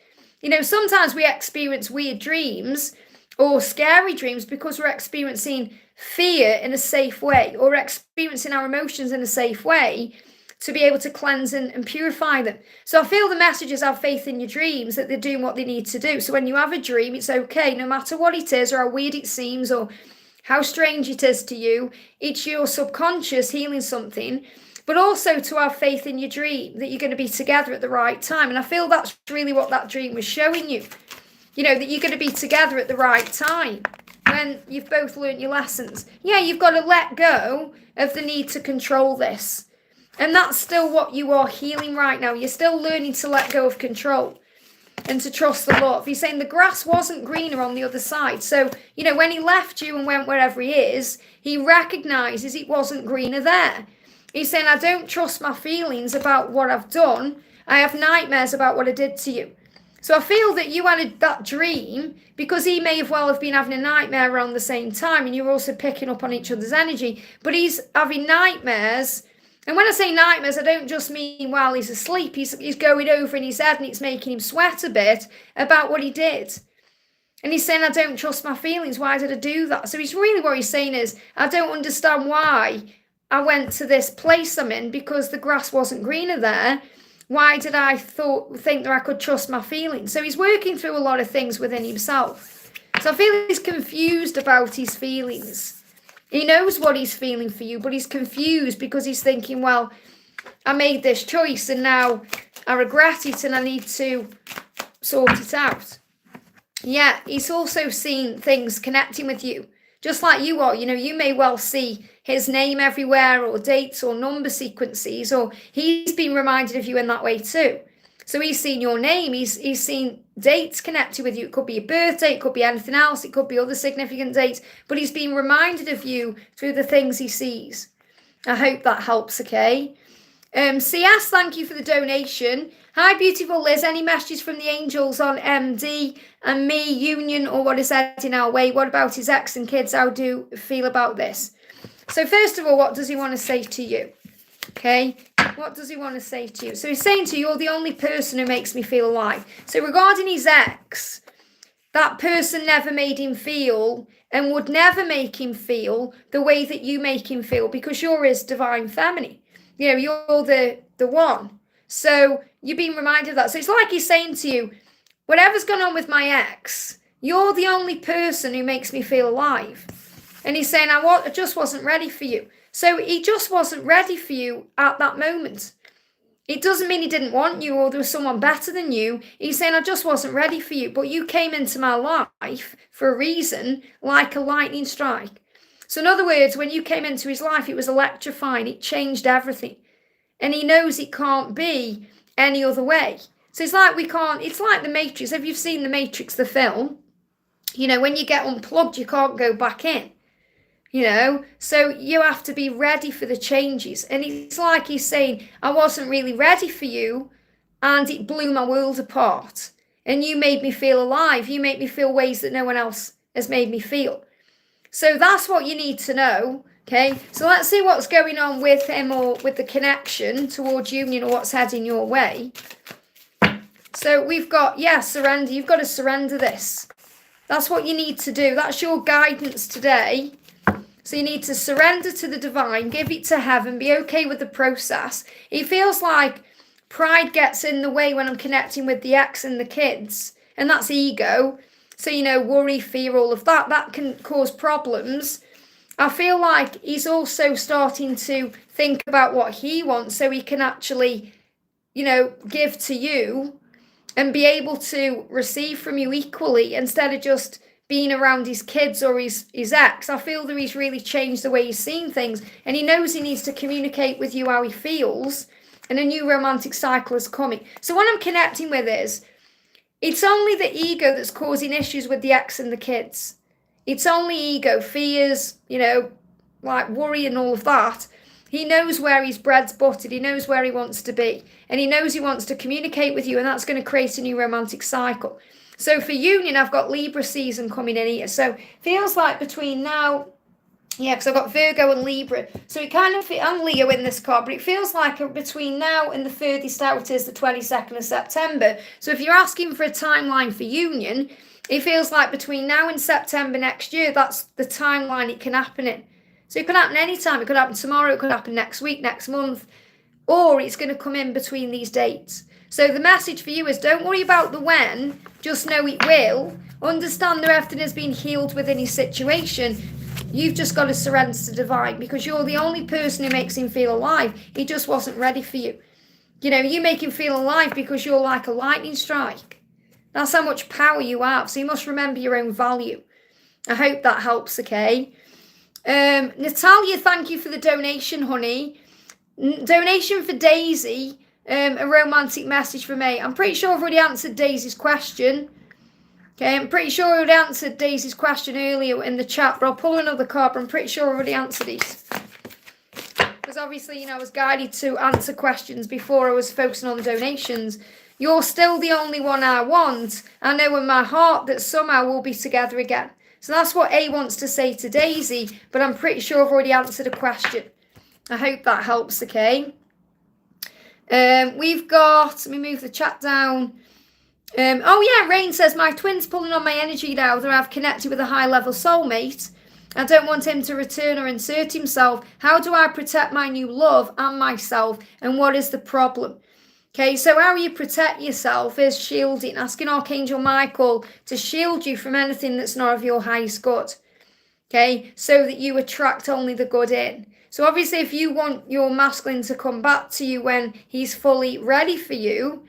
Sometimes we experience weird dreams or scary dreams because we're experiencing fear in a safe way, or experiencing our emotions in a safe way to be able to cleanse and purify them. So I feel the messages have faith in your dreams, that they're doing what they need to do. So when you have a dream, it's okay, no matter what it is, or how weird it seems, or how strange it is to you, it's your subconscious healing something, but also to have faith in your dream, that you're going to be together at the right time. And I feel that's really what that dream was showing you, that you're going to be together at the right time, when you've both learned your lessons. Yeah, you've got to let go of the need to control this. And that's still what you are healing right now. You're still learning to let go of control and to trust the love. He's saying the grass wasn't greener on the other side. So, when he left you and went wherever he is, he recognizes it wasn't greener there. He's saying, I don't trust my feelings about what I've done. I have nightmares about what I did to you. So I feel that you had that dream because he may have been having a nightmare around the same time, and you're also picking up on each other's energy. But he's having nightmares. And when I say nightmares, I don't just mean while he's asleep. He's going over in his head and it's making him sweat a bit about what he did. And he's saying, I don't trust my feelings. Why did I do that? So he's really, what he's saying is, I don't understand why I went to this place I'm in because the grass wasn't greener there. Why did I think that I could trust my feelings? So he's working through a lot of things within himself. So I feel he's confused about his feelings. He knows what he's feeling for you, but he's confused because he's thinking, well, I made this choice and now I regret it and I need to sort it out. Yeah, he's also seen things connecting with you, just like you are. You know, you may well see his name everywhere or dates or number sequences, or he's been reminded of you in that way too. So he's seen your name, he's seen dates connected with you. It could be a birthday, it could be anything else, it could be other significant dates, but he's been reminded of you through the things he sees. I hope that helps, okay? CS, thank you for the donation. Hi, beautiful Liz. Any messages from the angels on MD and me, union, or what is heading our way? What about his ex and kids? How do you feel about this? So first of all, what does he want to say to you? Okay, what does he want to say to you? So he's saying to you, you're the only person who makes me feel alive. So regarding his ex, that person never made him feel and would never make him feel the way that you make him feel because you're his divine feminine. You know, you're the one. So you're being reminded of that. So it's like he's saying to you, whatever's gone on with my ex, you're the only person who makes me feel alive. And he's saying, I just wasn't ready for you. So he just wasn't ready for you at that moment. It doesn't mean he didn't want you or there was someone better than you. He's saying, I just wasn't ready for you. But you came into my life for a reason, like a lightning strike. So in other words, when you came into his life, it was electrifying. It changed everything. And he knows it can't be any other way. So it's like it's like the Matrix. If you've seen the Matrix, the film, you know, when you get unplugged, you can't go back in. You know, so you have to be ready for the changes. And it's like he's saying, I wasn't really ready for you and it blew my world apart. And you made me feel alive. You made me feel ways that no one else has made me feel. So that's what you need to know. Okay, so let's see what's going on with him or with the connection towards union or what's heading your way. So we've got, surrender. You've got to surrender this. That's what you need to do. That's your guidance today. So you need to surrender to the divine, give it to heaven, be okay with the process. It feels like pride gets in the way when I'm connecting with the ex and the kids, and that's ego. So, you know, worry, fear, all of that, that can cause problems. I feel like he's also starting to think about what he wants so he can actually, you know, give to you and be able to receive from you equally instead of just being around his kids or his ex. I feel that he's really changed the way he's seeing things, and he knows he needs to communicate with you how he feels, and a new romantic cycle is coming. So what I'm connecting with is, it's only the ego that's causing issues with the ex and the kids. It's only ego, fears, you know, like worry and all of that. He knows where his bread's buttered. He knows where he wants to be, and he knows he wants to communicate with you, and that's going to create a new romantic cycle. So for union, I've got Libra season coming in here. So feels like between now, because I've got Virgo and Libra. So it kind of, and Leo in this card, but it feels like between now and the furthest out is the 22nd of September. So if you're asking for a timeline for union, it feels like between now and September next year, that's the timeline it can happen in. So it could happen anytime. It could happen tomorrow. It could happen next week, next month, or it's going to come in between these dates. So the message for you is don't worry about the when, just know it will. Understand that everything has been healed within his situation. You've just got to surrender to divine because you're the only person who makes him feel alive. He just wasn't ready for you. You know, you make him feel alive because you're like a lightning strike. That's how much power you have. So you must remember your own value. I hope that helps, okay? Natalia, thank you for the donation, honey. Donation for Daisy. A romantic message for me. I'm pretty sure I've already answered Daisy's question. Okay, I'm pretty sure I already answered Daisy's question earlier in the chat, but I'll pull another card, but I'm pretty sure I already answered these. Because obviously, you know, I was guided to answer questions before I was focusing on the donations. You're still the only one I want. I know in my heart that somehow we'll be together again. So that's what A wants to say to Daisy, but I'm pretty sure I've already answered a question. I hope that helps, okay? We've got, let me move the chat down. Oh yeah, Rain says, my twin's pulling on my energy now that I've connected with a high-level soulmate. I don't want him to return or insert himself. How do I protect my new love and myself? And what is the problem? Okay, so how you protect yourself is shielding, asking Archangel Michael to shield you from anything that's not of your highest good. Okay, so that you attract only the good in. So obviously if you want your masculine to come back to you when he's fully ready for you,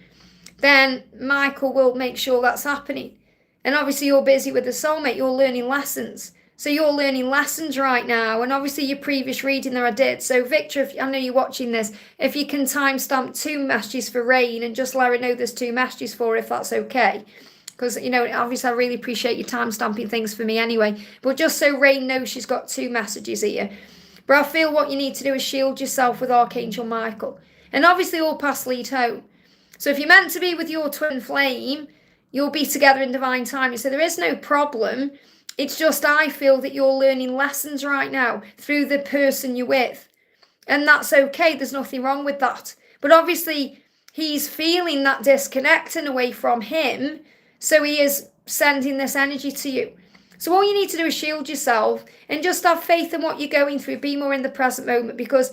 then Michael will make sure that's happening. And obviously you're busy with the soulmate, you're learning lessons. So you're learning lessons right now, and obviously your previous reading there I did. So Victor, if I know you're watching this, if you can timestamp 2 messages for Rain and just let her know there's 2 messages for her, if that's okay. Because, you know, obviously I really appreciate you timestamping things for me anyway. But just so Rain knows she's got 2 messages here. But I feel what you need to do is shield yourself with Archangel Michael. And obviously all paths lead home. So if you're meant to be with your twin flame, you'll be together in divine timing. So there is no problem. It's just I feel that you're learning lessons right now through the person you're with. And that's okay. There's nothing wrong with that. But obviously he's feeling that disconnecting away from him. So he is sending this energy to you. So all you need to do is shield yourself and just have faith in what you're going through. Be more in the present moment. Because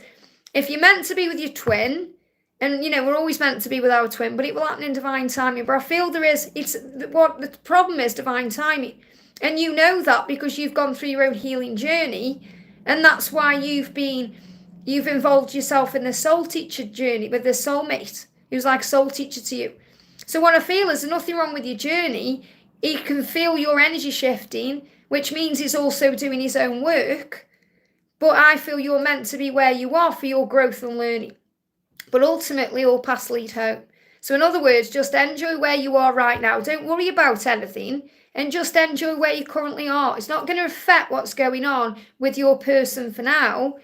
if you're meant to be with your twin, and, you know, we're always meant to be with our twin, but it will happen in divine timing. But I feel what the problem is divine timing. And you know that because you've gone through your own healing journey. And that's why you've involved yourself in the soul teacher journey with the soulmate. He was like a soul teacher to you. So what I feel is there's nothing wrong with your journey. He can feel your energy shifting, which means he's also doing his own work. But I feel you're meant to be where you are for your growth and learning. But ultimately, all paths lead home. So in other words, just enjoy where you are right now. Don't worry about anything. And just enjoy where you currently are. It's not going to affect what's going on with your person for now.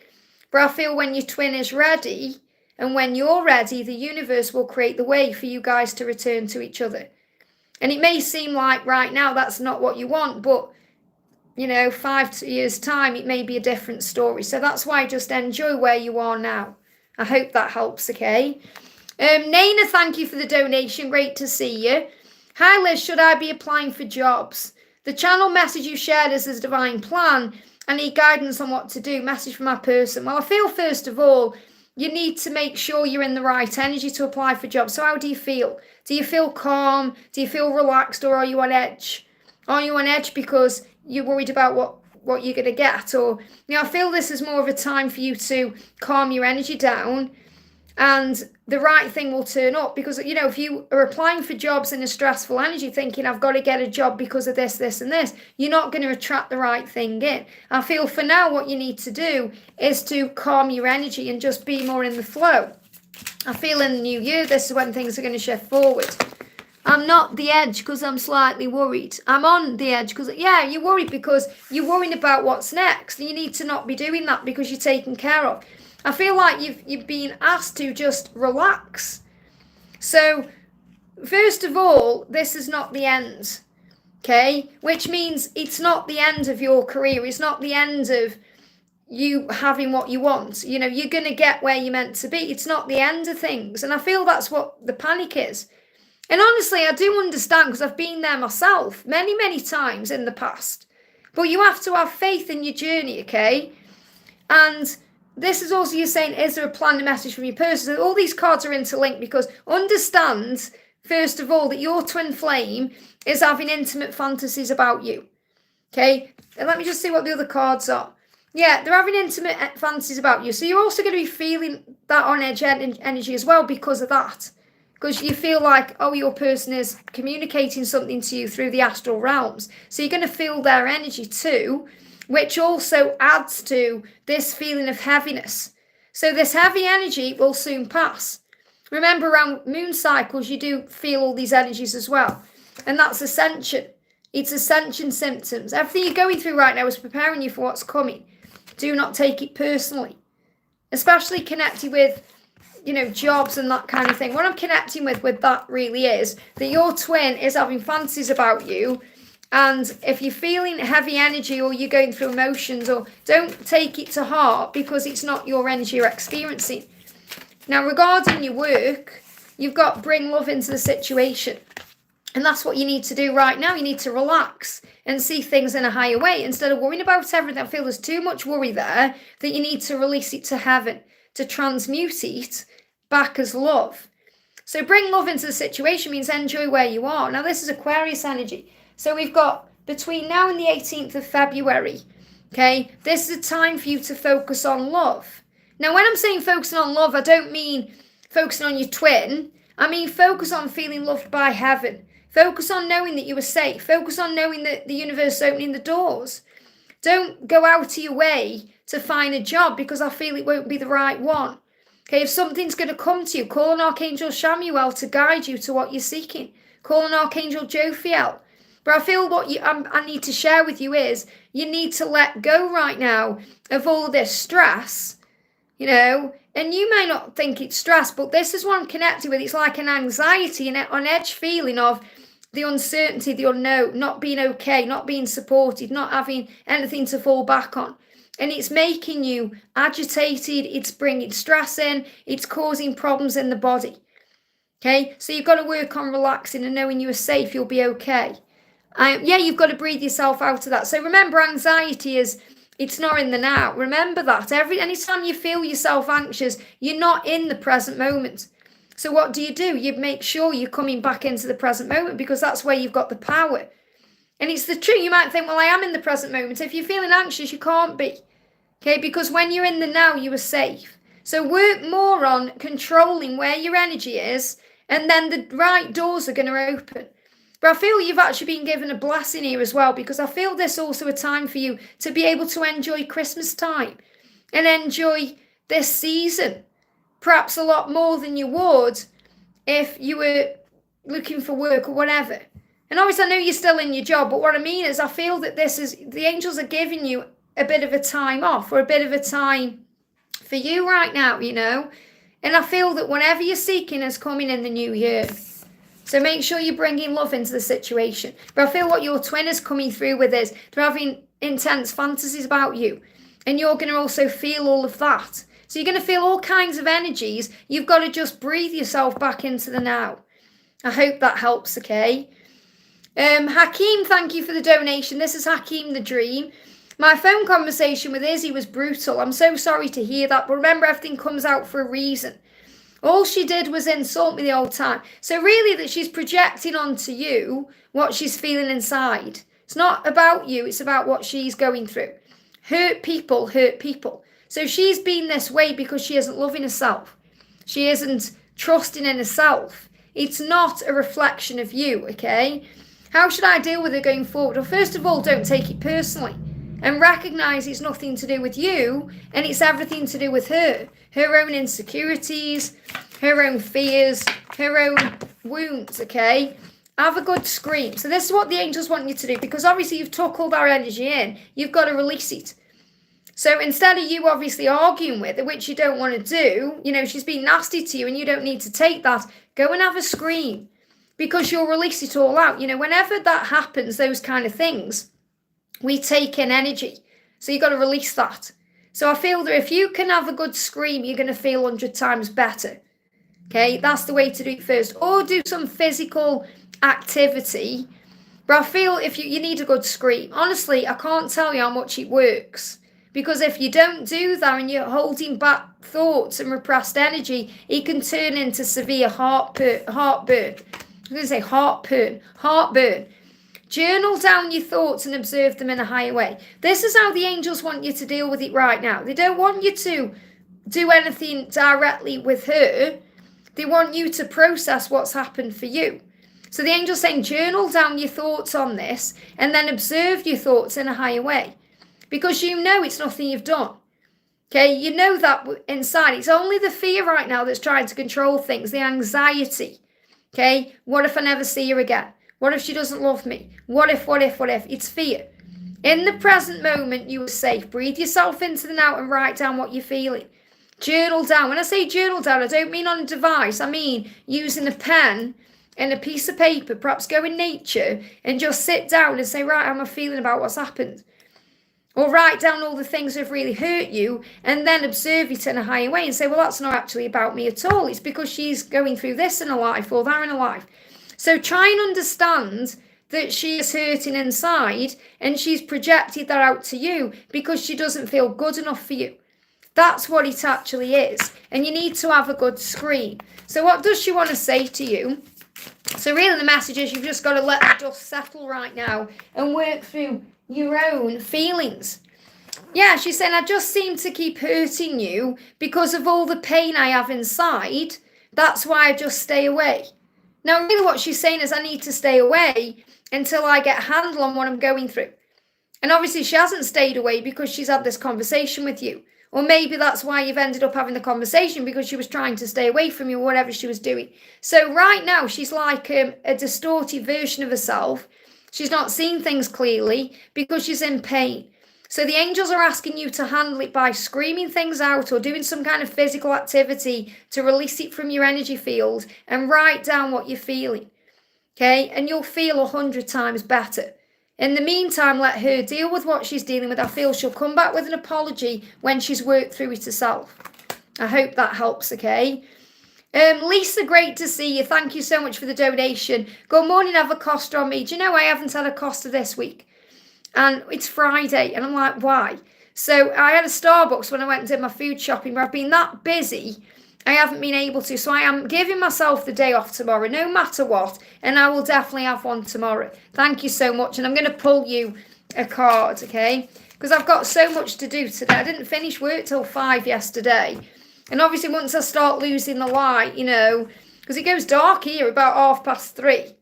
But I feel when your twin is ready, and when you're ready, the universe will create the way for you guys to return to each other. And it may seem like right now that's not what you want, but, you know, 5 years' time, it may be a different story. So that's why just enjoy where you are now. I hope that helps, okay? Nana, thank you for the donation. Great to see you. Hi, Liz. Should I be applying for jobs? The channel message you shared is a divine plan. I need guidance on what to do. Message from my person. Well, I feel, first of all, you need to make sure you're in the right energy to apply for jobs. So how do you feel? Do you feel calm? Do you feel relaxed? Or are you on edge? Are you on edge because you're worried about what you're going to get? Or, you know, I feel this is more of a time for you to calm your energy down, and the right thing will turn up. Because, you know, if you are applying for jobs in a stressful energy thinking I've got to get a job because of this, this and this, you're not going to attract the right thing in. I feel for now what you need to do is to calm your energy and just be more in the flow. I feel in the new year this is when things are going to shift forward. I'm not the edge because I'm slightly worried. I'm on the edge because, yeah, you're worried because you're worrying about what's next. And you need to not be doing that because you're taken care of. I feel like you've been asked to just relax. So, first of all, this is not the end, okay? Which means it's not the end of your career. It's not the end of you having what you want. You know, you're going to get where you're meant to be. It's not the end of things. And I feel that's what the panic is. And honestly, I do understand because I've been there myself many, many times in the past. But you have to have faith in your journey, okay? And this is also you saying, is there a planned message from your person? So all these cards are interlinked because understand, first of all, that your twin flame is having intimate fantasies about you. Okay? And let me just see what the other cards are. Yeah, they're having intimate fantasies about you. So you're also going to be feeling that on edge energy as well because of that. Because you feel like, oh, your person is communicating something to you through the astral realms. So you're going to feel their energy too, which also adds to this feeling of heaviness. So this heavy energy will soon pass. Remember, around moon cycles, you do feel all these energies as well. And that's ascension. It's ascension symptoms. Everything you're going through right now is preparing you for what's coming. Do not take it personally. Especially connected with jobs and that kind of thing. What I'm connecting with that really is that your twin is having fantasies about you. And if you're feeling heavy energy or you're going through emotions, or don't take it to heart because it's not your energy you're experiencing. Now, regarding your work, you've got to bring love into the situation. And that's what you need to do right now. You need to relax and see things in a higher way instead of worrying about everything. I feel there's too much worry there that you need to release it to heaven, to transmute it back as love. So bring love into the situation means enjoy where you are. Now, this is Aquarius energy. So we've got between now and the 18th of February, okay? This is a time for you to focus on love. Now, when I'm saying focusing on love, I don't mean focusing on your twin. I mean focus on feeling loved by heaven. Focus on knowing that you are safe. Focus on knowing that the universe is opening the doors. Don't go out of your way to find a job because I feel it won't be the right one. Okay, if something's going to come to you, call an Archangel Shamuel to guide you to what you're seeking. Call an Archangel Jophiel. But I feel what I need to share with you is you need to let go right now of all this stress, and you may not think it's stress, but this is what I'm connected with. It's like an anxiety and on edge feeling of the uncertainty, the unknown, not being okay, not being supported, not having anything to fall back on. And it's making you agitated, it's bringing stress in, it's causing problems in the body. Okay, so you've got to work on relaxing and knowing you are safe, you'll be okay. You've got to breathe yourself out of that. So remember, anxiety it's not in the now. Remember that. Anytime you feel yourself anxious, you're not in the present moment. So what do? You make sure you're coming back into the present moment because that's where you've got the power. And it's the truth. You might think, well, I am in the present moment. If you're feeling anxious, you can't be. Okay, because when you're in the now, you are safe. So work more on controlling where your energy is, and then the right doors are going to open. But I feel you've actually been given a blessing here as well, because I feel this also a time for you to be able to enjoy Christmas time and enjoy this season, perhaps a lot more than you would if you were looking for work or whatever. And obviously I know you're still in your job, but what I mean is I feel that the angels are giving you a bit of a time off or a bit of a time for you right now, And I feel that whatever you're seeking is coming in the new year. So make sure you're bringing love into the situation. But I feel what your twin is coming through with is they're having intense fantasies about you. And you're going to also feel all of that. So you're going to feel all kinds of energies. You've got to just breathe yourself back into the now. I hope that helps, okay? Hakeem, thank you for the donation. This is Hakeem the Dream. My phone conversation with Izzy was brutal. I'm so sorry to hear that. But remember, everything comes out for a reason. All she did was insult me the whole time. So really that she's projecting onto you what she's feeling inside. It's not about you. It's about what she's going through. Hurt people hurt people. So she's been this way because she isn't loving herself. She isn't trusting in herself. It's not a reflection of you, okay? How should I deal with her going forward? Well, first of all, don't take it personally. And recognise it's nothing to do with you, and it's everything to do with her. Her own insecurities, her own fears, her own wounds, okay? Have a good scream. So this is what the angels want you to do, because obviously you've took all that energy in. You've got to release it. So instead of you obviously arguing with her, which you don't want to do, she's been nasty to you and you don't need to take that, go and have a scream, because you'll release it all out. Whenever that happens, those kind of things, we take in energy. So you've got to release that. So I feel that if you can have a good scream, you're going to feel 100 times better. Okay, that's the way to do it first. Or do some physical activity. But I feel if you need a good scream. Honestly, I can't tell you how much it works. Because if you don't do that and you're holding back thoughts and repressed energy, it can turn into severe heartburn. I'm going to say heartburn. Journal down your thoughts and observe them in a higher way. This is how the angels want you to deal with it right now. They don't want you to do anything directly with her. They want you to process what's happened for you. So the angel's saying journal down your thoughts on this and then observe your thoughts in a higher way. Because it's nothing you've done. Okay, you know that inside. It's only the fear right now that's trying to control things, the anxiety. Okay, what if I never see her again? What if she doesn't love me? What if? It's fear. In the present moment, you are safe. Breathe yourself into the now and write down what you're feeling. Journal down. When I say journal down, I don't mean on a device. I mean using a pen and a piece of paper, perhaps go in nature and just sit down and say, right, how am I feeling about what's happened? Or write down all the things that have really hurt you and then observe it in a higher way and say, well, that's not actually about me at all. It's because she's going through this in her life or that in her life. So try and understand that she is hurting inside and she's projected that out to you because she doesn't feel good enough for you. That's what it actually is. And you need to have a good screen. So what does she want to say to you? So really the message is you've just got to let the dust settle right now and work through your own feelings. Yeah, she's saying, I just seem to keep hurting you because of all the pain I have inside. That's why I just stay away. Now, really what she's saying is I need to stay away until I get a handle on what I'm going through. And obviously she hasn't stayed away because she's had this conversation with you. Or maybe that's why you've ended up having the conversation because she was trying to stay away from you or whatever she was doing. So right now she's like a distorted version of herself. She's not seeing things clearly because she's in pain. So the angels are asking you to handle it by screaming things out or doing some kind of physical activity to release it from your energy field and write down what you're feeling. Okay? And you'll feel 100 times better. In the meantime, let her deal with what she's dealing with. I feel she'll come back with an apology when she's worked through it herself. I hope that helps, okay? Lisa, great to see you. Thank you so much for the donation. Good morning, have a Costa on me. Do you know I haven't had a Costa this week? And it's Friday, and I'm like, why? So I had a Starbucks when I went and did my food shopping, but I've been that busy, I haven't been able to. So I am giving myself the day off tomorrow, no matter what, and I will definitely have one tomorrow. Thank you so much, and I'm going to pull you a card, okay? Because I've got so much to do today. I didn't finish work till 5 yesterday. And obviously once I start losing the light, you know, because it goes dark here about 3:30.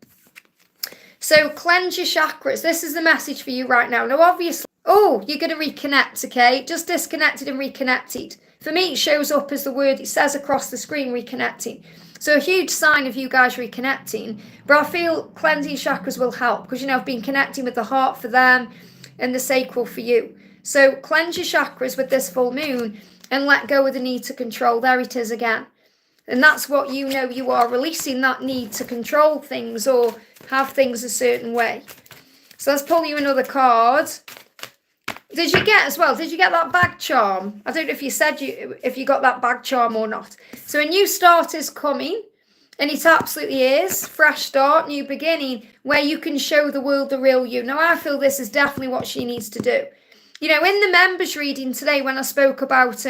So cleanse your chakras. This is the message for you right now. Now, obviously, oh, you're going to reconnect, okay? Just disconnected and reconnected. For me, it shows up as the word, it says across the screen, reconnecting. So a huge sign of you guys reconnecting. But I feel cleansing chakras will help because, you know, I've been connecting with the heart for them and the sacral for you. So cleanse your chakras with this full moon and let go of the need to control. There it is again. And that's what you know you are, releasing that need to control things or have things a certain way. So let's pull you another card. Did you get that bag charm? I don't know if you said if you got that bag charm or not. So a new start is coming, and it absolutely is. Fresh start, new beginning, where you can show the world the real you. Now, I feel this is definitely what she needs to do. You know, in the members reading today, when I spoke about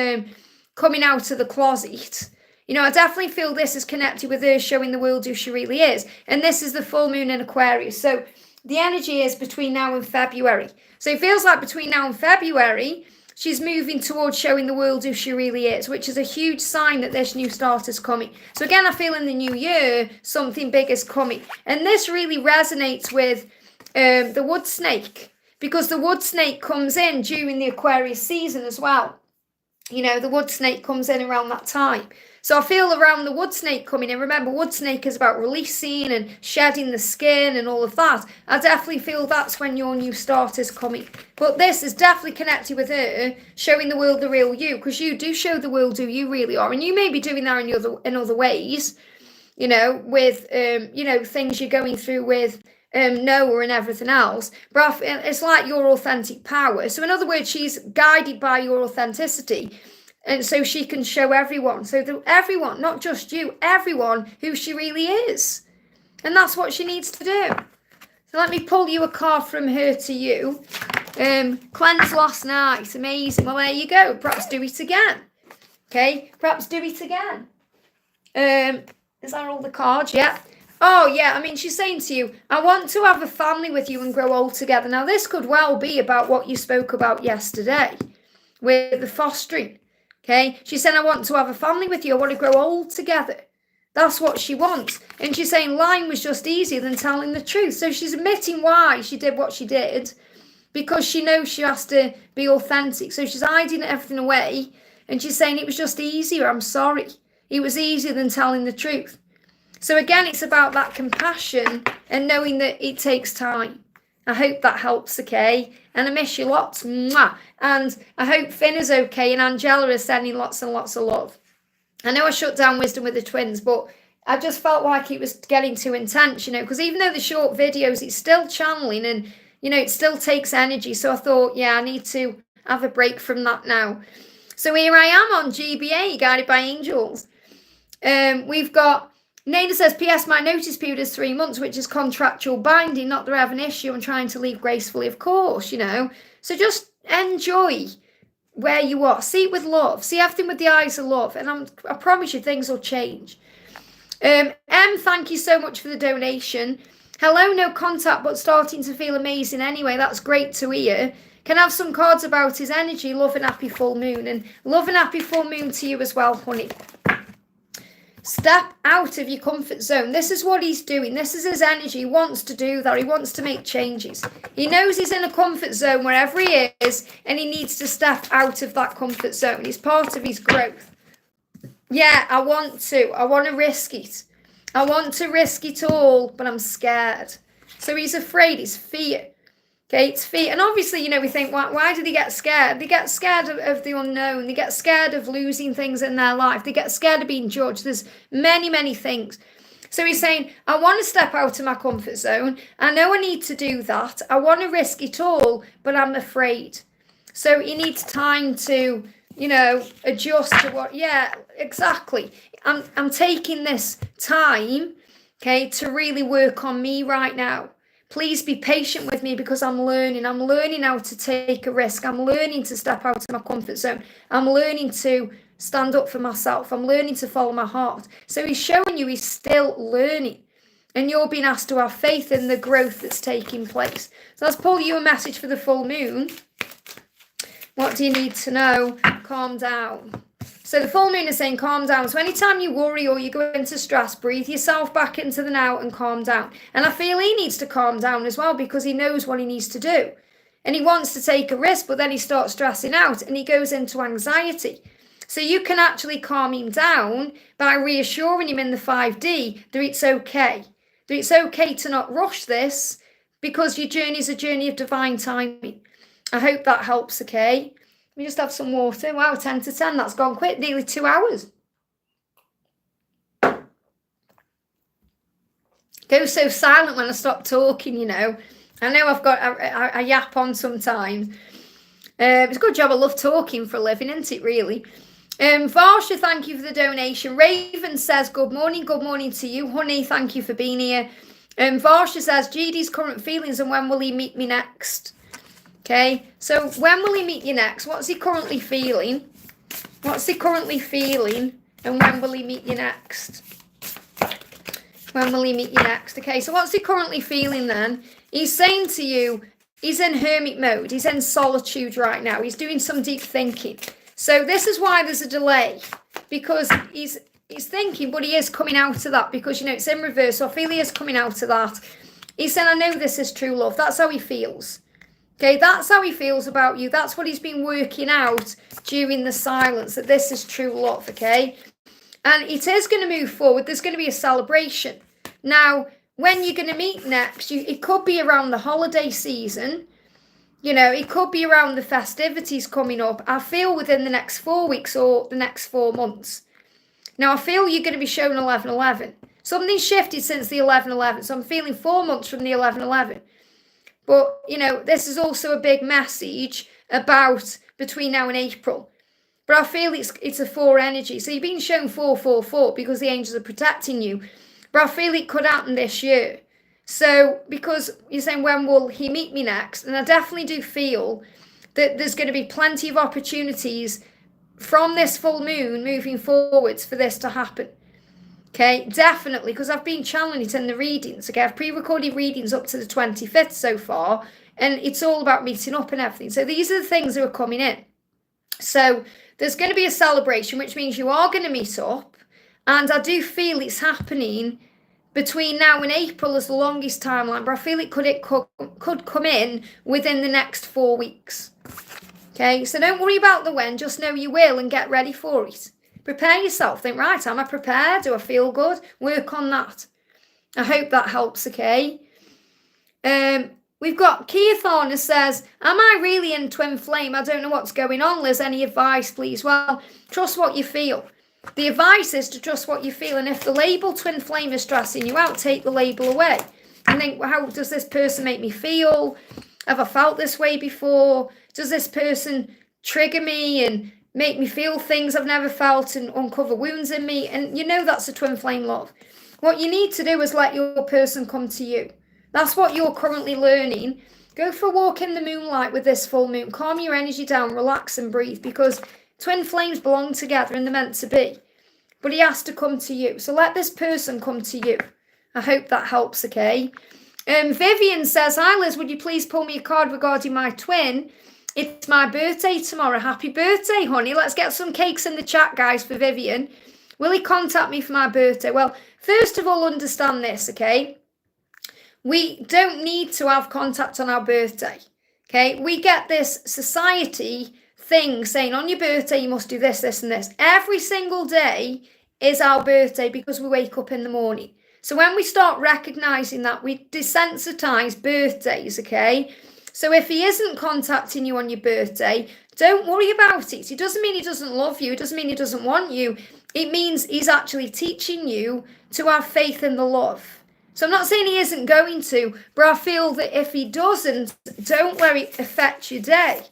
coming out of the closet, you know, I definitely feel this is connected with her showing the world who she really is. And this is the full moon in Aquarius. So the energy is between now and February. So it feels like between now and February, she's moving towards showing the world who she really is, which is a huge sign that this new start is coming. So again, I feel in the new year, something big is coming. And this really resonates with the wood snake, because the wood snake comes in during the Aquarius season as well. You know, the wood snake comes in around that time. So I feel around the wood snake coming in. Remember, wood snake is about releasing and shedding the skin and all of that. I definitely feel that's when your new start is coming. But this is definitely connected with her showing the world the real you, because you do show the world who you really are. And you may be doing that in other ways, you know, with, you know, things you're going through with Noah and everything else. But it's like your authentic power. So in other words, she's guided by your authenticity. And so she can show everyone, everyone, not just you, everyone who she really is. And that's what she needs to do. So let me pull you a card from her to you. Cleanse last night, amazing. Well, there you go. Perhaps do it again. Okay, perhaps do it again. Is that all the cards? Yeah. Oh, yeah, I mean, she's saying to you, I want to have a family with you and grow old together. Now, this could well be about what you spoke about yesterday with the fostering. Okay, she said, I want to have a family with you. I want to grow old together. That's what she wants. And she's saying lying was just easier than telling the truth. So she's admitting why she did what she did, because she knows she has to be authentic. So she's hiding everything away. And she's saying it was just easier. I'm sorry. It was easier than telling the truth. So again, it's about that compassion and knowing that it takes time. I hope that helps, okay? And I miss you lots. Mwah. And I hope Finn is okay and Angela is sending lots and lots of love. I know I shut down Wisdom with the Twins, but I just felt like it was getting too intense, because even though the short videos, it's still channeling and, it still takes energy. So I thought, yeah, I need to have a break from that now. So here I am on GBA, Guided by Angels. We've got, Nana says, P.S. my notice period is 3 months, which is contractual binding, not that I have an issue. I'm trying to leave gracefully, of course, So just enjoy where you are. See it with love. See everything with the eyes of love. And I promise you things will change. Thank you so much for the donation. Hello, no contact, but starting to feel amazing anyway. That's great to hear. Can I have some cards about his energy? Love and happy full moon. And love and happy full moon to you as well, honey. Step out of your comfort zone. This is what he's doing. This is his energy. He wants to do that. He wants to make changes. He knows he's in a comfort zone wherever he is, and he needs to step out of that comfort zone. It's part of his growth. Yeah, I want to. I want to risk it. I want to risk it all, but I'm scared. So he's afraid. It's fear. Okay, it's fear. And obviously, we think, why do they get scared? They get scared of the unknown. They get scared of losing things in their life. They get scared of being judged. There's many, many things. So he's saying, I want to step out of my comfort zone. I know I need to do that. I want to risk it all, but I'm afraid. So he needs time to, adjust to what, yeah, exactly. I'm taking this time, okay, to really work on me right now. Please be patient with me because I'm learning. I'm learning how to take a risk. I'm learning to step out of my comfort zone. I'm learning to stand up for myself. I'm learning to follow my heart. So he's showing you he's still learning. And you're being asked to have faith in the growth that's taking place. So let's pull you a message for the full moon. What do you need to know? Calm down. So the full moon is saying calm down. So anytime you worry or you go into stress, breathe yourself back into the now and calm down. And I feel he needs to calm down as well because he knows what he needs to do. And he wants to take a risk, but then he starts stressing out and he goes into anxiety. So you can actually calm him down by reassuring him in the 5D that it's okay. That it's okay to not rush this because your journey is a journey of divine timing. I hope that helps, okay? Let me just have some water. Wow, 10 to 10. That's gone quick. Nearly 2 hours. Go so silent when I stop talking, I know I've got a yap on sometimes. It's a good job. I love talking for a living, isn't it, really? Varsha, thank you for the donation. Raven says, good morning to you. Honey, thank you for being here. Varsha says, GD's current feelings and when will he meet me next? Okay, so when will he meet you next? What's he currently feeling? What's he currently feeling? And when will he meet you next? When will he meet you next? Okay, so what's he currently feeling then? He's saying to you, he's in hermit mode. He's in solitude right now. He's doing some deep thinking. So this is why there's a delay. Because he's thinking, but he is coming out of that. Because, it's in reverse. So I feel he is coming out of that. He said, I know this is true love. That's how he feels. Okay, that's how he feels about you. That's what he's been working out during the silence, that this is true love, okay? And it is going to move forward. There's going to be a celebration. Now, when you're going to meet next, it could be around the holiday season. It could be around the festivities coming up. I feel within the next 4 weeks or the next 4 months. Now, I feel you're going to be shown 11/11. Something's shifted since the 11/11. So I'm feeling 4 months from the 11/11. But, this is also a big message about between now and April. But I feel it's a 4 energy. So you're being shown 4 because the angels are protecting you. But I feel it could happen this year. So, because you're saying, when will he meet me next? And I definitely do feel that there's going to be plenty of opportunities from this full moon moving forwards for this to happen. Okay, definitely, because I've been channeling it in the readings. Okay, I've pre-recorded readings up to the 25th so far, and it's all about meeting up and everything. So these are the things that are coming in. So there's going to be a celebration, which means you are going to meet up, and I do feel it's happening between now and April as the longest timeline, but I feel it could come in within the next 4 weeks. Okay, so don't worry about the when, just know you will and get ready for it. Prepare yourself. Think, right, am I prepared? Do I feel good? Work on that. I hope that helps, okay? We've got Keor who says, am I really in twin flame? I don't know what's going on, Liz. Any advice, please? Well, trust what you feel. The advice is to trust what you feel. And if the label twin flame is stressing you out, take the label away. And think, well, how does this person make me feel? Have I felt this way before? Does this person trigger me and make me feel things I've never felt and uncover wounds in me? And you know that's a twin flame love. What you need to do is let your person come to you. That's what you're currently learning. Go for a walk in the moonlight with this full moon. Calm your energy down, relax and breathe, because twin flames belong together and they're meant to be. But he has to come to you. So let this person come to you. I hope that helps, okay? Vivian says, hi Liz, would you please pull me a card regarding my twin? It's my birthday tomorrow. Happy birthday, honey. Let's get some cakes in the chat, guys, for Vivian. Will he contact me for my birthday? Well, first of all, understand this, okay? We don't need to have contact on our birthday, okay? We get this society thing saying on your birthday you must do this, this, and this. Every single day is our birthday because we wake up in the morning. So when we start recognising that, we desensitise birthdays, okay? So if he isn't contacting you on your birthday, don't worry about it. It doesn't mean he doesn't love you. It doesn't mean he doesn't want you. It means he's actually teaching you to have faith in the love. So I'm not saying he isn't going to, but I feel that if he doesn't, don't let it affect your day.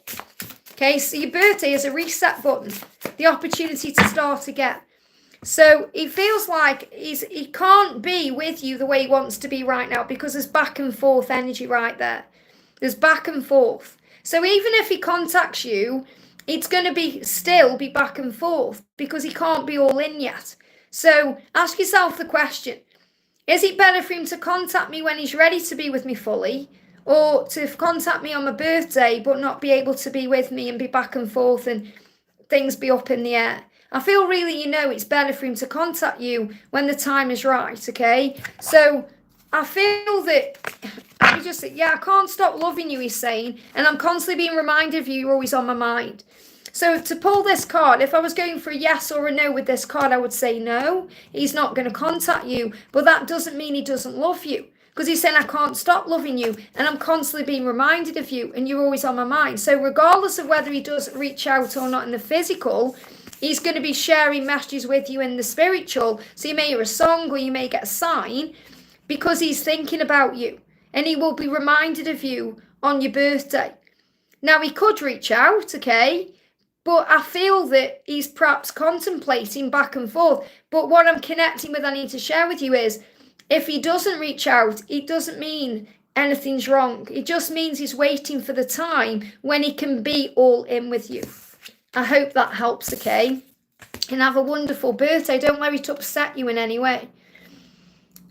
Okay, so your birthday is a reset button, the opportunity to start again. So it feels like he can't be with you the way he wants to be right now because there's back and forth energy right there. There's back and forth. So even if he contacts you, it's going to still be back and forth because he can't be all in yet. So ask yourself the question. Is it better for him to contact me when he's ready to be with me fully, or to contact me on my birthday but not be able to be with me and be back and forth and things be up in the air? I feel really, it's better for him to contact you when the time is right, okay? So I feel that, I can't stop loving you, he's saying, and I'm constantly being reminded of you, you're always on my mind. So to pull this card, if I was going for a yes or a no with this card, I would say no. He's not going to contact you, but that doesn't mean he doesn't love you. Because he's saying, I can't stop loving you, and I'm constantly being reminded of you, and you're always on my mind. So regardless of whether he does reach out or not in the physical, he's going to be sharing messages with you in the spiritual. So you may hear a song or you may get a sign because he's thinking about you, and he will be reminded of you on your birthday. Now, he could reach out, okay? But I feel that he's perhaps contemplating back and forth. But what I'm connecting with, I need to share with you is, if he doesn't reach out, it doesn't mean anything's wrong. It just means he's waiting for the time when he can be all in with you. I hope that helps, okay? And have a wonderful birthday. Don't let it upset you in any way.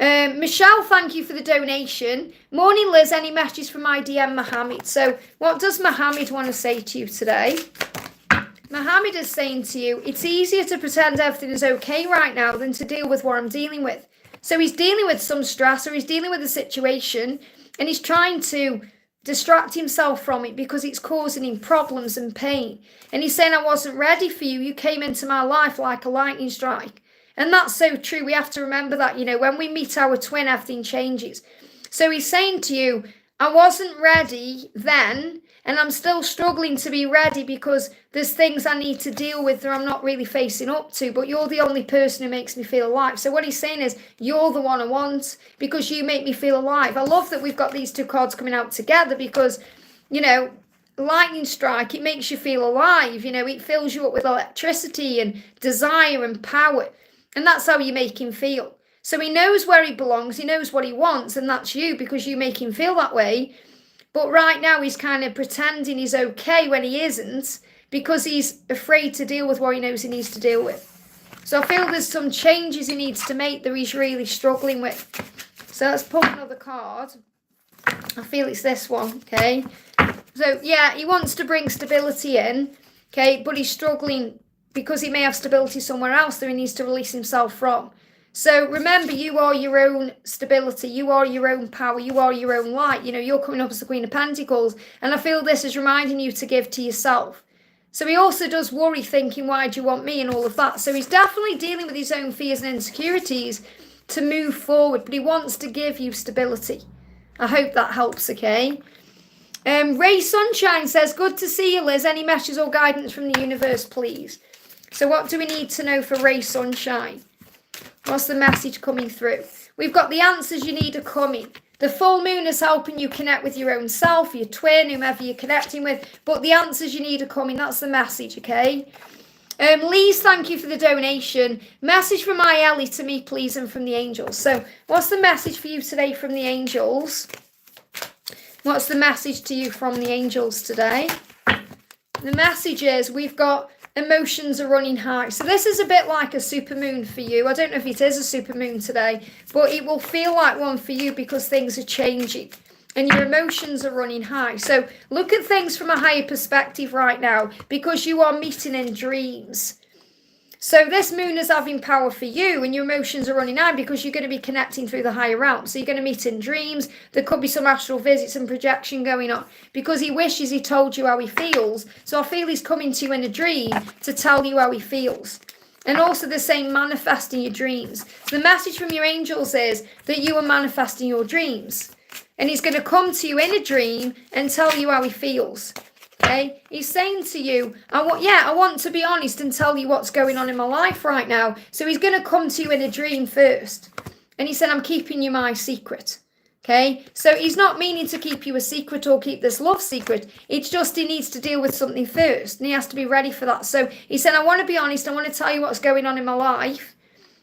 Michelle, thank you for the donation. Morning, Liz. Any messages from my DM, Mohammed? So what does Mohammed want to say to you today? Mohammed is saying to you, it's easier to pretend everything is okay right now than to deal with what I'm dealing with. So he's dealing with some stress, or he's dealing with a situation, and he's trying to distract himself from it because it's causing him problems and pain. And he's saying, I wasn't ready for you. You came into my life like a lightning strike. And that's so true. We have to remember that, when we meet our twin, everything changes. So he's saying to you, I wasn't ready then, and I'm still struggling to be ready because there's things I need to deal with that I'm not really facing up to, but you're the only person who makes me feel alive. So what he's saying is, you're the one I want because you make me feel alive. I love that we've got these two cards coming out together because, lightning strike, it makes you feel alive. It fills you up with electricity and desire and power. And that's how you make him feel. So he knows where he belongs, he knows what he wants, and that's you because you make him feel that way. But right now he's kind of pretending he's okay when he isn't because he's afraid to deal with what he knows he needs to deal with. So I feel there's some changes he needs to make that he's really struggling with. So let's pull another card. I feel it's this one, okay? So yeah, he wants to bring stability in, okay, but he's struggling because he may have stability somewhere else that he needs to release himself from. So remember, you are your own stability, you are your own power, you are your own light. You're coming up as the Queen of Pentacles, and I feel this is reminding you to give to yourself. So he also does worry, thinking, why do you want me, and all of that. So he's definitely dealing with his own fears and insecurities to move forward, but he wants to give you stability. I hope that helps, okay? Ray Sunshine says, good to see you, Liz. Any messages or guidance from the universe, please? So what do we need to know for Ray Sunshine? What's the message coming through? We've got the answers you need are coming. The full moon is helping you connect with your own self, your twin, whomever you're connecting with. But the answers you need are coming. That's the message, okay? Lise, thank you for the donation. Message from my Ellie to me, please, and from the angels. So what's the message for you today from the angels? What's the message to you from the angels today? The message is we've got emotions are running high. So this is a bit like a supermoon for you. I don't know if it is a supermoon today, but it will feel like one for you because things are changing and your emotions are running high. So look at things from a higher perspective right now because you are meeting in dreams. So this moon is having power for you and your emotions are running high because you're going to be connecting through the higher realm. So you're going to meet in dreams. There could be some astral visits and projection going on because he wishes he told you how he feels. So I feel he's coming to you in a dream to tell you how he feels. And also the same manifesting your dreams. So the message from your angels is that you are manifesting your dreams. And he's going to come to you in a dream and tell you how he feels. Okay, he's saying to you, I want to be honest and tell you what's going on in my life right now. So he's going to come to you in a dream first. And he said, I'm keeping you my secret. Okay, so he's not meaning to keep you a secret or keep this love secret. It's just he needs to deal with something first. And he has to be ready for that. So he said, I want to be honest. I want to tell you what's going on in my life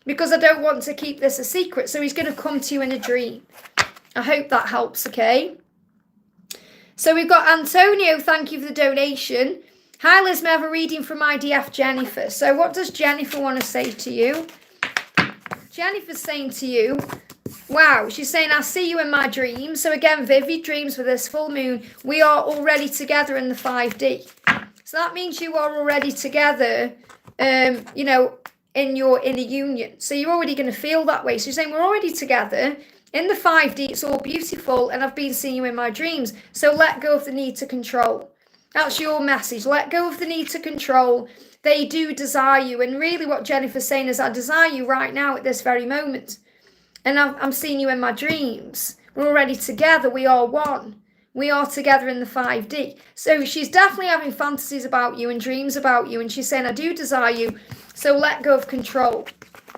because I don't want to keep this a secret. So he's going to come to you in a dream. I hope that helps, okay? So we've got Antonio, thank you for the donation. Hi Liz, may I have a reading from IDF Jennifer. So what does Jennifer want to say to you? Jennifer's saying to you, wow, she's saying, I see you in my dreams. So again, vivid dreams with this full moon. We are already together in the 5D. So that means you are already together, in a union. So you're already going to feel that way. So you're saying we're already together. In the 5D, it's all beautiful, and I've been seeing you in my dreams. So let go of the need to control. That's your message. Let go of the need to control. They do desire you. And really what Jennifer's saying is, I desire you right now at this very moment. And I'm seeing you in my dreams. We're already together. We are one. We are together in the 5D. So she's definitely having fantasies about you and dreams about you. And she's saying, I do desire you. So let go of control.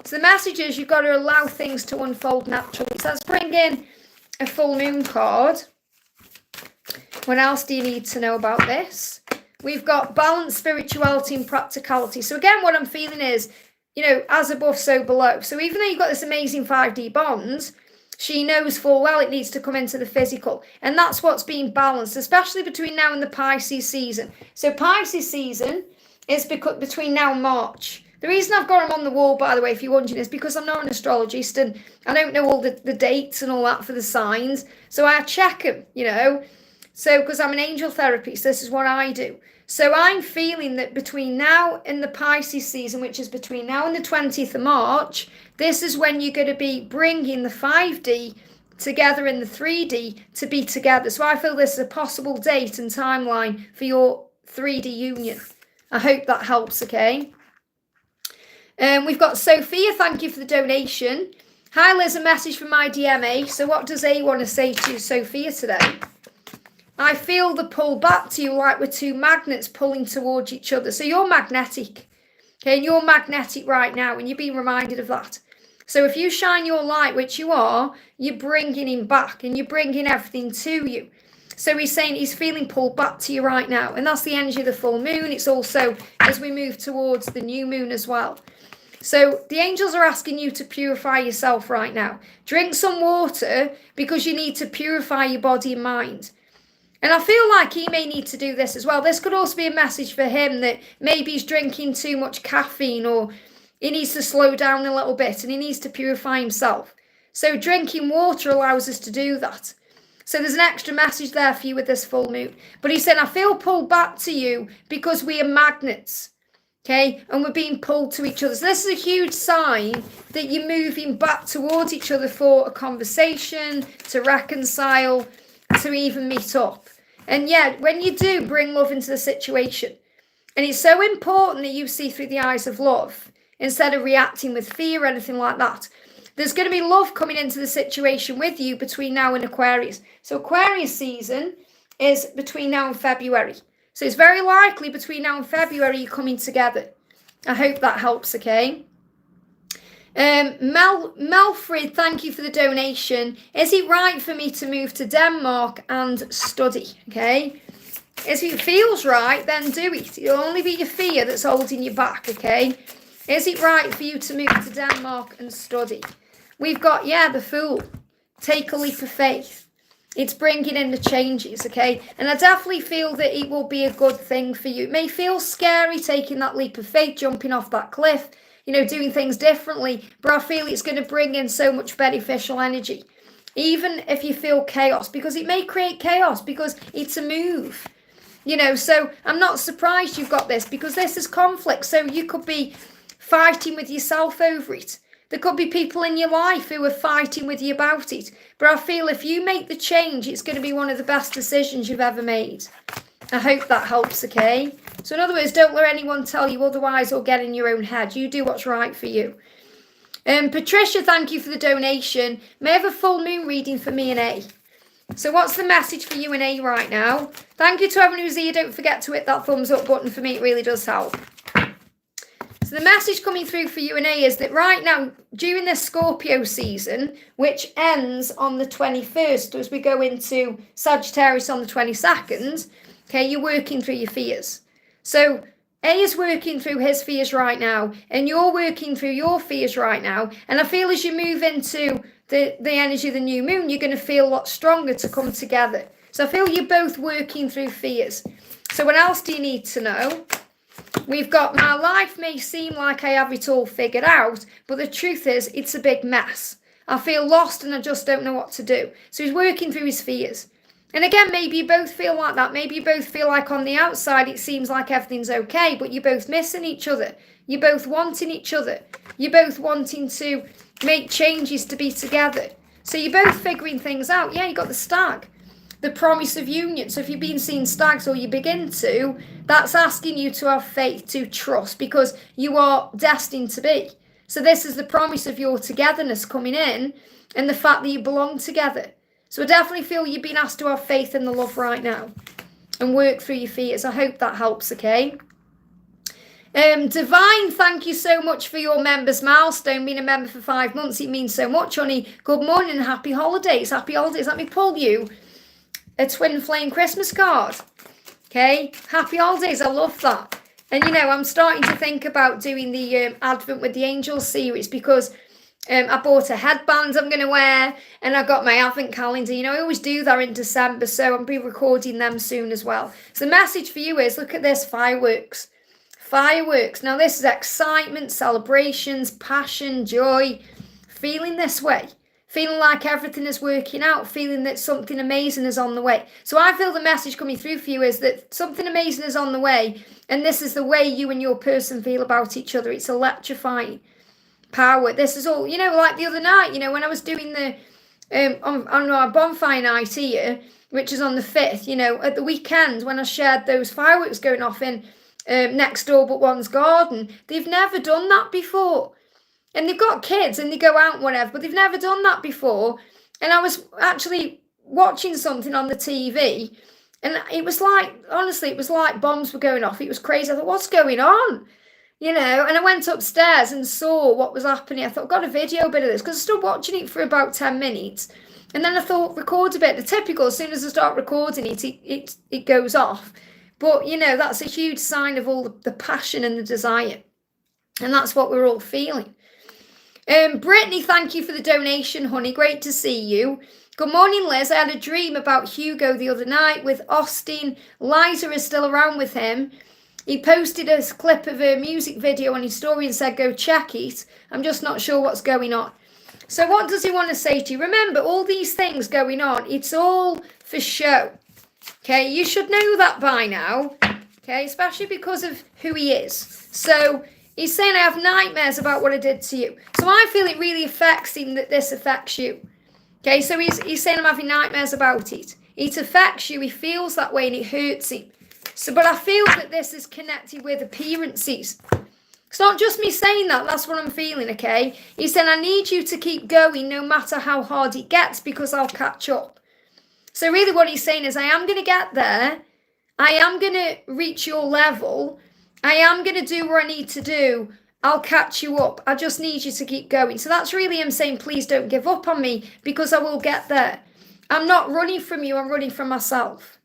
So the message is you've got to allow things to unfold naturally. So let's bring in a full moon card. What else do you need to know about this? We've got balance, spirituality and practicality. So again, what I'm feeling is, as above, so below. So even though you've got this amazing 5D bond, she knows full well it needs to come into the physical. And that's what's being balanced, especially between now and the Pisces season. So Pisces season is between now and March. The reason I've got them on the wall, by the way, if you're wondering, is because I'm not an astrologist and I don't know all the dates and all that for the signs. So I check them, So, because I'm an angel therapist, this is what I do. So I'm feeling that between now and the Pisces season, which is between now and the 20th of March, this is when you're going to be bringing the 5D together in the 3D to be together. So I feel this is a possible date and timeline for your 3D union. I hope that helps, okay? We've got Sophia, thank you for the donation. Hi Liz, a message from my DMA. So what does A want to say to Sophia today? I feel the pull back to you like we're two magnets pulling towards each other. So you're magnetic. Okay, and you're magnetic right now and you're being reminded of that. So if you shine your light, which you are, you're bringing him back and you're bringing everything to you. So he's saying he's feeling pulled back to you right now. And that's the energy of the full moon. It's also as we move towards the new moon as well. So the angels are asking you to purify yourself right now. Drink some water because you need to purify your body and mind. And I feel like he may need to do this as well. This could also be a message for him that maybe he's drinking too much caffeine or he needs to slow down a little bit and he needs to purify himself. So drinking water allows us to do that. So there's an extra message there for you with this full moon. But he said, I feel pulled back to you because we are magnets. Okay, and we're being pulled to each other. So this is a huge sign that you're moving back towards each other for a conversation, to reconcile, to even meet up. And yeah, when you do, bring love into the situation. And it's so important that you see through the eyes of love instead of reacting with fear or anything like that. there's going to be love coming into the situation with you between now and Aquarius. So Aquarius season is between now and February. So it's very likely between now and February you're coming together. I hope that helps, okay? Melfred, thank you for the donation. Is it right for me to move to Denmark and study? Okay. If it feels right, then do it. It'll only be your fear that's holding you back, okay? Is it right for you to move to Denmark and study? We've got, the Fool. Take a leap of faith. It's bringing in the changes, okay? And I definitely feel that it will be a good thing for you. It may feel scary taking that leap of faith, jumping off that cliff, doing things differently, but I feel it's going to bring in so much beneficial energy. Even if you feel chaos, because it may create chaos, because it's a move. So I'm not surprised you've got this, because this is conflict. So you could be fighting with yourself over it. There could be people in your life who are fighting with you about it. But I feel if you make the change, it's going to be one of the best decisions you've ever made. I hope that helps, okay? So in other words, don't let anyone tell you otherwise or get in your own head. You do what's right for you. Patricia, thank you for the donation. May I have a full moon reading for me and A? So what's the message for you and A right now? Thank you to everyone who's here. Don't forget to hit that thumbs up button for me. It really does help. So the message coming through for you and A is that right now, during this Scorpio season, which ends on the 21st, as we go into Sagittarius on the 22nd, okay, you're working through your fears. So A is working through his fears right now, and you're working through your fears right now. And I feel as you move into the energy of the new moon, you're going to feel a lot stronger to come together. So I feel you're both working through fears. So what else do you need to know? We've got, my life may seem like I have it all figured out, but the truth is it's a big mess. I feel lost and I just don't know what to do. So he's working through his fears. And again, maybe you both feel like that. Maybe you both feel like on the outside it seems like everything's okay, but you're both missing each other. You're both wanting each other. You're both wanting to make changes to be together. So you're both figuring things out. Yeah, you got the stag. The promise of union. So if you've been seeing stags or you begin to, that's asking you to have faith, to trust, because you are destined to be. So this is the promise of your togetherness coming in and the fact that you belong together. So I definitely feel you've been asked to have faith in the love right now and work through your fears. I hope that helps, okay? Divine, thank you so much for your members milestone, being a member for 5 months. It means so much, honey. Good morning and happy holidays. Happy holidays. Let me pull you a twin flame Christmas card. Okay, happy holidays. I love that. And I'm starting to think about doing the Advent with the Angels series, because I bought a headband I'm going to wear, and I got my Advent calendar. I always do that in December, so I'll be recording them soon as well. So the message for you is, look at this, fireworks. Fireworks. Now this is excitement, celebrations, passion, joy, feeling this way. Feeling like everything is working out, feeling that something amazing is on the way. So I feel the message coming through for you is that something amazing is on the way, and this is the way you and your person feel about each other. It's electrifying power. This is all, like the other night, when I was doing the, on our bonfire night here, which is on the 5th, at the weekend when I shared those fireworks going off in next door but one's garden, they've never done that before. And they've got kids and they go out and whatever, but they've never done that before. And I was actually watching something on the TV, and it was like, honestly, it was like bombs were going off. It was crazy. I thought, what's going on? And I went upstairs and saw what was happening. I thought, I've got a video bit of this, because I stood watching it for about 10 minutes. And then I thought, record a bit. The typical, as soon as I start recording it goes off. But, that's a huge sign of all the passion and the desire. And that's what we're all feeling. Brittany, thank you for the donation, honey. Great to see you. Good morning, Liz. I had a dream about Hugo the other night with Austin. Liza is still around with him. He posted a clip of a music video on his story and said, go check it. I'm just not sure what's going on. So what does he want to say to you? Remember, all these things going on, it's all for show. Okay, you should know that by now. Okay, especially because of who he is. So he's saying, I have nightmares about what I did to you. So I feel it really affects him that this affects you. Okay, so he's saying I'm having nightmares about it. It affects you. He feels that way and it hurts him. So, but I feel that this is connected with appearances. It's not just me saying that, that's what I'm feeling, okay? He's saying, I need you to keep going no matter how hard it gets because I'll catch up. So really what he's saying is, I am going to get there. I am going to reach your level. I am going to do what I need to do. I'll catch you up. I just need you to keep going. So that's really him saying, please don't give up on me because I will get there. I'm not running from you, I'm running from myself.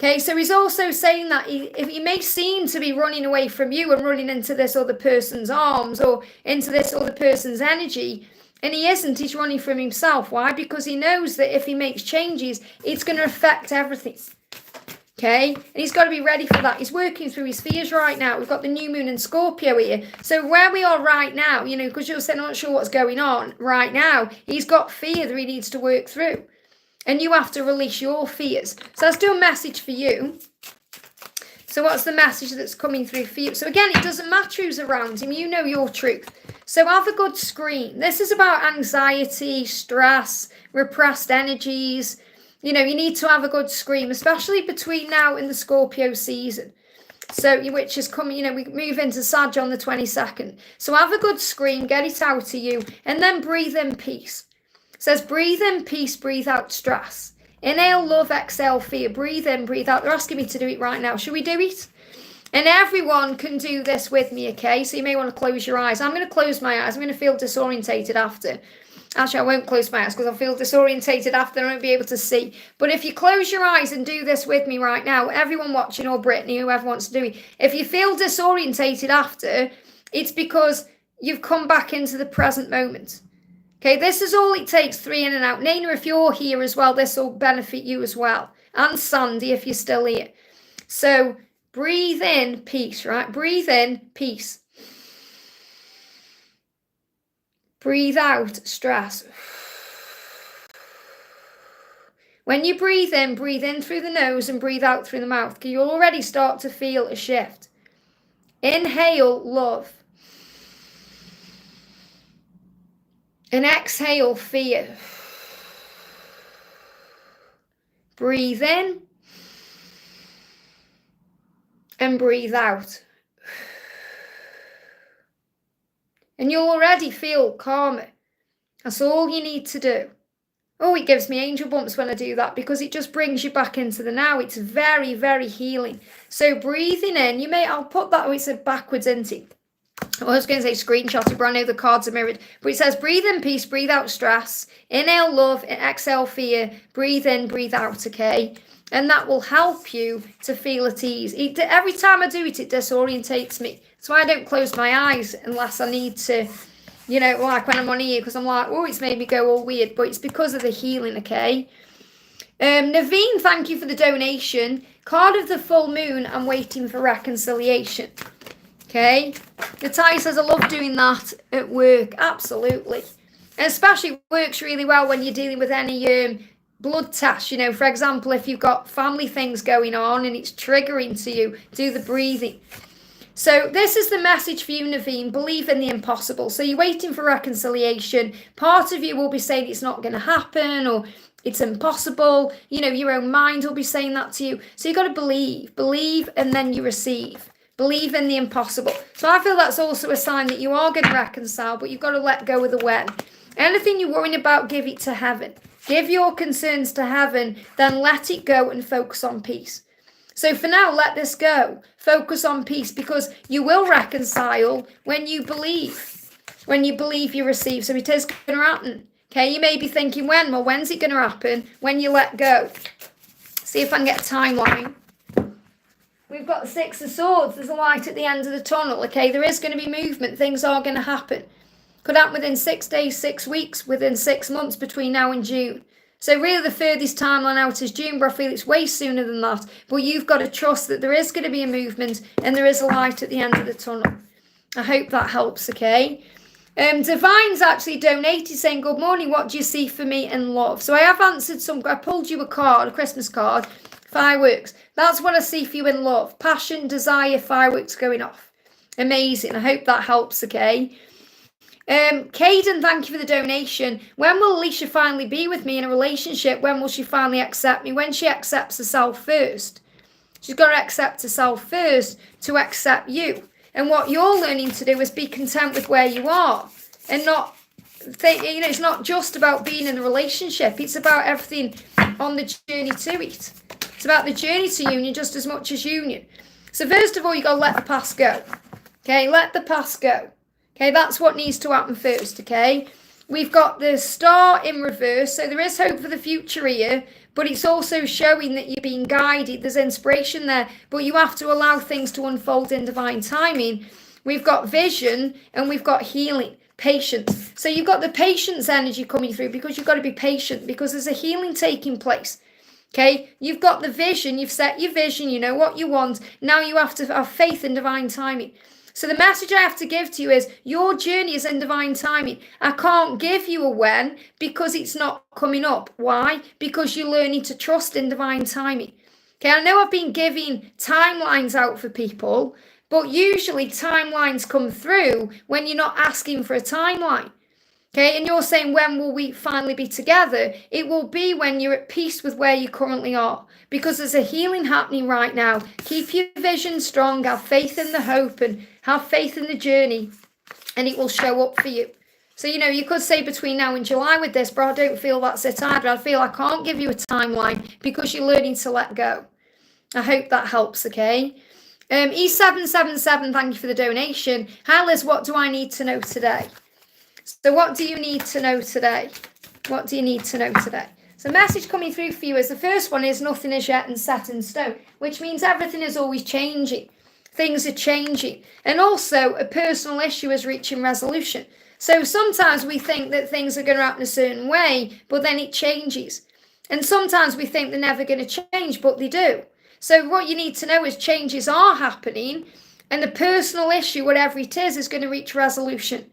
Okay, so he's also saying that he may seem to be running away from you and running into this other person's arms or into this other person's energy, and he isn't, he's running from himself. Why? Because he knows that if he makes changes, it's going to affect everything. Okay, and he's got to be ready for that. He's working through his fears right now. We've got the new moon in Scorpio here. So where we are right now, you know, because you're saying, I'm not sure what's going on right now, he's got fear that he needs to work through. And you have to release your fears. So that's still a message for you. So what's the message that's coming through for you? So again, it doesn't matter who's around him. You know your truth. So have a good screen. This is about anxiety, stress, repressed energies. You know, you need to have a good scream, especially between now and the Scorpio season. So, which is coming, you know, we move into Sag on the 22nd. So have a good scream, get it out of you, and then breathe in peace. It says, breathe in peace, breathe out stress. Inhale love, exhale fear. Breathe in, breathe out. They're asking me to do it right now. Should we do it? And everyone can do this with me, okay? So you may want to close your eyes. I'm going to close my eyes. I'm going to feel disorientated after. Actually, I won't close my eyes because I'll feel disorientated after and I won't be able to see. But if you close your eyes and do this with me right now, everyone watching or Brittany, whoever wants to do it, if you feel disorientated after, it's because you've come back into the present moment. Okay, this is all it takes, 3 in and out. Nana, if you're here as well, this will benefit you as well. And Sandy, if you're still here. So breathe in peace, right? Breathe in peace. Breathe out stress. When you breathe in through the nose and breathe out through the mouth. You'll already start to feel a shift. Inhale love. And exhale fear. Breathe in. And breathe out. And you'll already feel calmer. That's all you need to do. Oh, it gives me angel bumps when I do that because it just brings you back into the now. It's very, very healing. So breathing in, I'll put that, it's backwards, isn't it? I was going to say screenshot it, but I know the cards are mirrored. But it says breathe in peace, breathe out stress. Inhale love, exhale fear. Breathe in, breathe out, okay? And that will help you to feel at ease. Every time I do it, it disorientates me. That's why I don't close my eyes unless I need to, like when I'm on here, because I'm like, oh, it's made me go all weird. But it's because of the healing, okay? Naveen, thank you for the donation. Card of the full moon, I'm waiting for reconciliation. Okay? Natalia says, I love doing that at work. Absolutely. And especially works really well when you're dealing with any blood tests. For example, if you've got family things going on and it's triggering to you, do the breathing. So this is the message for you, Naveen. Believe in the impossible. So you're waiting for reconciliation. Part of you will be saying it's not going to happen or it's impossible. Your own mind will be saying that to you. So you've got to believe. Believe and then you receive. Believe in the impossible. So I feel that's also a sign that you are going to reconcile, but you've got to let go of the when. Anything you're worrying about, give it to heaven. Give your concerns to heaven, then let it go and focus on peace. So for now, let this go. Focus on peace because you will reconcile when you believe. When you believe, you receive. So it is going to happen. Okay, you may be thinking when? Well, when's it going to happen? When you let go. See if I can get a timeline. We've got the Six of Swords. There's a light at the end of the tunnel, okay? There is going to be movement. Things are going to happen. Could happen within 6 days, 6 weeks, within 6 months between now and June. So really the furthest timeline out is June, but I feel it's way sooner than that. But you've got to trust that there is going to be a movement and there is a light at the end of the tunnel. I hope that helps, okay? Divine's actually donated saying, good morning, what do you see for me in love? So I have answered I pulled you a card, a Christmas card. Fireworks. That's what I see for you in love. Passion, desire, fireworks going off. Amazing. I hope that helps, okay? Kaden, thank you for the donation. When will Alicia finally be with me in a relationship? When will she finally accept me? When she accepts herself first. She's got to accept herself first to accept you. And what you're learning to do is be content with where you are and not think, it's not just about being in a relationship. It's about everything on the journey to it. It's about the journey to union just as much as union. So first of all, you got to let the past go. Okay, let the past go. Okay, that's what needs to happen first, okay? We've got the star in reverse, so there is hope for the future here, but it's also showing that you're being guided. There's inspiration there, but you have to allow things to unfold in divine timing. We've got vision and we've got healing, patience. So you've got the patience energy coming through because you've got to be patient because there's a healing taking place. Okay, you've got the vision, you've set your vision, you know what you want. Now you have to have faith in divine timing. So the message I have to give to you is your journey is in divine timing. I can't give you a when because it's not coming up. Why? Because you're learning to trust in divine timing. Okay, I know I've been giving timelines out for people, but usually timelines come through when you're not asking for a timeline. Okay, and you're saying, when will we finally be together? It will be when you're at peace with where you currently are, because there's a healing happening right now. Keep your vision strong, have faith in the hope, and have faith in the journey, and it will show up for you. So, you could say between now and July with this, but I don't feel that's it either. I feel I can't give you a timeline because you're learning to let go. I hope that helps, okay? E777, thank you for the donation. Hi, Liz, what do I need to know today? So what do you need to know today? What do you need to know today? So message coming through for you is the first one is nothing is yet set in stone, which means everything is always changing. Things are changing. And also a personal issue is reaching resolution. So sometimes we think that things are going to happen a certain way, but then it changes. And sometimes we think they're never going to change, but they do. So what you need to know is changes are happening, and the personal issue, whatever it is going to reach resolution.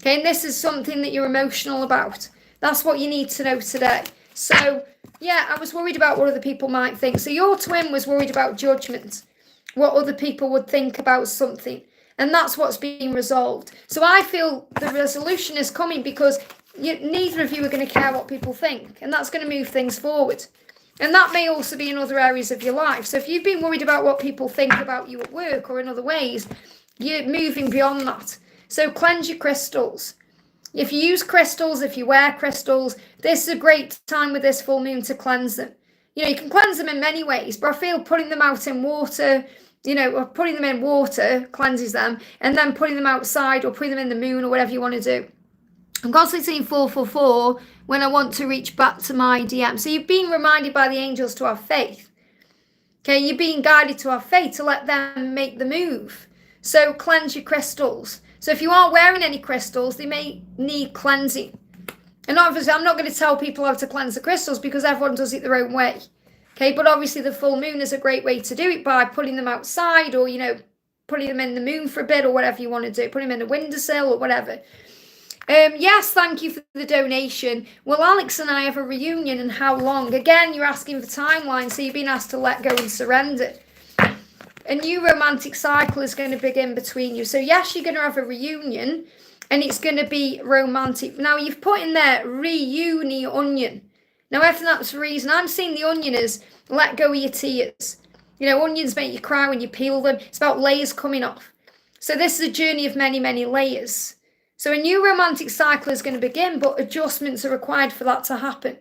Okay, and this is something that you're emotional about. That's what you need to know today. So, yeah, I was worried about what other people might think. So your twin was worried about judgment, what other people would think about something. And that's what's being resolved. So I feel the resolution is coming because neither of you are going to care what people think. And that's going to move things forward. And that may also be in other areas of your life. So if you've been worried about what people think about you at work or in other ways, you're moving beyond that. So cleanse your crystals. If you use crystals, if you wear crystals, this is a great time with this full moon to cleanse them. You can cleanse them in many ways, but I feel putting them out in water, or putting them in water cleanses them, and then putting them outside or putting them in the moon or whatever you want to do. I'm constantly seeing 444 when I want to reach back to my DM. So you've been reminded by the angels to have faith. Okay, you're being guided to have faith, to let them make the move. So cleanse your crystals. So if you aren't wearing any crystals, they may need cleansing. And obviously, I'm not going to tell people how to cleanse the crystals because everyone does it their own way. Okay, but obviously the full moon is a great way to do it by putting them outside or, putting them in the moon for a bit or whatever you want to do. Put them in a windowsill or whatever. Yes, thank you for the donation. Will Alex and I have a reunion and how long? Again, you're asking for timeline, so you've been asked to let go and surrender. A new romantic cycle is going to begin between you. So yes, you're going to have a reunion and it's going to be romantic. Now you've put in there reunion. Now if that's the reason, I'm seeing the onion as let go of your tears. Onions make you cry when you peel them. It's about layers coming off. So this is a journey of many, many layers. So a new romantic cycle is going to begin, but adjustments are required for that to happen.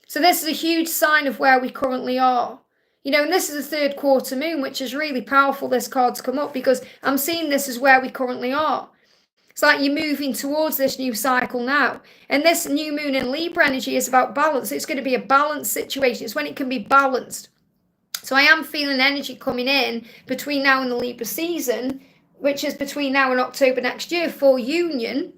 So this is a huge sign of where we currently are. And this is a third quarter moon, which is really powerful, this card's come up, because I'm seeing this is where we currently are. It's like you're moving towards this new cycle now. And this new moon in Libra energy is about balance. It's going to be a balanced situation. It's when it can be balanced. So I am feeling energy coming in between now and the Libra season, which is between now and October next year for union.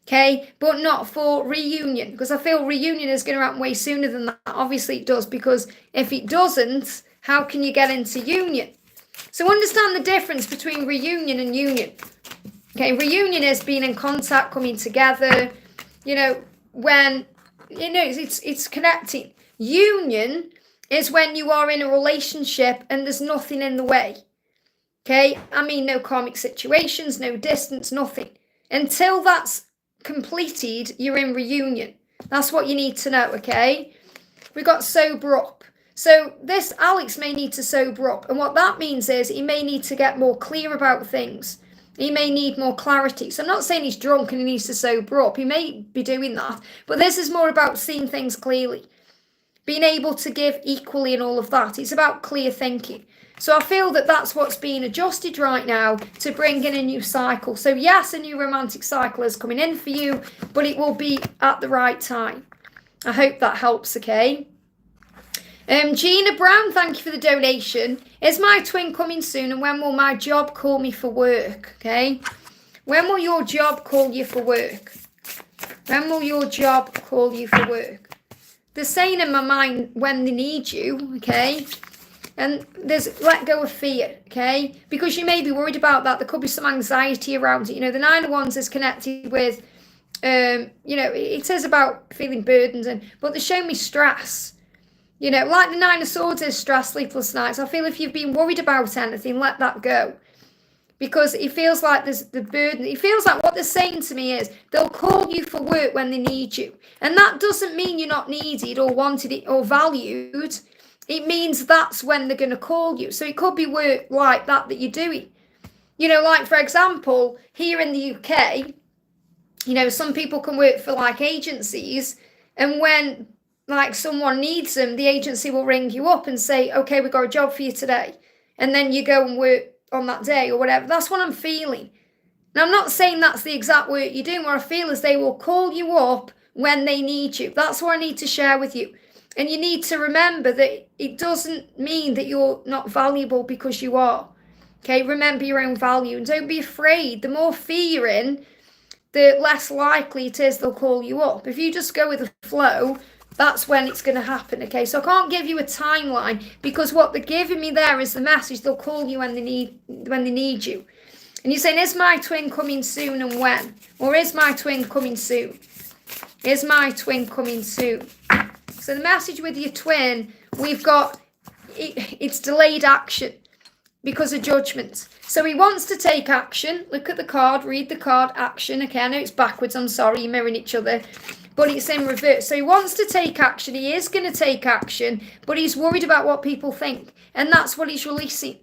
Okay, but not for reunion, because I feel reunion is going to happen way sooner than that. Obviously it does, because if it doesn't, how can you get into union? So understand the difference between reunion and union. Okay, reunion is being in contact, coming together, when, it's connecting. Union is when you are in a relationship and there's nothing in the way. Okay, I mean no karmic situations, no distance, nothing. Until that's completed, you're in reunion. That's what you need to know, okay? We got sober up. So this Alex may need to sober up. And what that means is he may need to get more clear about things. He may need more clarity. So I'm not saying he's drunk and he needs to sober up. He may be doing that. But this is more about seeing things clearly. Being able to give equally and all of that. It's about clear thinking. So I feel that that's what's being adjusted right now to bring in a new cycle. So yes, a new romantic cycle is coming in for you, but it will be at the right time. I hope that helps, okay? Gina Brown, thank you for the donation. Is my twin coming soon, and when will my job call me for work? Okay. When will your job call you for work? When will your job call you for work? They're saying in my mind when they need you, okay? And there's let go of fear, okay? Because you may be worried about that. There could be some anxiety around it. You know, the Nine of Wands is connected with, you know, it is about feeling burdened, but they show me stress. You know, like the Nine of Swords is stress, sleepless nights. I feel if you've been worried about anything, let that go. Because it feels like there's the burden. It feels like what they're saying to me is they'll call you for work when they need you. And that doesn't mean you're not needed or wanted or valued. It means that's when they're going to call you. So it could be work like that you're doing. You know, like, for example, here in the UK, you know, some people can work for, like, agencies. And when like someone needs them, the agency will ring you up and say, okay, we've got a job for you today. And then you go and work on that day or whatever. That's what I'm feeling. Now, I'm not saying that's the exact work you're doing. What I feel is they will call you up when they need you. That's what I need to share with you. And you need to remember that it doesn't mean that you're not valuable because you are. Okay, remember your own value and don't be afraid. The more fear you're in, the less likely it is they'll call you up. If you just go with the flow, that's when it's going to happen, okay? So I can't give you a timeline because what they're giving me there is the message. They'll call you when they need you. And you're saying, is my twin coming soon and when? Or is my twin coming soon? Is my twin coming soon? So the message with your twin, we've got, it's delayed action because of judgment. So he wants to take action. Look at the card, read the card, action. Okay, I know it's backwards, I'm sorry, you're mirroring each other. But it's in reverse. So he wants to take action. He is going to take action, but he's worried about what people think. And that's what he's releasing.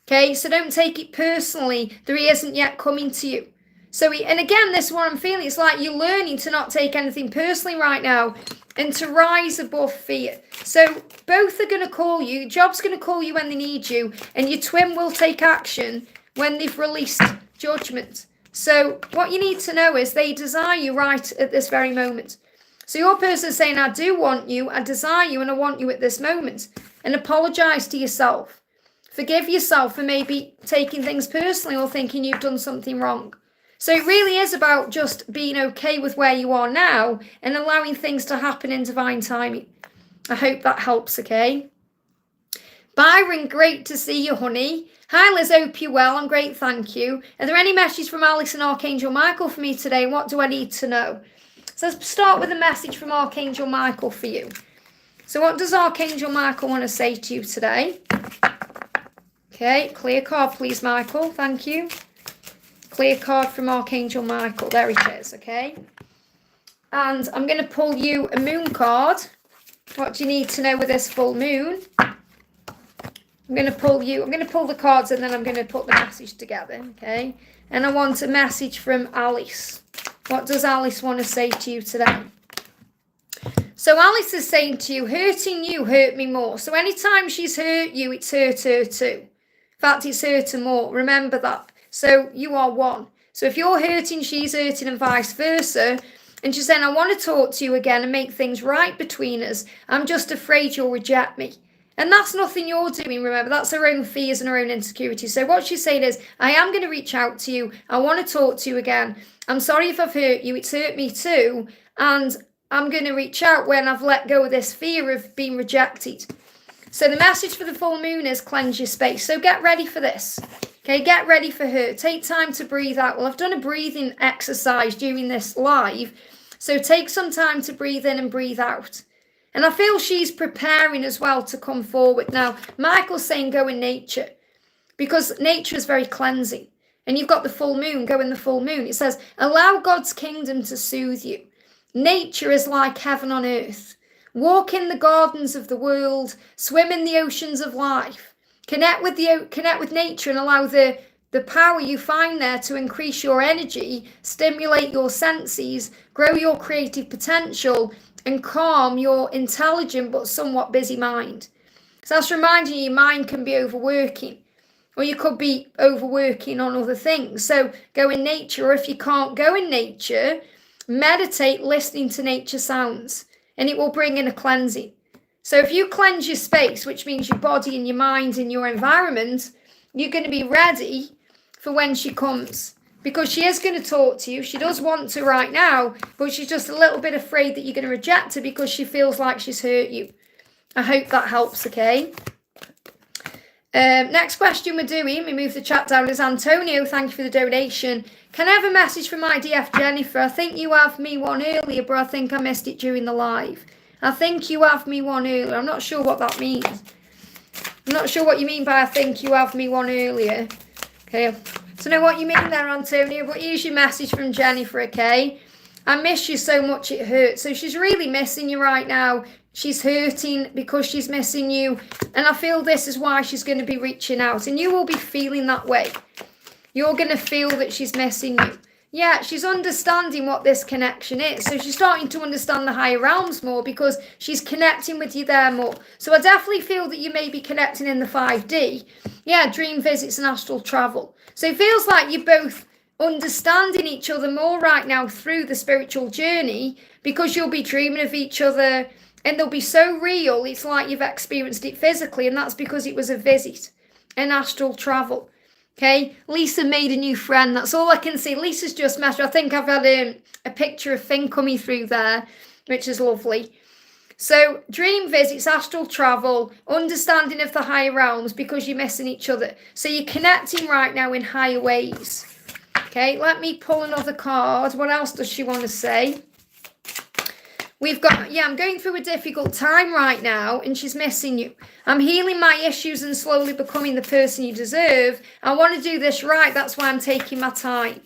Okay, so don't take it personally that he isn't yet coming to you. So, and again, this is what I'm feeling. It's like you're learning to not take anything personally right now and to rise above fear. So both are going to call you. Your job's going to call you when they need you. And your twin will take action when they've released judgment. So what you need to know is they desire you right at this very moment. So your person is saying, I do want you, I desire you, and I want you at this moment. And apologise to yourself. Forgive yourself for maybe taking things personally or thinking you've done something wrong. So it really is about just being okay with where you are now and allowing things to happen in divine timing. I hope that helps, okay? Byron, great to see you, honey. Hi, Liz, hope you're well. I'm great, thank you. Are there any messages from Alice and Archangel Michael for me today? What do I need to know? So let's start with a message from Archangel Michael for you. So what does Archangel Michael want to say to you today? Okay, clear card, please, Michael. Thank you. Clear card from Archangel Michael. There it is, okay? And I'm going to pull you a moon card. What do you need to know with this full moon? I'm going to pull the cards and then I'm going to put the message together, okay? And I want a message from Alice. What does Alice want to say to you today? So Alice is saying to you, hurting you hurt me more. So anytime she's hurt you, it's hurt her too. In fact, it's hurt her more. Remember that. So you are one. So if you're hurting, she's hurting and vice versa. And she's saying, I want to talk to you again and make things right between us. I'm just afraid you'll reject me. And that's nothing you're doing, remember. That's her own fears and her own insecurities. So what she's saying is, I am going to reach out to you. I want to talk to you again. I'm sorry if I've hurt you. It's hurt me too. And I'm going to reach out when I've let go of this fear of being rejected. So the message for the full moon is cleanse your space. So get ready for this. Okay, get ready for her. Take time to breathe out. Well, I've done a breathing exercise during this live. So take some time to breathe in and breathe out. And I feel she's preparing as well to come forward. Now, Michael's saying go in nature because nature is very cleansing. And you've got the full moon, go in the full moon. It says, allow God's kingdom to soothe you. Nature is like heaven on earth. Walk in the gardens of the world, swim in the oceans of life, connect with nature and allow the power you find there to increase your energy, stimulate your senses, grow your creative potential, and calm your intelligent but somewhat busy mind. So that's reminding you your mind can be overworking, or you could be overworking on other things. So go in nature, or if you can't go in nature, meditate listening to nature sounds, and it will bring in a cleansing. So if you cleanse your space, which means your body and your mind and your environment, you're going to be ready for when she comes, because she is going to talk to you. She does want to right now, but she's just a little bit afraid that you're going to reject her because she feels like she's hurt you. I hope that helps, okay? Next question we're doing, we move the chat down, is Antonio. Thank you for the donation. Can I have a message from my DF Jennifer? I think you have me one earlier, but I think I missed it during the live. I think you have me one earlier. I'm not sure what that means. I'm not sure what you mean by I think you have me one earlier. Okay, I don't know what you mean there, Antonio, but here's your message from Jennifer, okay? I miss you so much it hurts. So she's really missing you right now. She's hurting because she's missing you. And I feel this is why she's going to be reaching out. And you will be feeling that way. You're going to feel that she's missing you. Yeah, she's understanding what this connection is. So she's starting to understand the higher realms more because she's connecting with you there more. So I definitely feel that you may be connecting in the 5D. Yeah, dream visits and astral travel. So it feels like you're both understanding each other more right now through the spiritual journey, because you'll be dreaming of each other and they'll be so real. It's like you've experienced it physically, and that's because it was a visit, an astral travel. Okay, Lisa made a new friend. That's all I can say. Lisa's just met her. I think I've had a picture of Finn coming through there, which is lovely. So dream visits, astral travel, understanding of the higher realms because you're missing each other. So you're connecting right now in higher ways. Okay, let me pull another card. What else does she want to say? We've got, yeah, I'm going through a difficult time right now and she's missing you. I'm healing my issues and slowly becoming the person you deserve. I want to do this right. That's why I'm taking my time.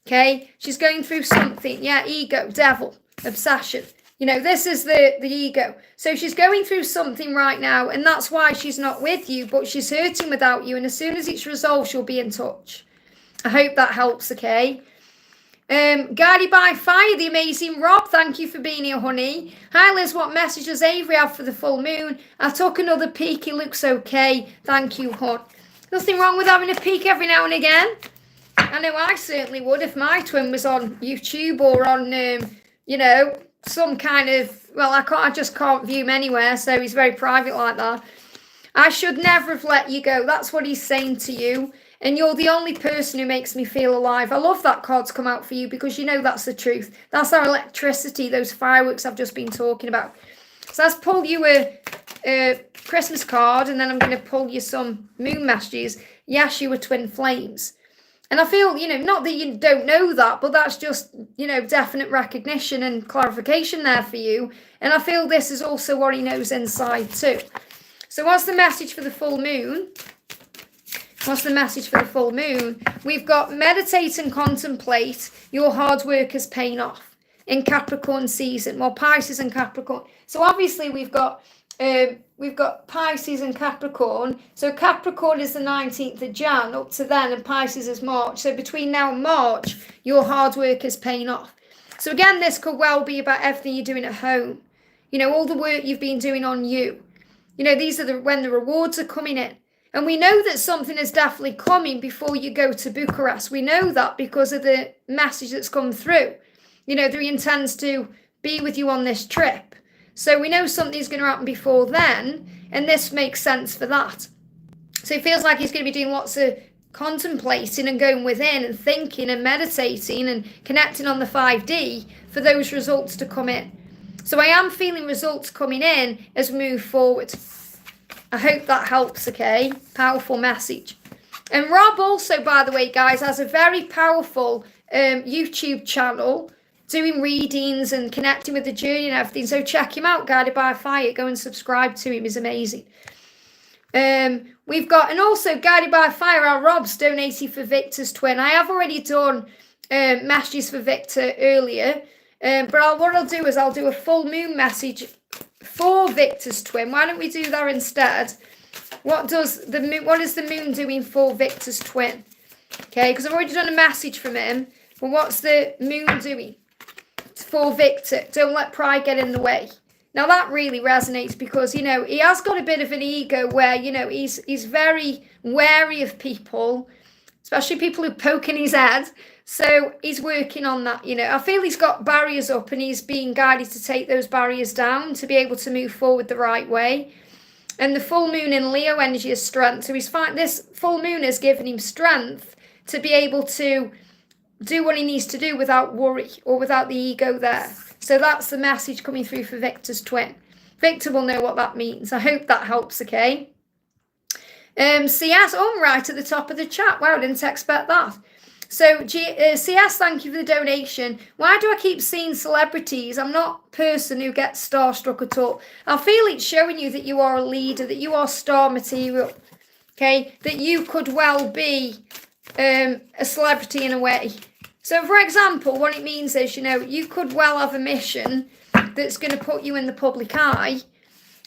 Okay, she's going through something. Yeah, ego, devil, obsession. You know, this is the ego. So she's going through something right now, and that's why she's not with you, but she's hurting without you. And as soon as it's resolved, she'll be in touch. I hope that helps, okay? Guided by Fire, the amazing Rob, thank you for being here, honey. Hi, Liz, what message does Avery have for the full moon? I took another peek, it looks okay. Thank you, hon. Nothing wrong with having a peek every now and again. I know I certainly would if my twin was on YouTube or on, you know, some kind of, well, I just can't view him anywhere, so he's very private like that. I should never have let you go. That's what he's saying to you. And you're the only person who makes me feel alive. I love that card's come out for you because you know that's the truth. That's our electricity, those fireworks I've just been talking about. So let's pull you a Christmas card, and then I'm going to pull you some moon messages. Yes, you were twin flames. And I feel, you know, not that you don't know that, but that's just, you know, definite recognition and clarification there for you. And I feel this is also what he knows inside too. So what's the message for the full moon? What's the message for the full moon? We've got meditate and contemplate. Your hard work is paying off in Capricorn season. Well, Pisces and Capricorn. So obviously we've got Pisces and Capricorn. So Capricorn is the 19th of Jan up to then, and Pisces is March. So between now and March, your hard work is paying off. So again, this could well be about everything you're doing at home. You know, all the work you've been doing on you. You know, these are when the rewards are coming in. And we know that something is definitely coming before you go to Bucharest. We know that because of the message that's come through. You know, that he intends to be with you on this trip. So we know something's going to happen before then, and this makes sense for that. So it feels like he's going to be doing lots of contemplating and going within and thinking and meditating and connecting on the 5D for those results to come in. So I am feeling results coming in as we move forward. I hope that helps, okay? Powerful message. And Rob also, by the way, guys, has a very powerful YouTube channel doing readings and connecting with the journey and everything. So check him out, Guided by Fire. Go and subscribe to him. He's amazing. We've got, and also Guided by Fire, our Rob's donating for Victor's twin. I have already done messages for Victor earlier. But what I'll do is I'll do a full moon message for Victor's twin. Why don't we do that instead? What is the moon doing for Victor's twin? Okay, because I've already done a message from him. But what's the moon doing for Victor? Don't let pride get in the way. Now that really resonates because, you know, he has got a bit of an ego where, you know, he's very wary of people, especially people who poke in his head. So he's working on that, you know. I feel he's got barriers up and he's being guided to take those barriers down to be able to move forward the right way. And the full moon in Leo energy is strength. So this full moon has given him strength to be able to do what he needs to do without worry or without the ego there. So that's the message coming through for Victor's twin. Victor will know what that means. I hope that helps, okay? CS, I'm right at the top of the chat. Wow, I didn't expect that. So, CS, thank you for the donation. Why do I keep seeing celebrities? I'm not a person who gets starstruck at all. I feel it's showing you that you are a leader, that you are star material, okay? That you could well be a celebrity in a way. So, for example, what it means is, you know, you could well have a mission that's going to put you in the public eye,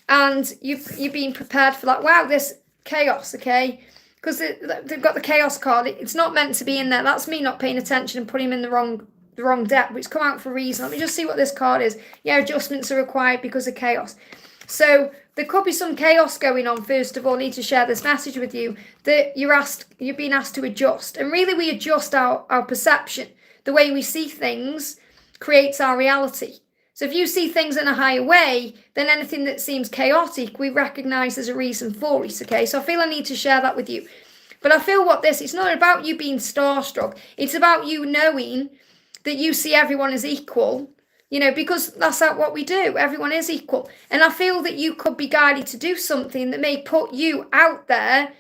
and you're being prepared for that. Wow, this chaos, okay? Because they've got the chaos card. It's not meant to be in there. That's me not paying attention and putting him in the wrong deck, but it's come out for a reason. Let me just see what this card is. Yeah, adjustments are required because of chaos. So there could be some chaos going on. First of all, I need to share this message with you that you're being asked to adjust. And really we adjust our perception. The way we see things creates our reality. So if you see things in a higher way, then anything that seems chaotic, we recognize there's a reason for it, okay? So I feel I need to share that with you. But I feel it's not about you being starstruck. It's about you knowing that you see everyone as equal, you know, because that's what we do. Everyone is equal. And I feel that you could be guided to do something that may put you out there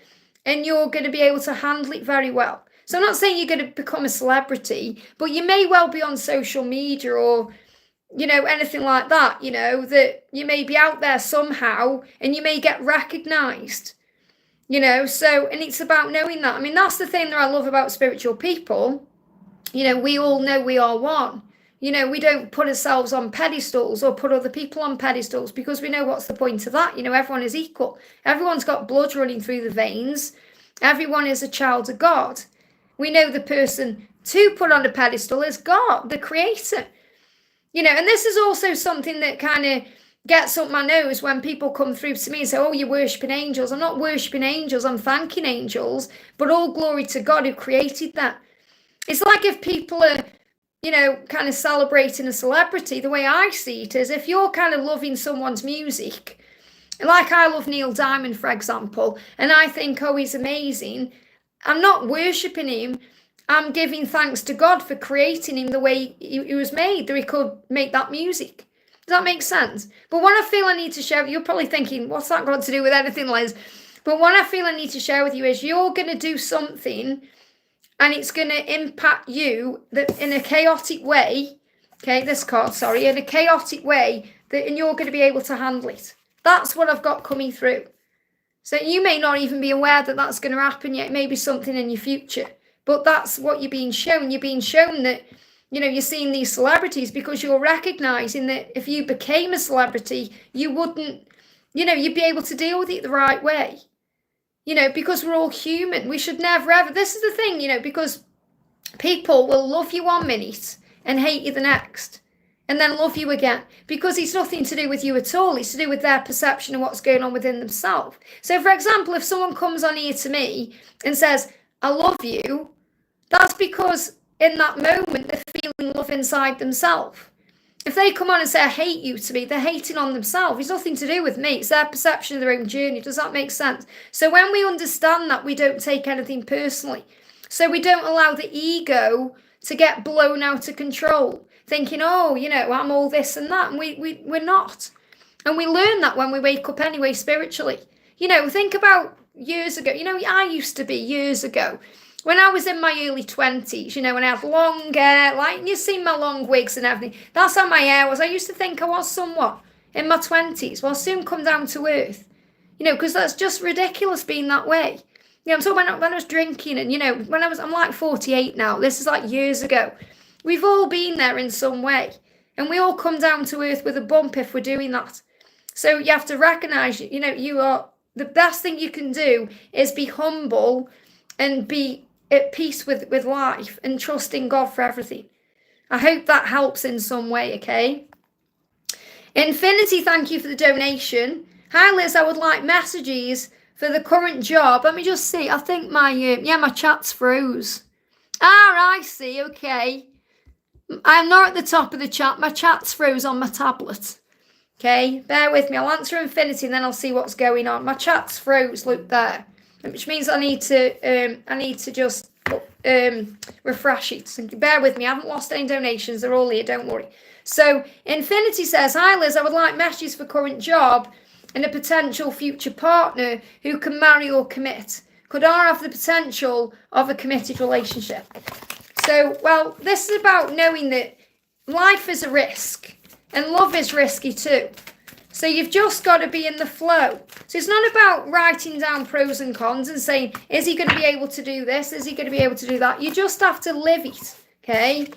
and you're going to be able to handle it very well. So I'm not saying you're going to become a celebrity, but you may well be on social media or, you know, anything like that, you know, that you may be out there somehow and you may get recognized, you know. So, and it's about knowing that. I mean, that's the thing that I love about spiritual people. You know, we all know we are one. You know, we don't put ourselves on pedestals or put other people on pedestals because we know what's the point of that. You know, everyone is equal. Everyone's got blood running through the veins. Everyone is a child of God. We know the person to put on a pedestal is God, the creator. You know, and this is also something that kind of gets up my nose when people come through to me and say, oh, you're worshipping angels. I'm not worshipping angels. I'm thanking angels. But all glory to God who created that. It's like if people are, you know, kind of celebrating a celebrity, the way I see it is if you're kind of loving someone's music, like I love Neil Diamond, for example, and I think, oh, he's amazing. I'm not worshipping him. I'm giving thanks to God for creating him the way he was made, that he could make that music. Does that make sense? But what I feel I need to share, you're probably thinking, what's that got to do with anything, Liz? But what I feel I need to share with you is you're going to do something and it's going to impact you that in a chaotic way, okay, this card, sorry, in a chaotic way, and you're going to be able to handle it. That's what I've got coming through. So you may not even be aware that that's going to happen yet. It may be something in your future. But that's what you're being shown. You're being shown that, you know, you're seeing these celebrities because you're recognizing that if you became a celebrity, you wouldn't, you know, you'd be able to deal with it the right way. You know, because we're all human. We should never ever, this is the thing, you know, because people will love you 1 minute and hate you the next. And then love you again. Because it's nothing to do with you at all. It's to do with their perception of what's going on within themselves. So, for example, if someone comes on here to me and says, I love you, that's because in that moment they're feeling love inside themselves. If they come on and say, I hate you to me, they're hating on themselves. It's nothing to do with me. It's their perception of their own journey. Does that make sense? So when we understand that, we don't take anything personally. So we don't allow the ego to get blown out of control, thinking, oh, you know, I'm all this and that. And we're not. And we learn that when we wake up anyway, spiritually. You know, think about years ago. You know, I used to be years ago. When I was in my early 20s, you know, when I had long hair, like you've seen my long wigs and everything, that's how my hair was. I used to think I was somewhat in my 20s. Well, I'll soon come down to earth, you know, because that's just ridiculous being that way. You know, I'm talking about when I was drinking and, you know, I'm like 48 now. This is like years ago. We've all been there in some way. And we all come down to earth with a bump if we're doing that. So you have to recognize, you are, the best thing you can do is be humble and be at peace with life and trust in God for everything. I hope that helps in some way, okay? Infinity, thank you for the donation. Hi Liz, I would like messages for the current job. Let me just see. I think my chat's froze. I see, okay. I'm not at the top of the chat. My chat's froze on my tablet. Okay, bear with me. I'll answer Infinity and then I'll see what's going on. My chat's froze, look there. Which means I need to just refresh it. So bear with me. I haven't lost any donations. They're all here, don't worry. So Infinity says, hi Liz, I would like messages for current job and a potential future partner who can marry or commit. Could I have the potential of a committed relationship? So, well, this is about knowing that life is a risk and love is risky too. So you've just got to be in the flow. So it's not about writing down pros and cons and saying, is he going to be able to do this? Is he going to be able to do that? You just have to live it, okay?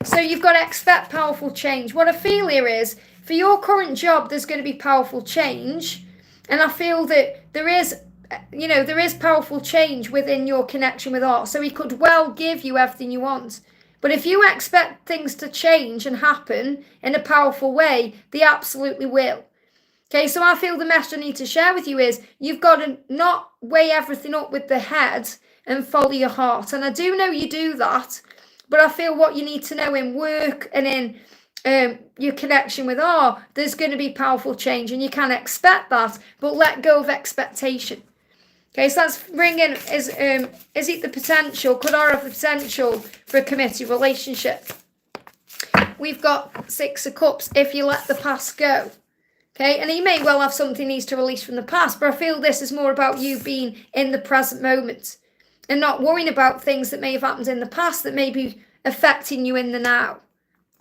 So you've got to expect powerful change. What I feel here is, for your current job, there's going to be powerful change. And I feel that there is powerful change within your connection with art. So he could well give you everything you want. But if you expect things to change and happen in a powerful way, they absolutely will. Okay, so I feel the message I need to share with you is you've got to not weigh everything up with the head and follow your heart. And I do know you do that, but I feel what you need to know in work and in your connection with art, there's going to be powerful change and you can expect that, but let go of expectation. Okay, so that's bringing, is it the potential? Could I have the potential for a committed relationship? We've got 6 of Cups, if you let the past go. Okay, and you may well have something needs to release from the past, but I feel this is more about you being in the present moment and not worrying about things that may have happened in the past that may be affecting you in the now.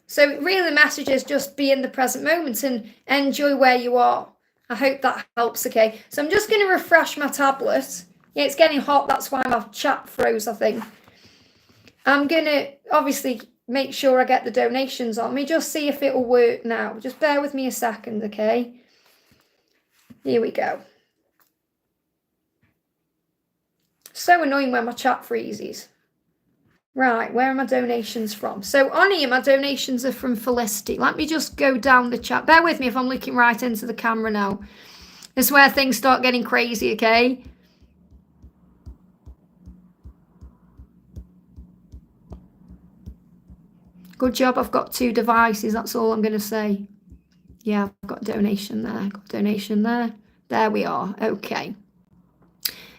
So really the message is just be in the present moment and enjoy where you are. I hope that helps, okay? So I'm just going to refresh my tablet. Yeah, it's getting hot. That's why my chat froze, I think. I'm going to obviously make sure I get the donations on. Let me just see if it'll work now. Just bear with me a second, okay? Here we go. So annoying when my chat freezes. Right, where are my donations from? So on here, my donations are from Felicity. Let me just go down the chat. Bear with me if I'm looking right into the camera now. This is where things start getting crazy, okay? Good job, I've got 2 devices. That's all I'm going to say. Yeah, I've got a donation there. Got a donation there. There we are. Okay.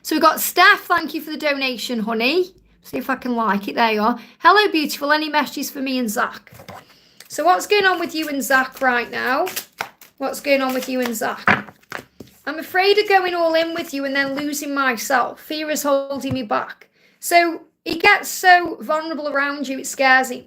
So we've got Steph. Thank you for the donation, honey. See if I can like it. There you are. Hello, beautiful. Any messages for me and Zach? So what's going on with you and Zach right now? What's going on with you and Zach? I'm afraid of going all in with you and then losing myself. Fear is holding me back. So he gets so vulnerable around you, it scares him.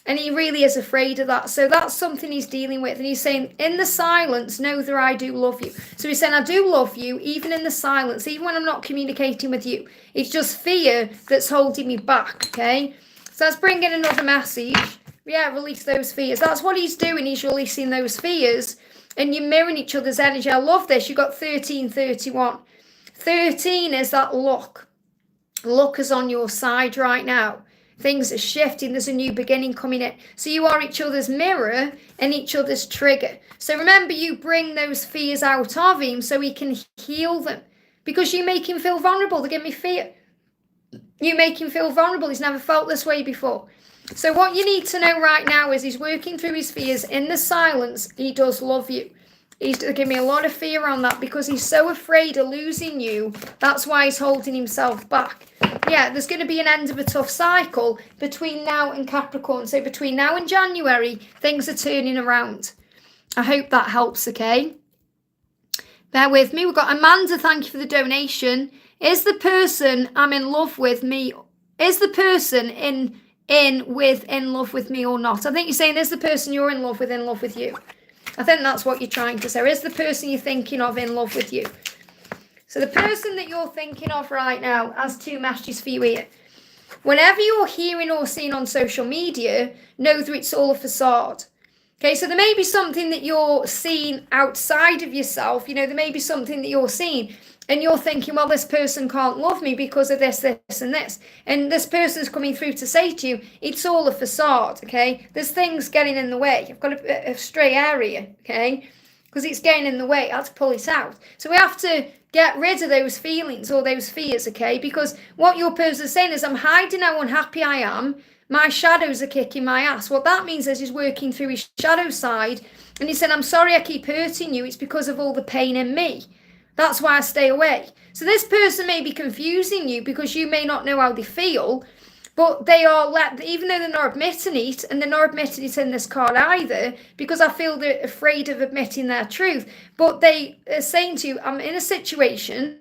And he really is afraid of that. So that's something he's dealing with. And he's saying, in the silence, know that I do love you. So he's saying, I do love you, even in the silence, even when I'm not communicating with you. It's just fear that's holding me back, okay? So let's bring in another message. Yeah, release those fears. That's what he's doing. He's releasing those fears. And you're mirroring each other's energy. I love this. You've got 1331. 13 is that luck. Luck is on your side right now. Things are shifting. There's a new beginning coming in. So you are each other's mirror and each other's trigger. So remember, you bring those fears out of him so he can heal them. Because you make him feel vulnerable. They give me fear. You make him feel vulnerable. He's never felt this way before. So what you need to know right now is he's working through his fears. In the silence, he does love you. He's giving me a lot of fear on that because he's so afraid of losing you. That's why he's holding himself back. Yeah, there's going to be an end of a tough cycle between now and Capricorn. So between now and January, things are turning around. I hope that helps, okay? Bear with me. We've got Amanda. Thank you for the donation. Is the person I'm in love with me? Is the person in love with me or not? I think you're saying, is the person you're in love with you? I think that's what you're trying to say. Is the person you're thinking of in love with you? So the person that you're thinking of right now has 2 messages for you here. Whenever you're hearing or seeing on social media, know that it's all a facade. Okay, so there may be something that you're seeing outside of yourself. There may be something that you're seeing and you're thinking, well, this person can't love me because of this, this, and this. And this person's coming through to say to you, it's all a facade, okay? There's things getting in the way. I've got a stray area, okay? Because it's getting in the way. I have to pull it out. So we have to get rid of those feelings or those fears, okay? Because what your person is saying is, I'm hiding how unhappy I am. My shadows are kicking my ass. What that means is he's working through his shadow side. And he said, I'm sorry I keep hurting you. It's because of all the pain in me. That's why I stay away. So this person may be confusing you because you may not know how they feel. But they are, even though they're not admitting it, and they're not admitting it in this card either, because I feel they're afraid of admitting their truth. But they are saying to you, I'm in a situation,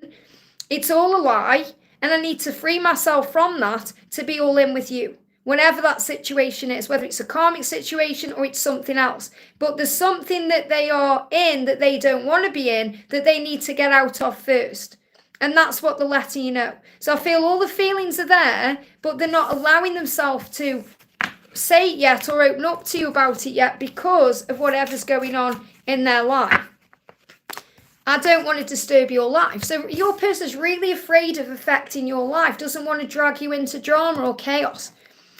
it's all a lie, and I need to free myself from that to be all in with you. Whatever that situation is, whether it's a karmic situation or it's something else. But there's something that they are in that they don't want to be in, that they need to get out of first. And that's what they're letting you know. So I feel all the feelings are there, but they're not allowing themselves to say it yet or open up to you about it yet because of whatever's going on in their life. I don't want to disturb your life. So your person's really afraid of affecting your life, doesn't want to drag you into drama or chaos.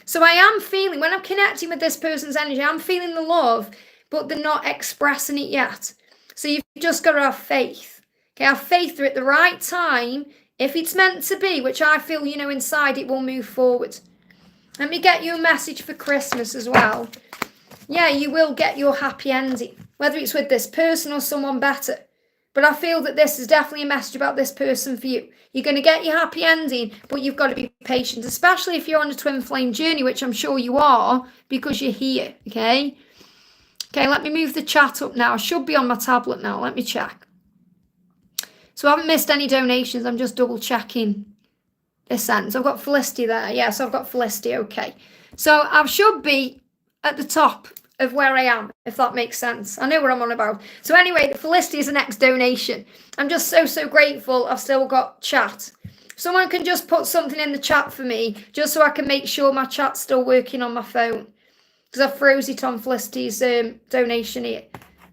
So I am feeling, when I'm connecting with this person's energy, I'm feeling the love, but they're not expressing it yet. So you've just got to have faith. Okay, have faith that at the right time, if it's meant to be, which I feel, inside, it will move forward. Let me get you a message for Christmas as well. Yeah, you will get your happy ending, whether it's with this person or someone better. But I feel that this is definitely a message about this person for you. You're going to get your happy ending, but you've got to be patient, especially if you're on a twin flame journey, which I'm sure you are, because you're here, okay? Okay, let me move the chat up now. I should be on my tablet now. Let me check. So I haven't missed any donations. I'm just double checking this end. So I've got Felicity there. Yes, I've got Felicity, okay. So I should be at the top of where I am, if that makes sense. I know what I'm on about. So anyway, Felicity is the next donation. I'm just so grateful I've still got chat. Someone can just put something in the chat for me, just so I can make sure my chat's still working on my phone. Because I froze it on Felicity's donation here.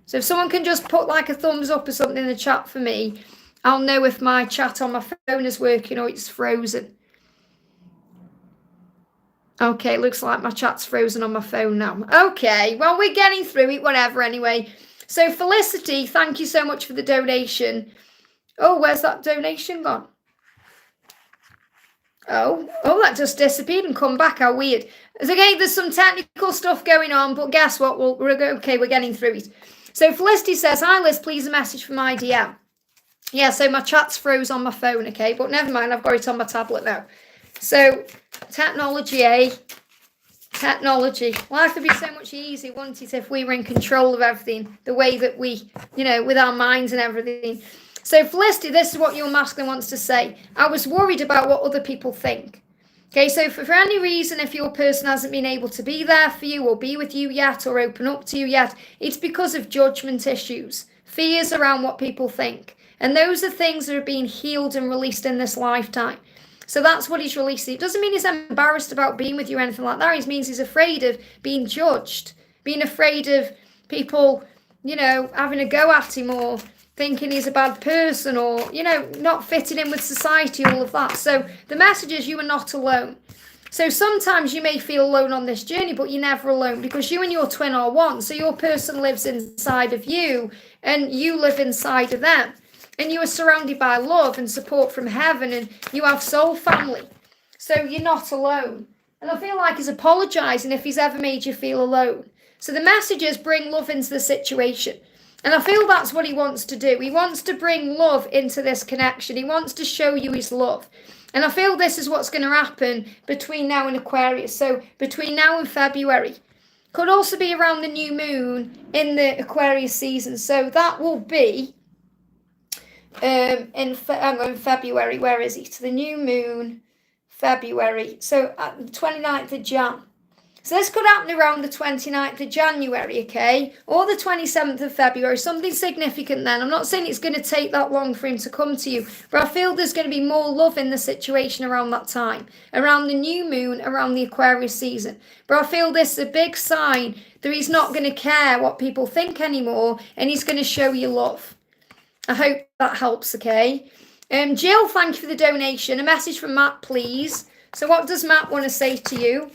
So if someone can just put like a thumbs up or something in the chat for me, I'll know if my chat on my phone is working or it's frozen. Okay, looks like my chat's frozen on my phone now. Okay, well, we're getting through it, whatever, anyway. So, Felicity, thank you so much for the donation. Oh, where's that donation gone? Oh, that just disappeared and come back. How weird. Okay, there's some technical stuff going on, but guess what? We're okay, we're getting through it. So, Felicity says, hi, Liz, please a message for my DM. Yeah, so my chat's froze on my phone, okay? But never mind, I've got it on my tablet now. So, technology, eh? Technology. Life would be so much easier, wouldn't it, if we were in control of everything, the way that we, with our minds and everything. So, Felicity, this is what your masculine wants to say. I was worried about what other people think. Okay, so for any reason, if your person hasn't been able to be there for you or be with you yet or open up to you yet, it's because of judgment issues, fears around what people think. And those are things that are being healed and released in this lifetime. So that's what he's releasing. It doesn't mean he's embarrassed about being with you or anything like that. It means he's afraid of being judged, being afraid of people, having a go at him or thinking he's a bad person or, not fitting in with society, all of that. So the message is you are not alone. So sometimes you may feel alone on this journey, but you're never alone because you and your twin are one. So your person lives inside of you and you live inside of them. And you are surrounded by love and support from heaven and you have soul family. So you're not alone. And I feel like he's apologising if he's ever made you feel alone. So the message is bring love into the situation. And I feel that's what he wants to do. He wants to bring love into this connection. He wants to show you his love. And I feel this is what's going to happen between now and Aquarius. So between now and February. Could also be around the new moon in the Aquarius season. So that will be in February. Where is it? The new moon, February. So at the 29th of Jan. So this could happen around the 29th of January, okay? Or the 27th of February, something significant then. I'm not saying it's going to take that long for him to come to you, but I feel there's going to be more love in the situation around that time, around the new moon, around the Aquarius season. But I feel this is a big sign that he's not going to care what people think anymore, and he's going to show you love. I hope that helps, okay? Jill, thank you for the donation. A message from Matt, please. So what does Matt want to say to you?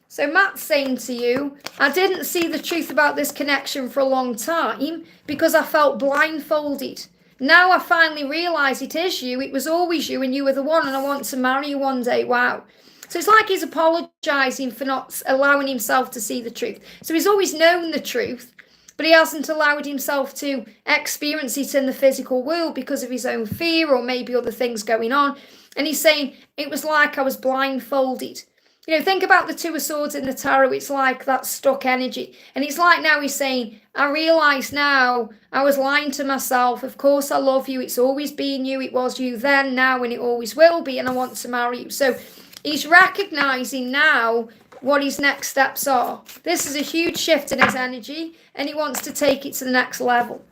So Matt's saying to you, I didn't see the truth about this connection for a long time because I felt blindfolded. Now I finally realise it is you. It was always you and you were the one, and I want to marry you one day. Wow. So it's like he's apologising for not allowing himself to see the truth. So he's always known the truth, but he hasn't allowed himself to experience it in the physical world because of his own fear or maybe other things going on. And he's saying, it was like I was blindfolded. You know, think about the Two of Swords in the tarot. It's like that stuck energy. And it's like now he's saying, I realise now I was lying to myself. Of course I love you. It's always been you. It was you then, now, and it always will be. And I want to marry you. So he's recognising now what his next steps are. This is a huge shift in his energy, and he wants to take it to the next level.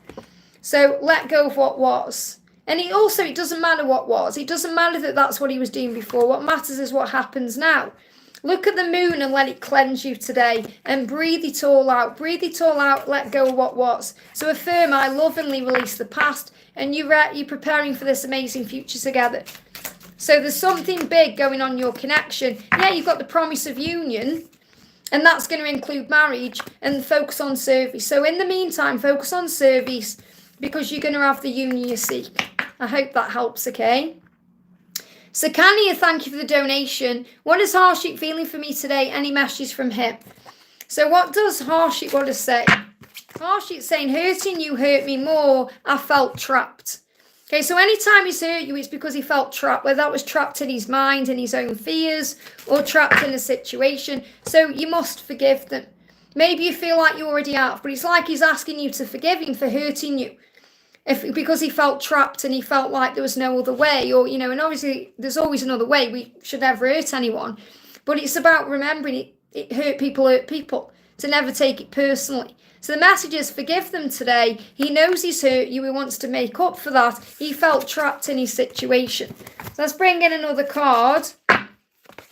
So let go of what was. And it doesn't matter what was. It doesn't matter that that's what he was doing before. What matters is what happens now. Look at the moon and let it cleanse you today, and breathe it all out. Breathe it all out, let go of what was. So affirm, I lovingly release the past, and you're preparing for this amazing future together. So there's something big going on in your connection. Yeah, you've got the promise of union, and that's going to include marriage, and focus on service. So in the meantime, focus on service, because you're going to have the union you seek. I hope that helps, okay? So Cana, thank you for the donation. What is Harshit feeling for me today? Any messages from him? So what does Harshit want to say? Harshit's saying, hurting you hurt me more. I felt trapped. Okay, so anytime he's hurt you, it's because he felt trapped, whether that was trapped in his mind and his own fears, or trapped in a situation. So you must forgive them. Maybe you feel like you already have, but it's like he's asking you to forgive him for hurting you. Because he felt trapped and he felt like there was no other way, or, you know, and obviously there's always another way. We should never hurt anyone, but it's about remembering it hurt people, to never take it personally. So the message is, forgive them today. He knows he's hurt you. He wants to make up for that. He felt trapped in his situation. So let's bring in another card.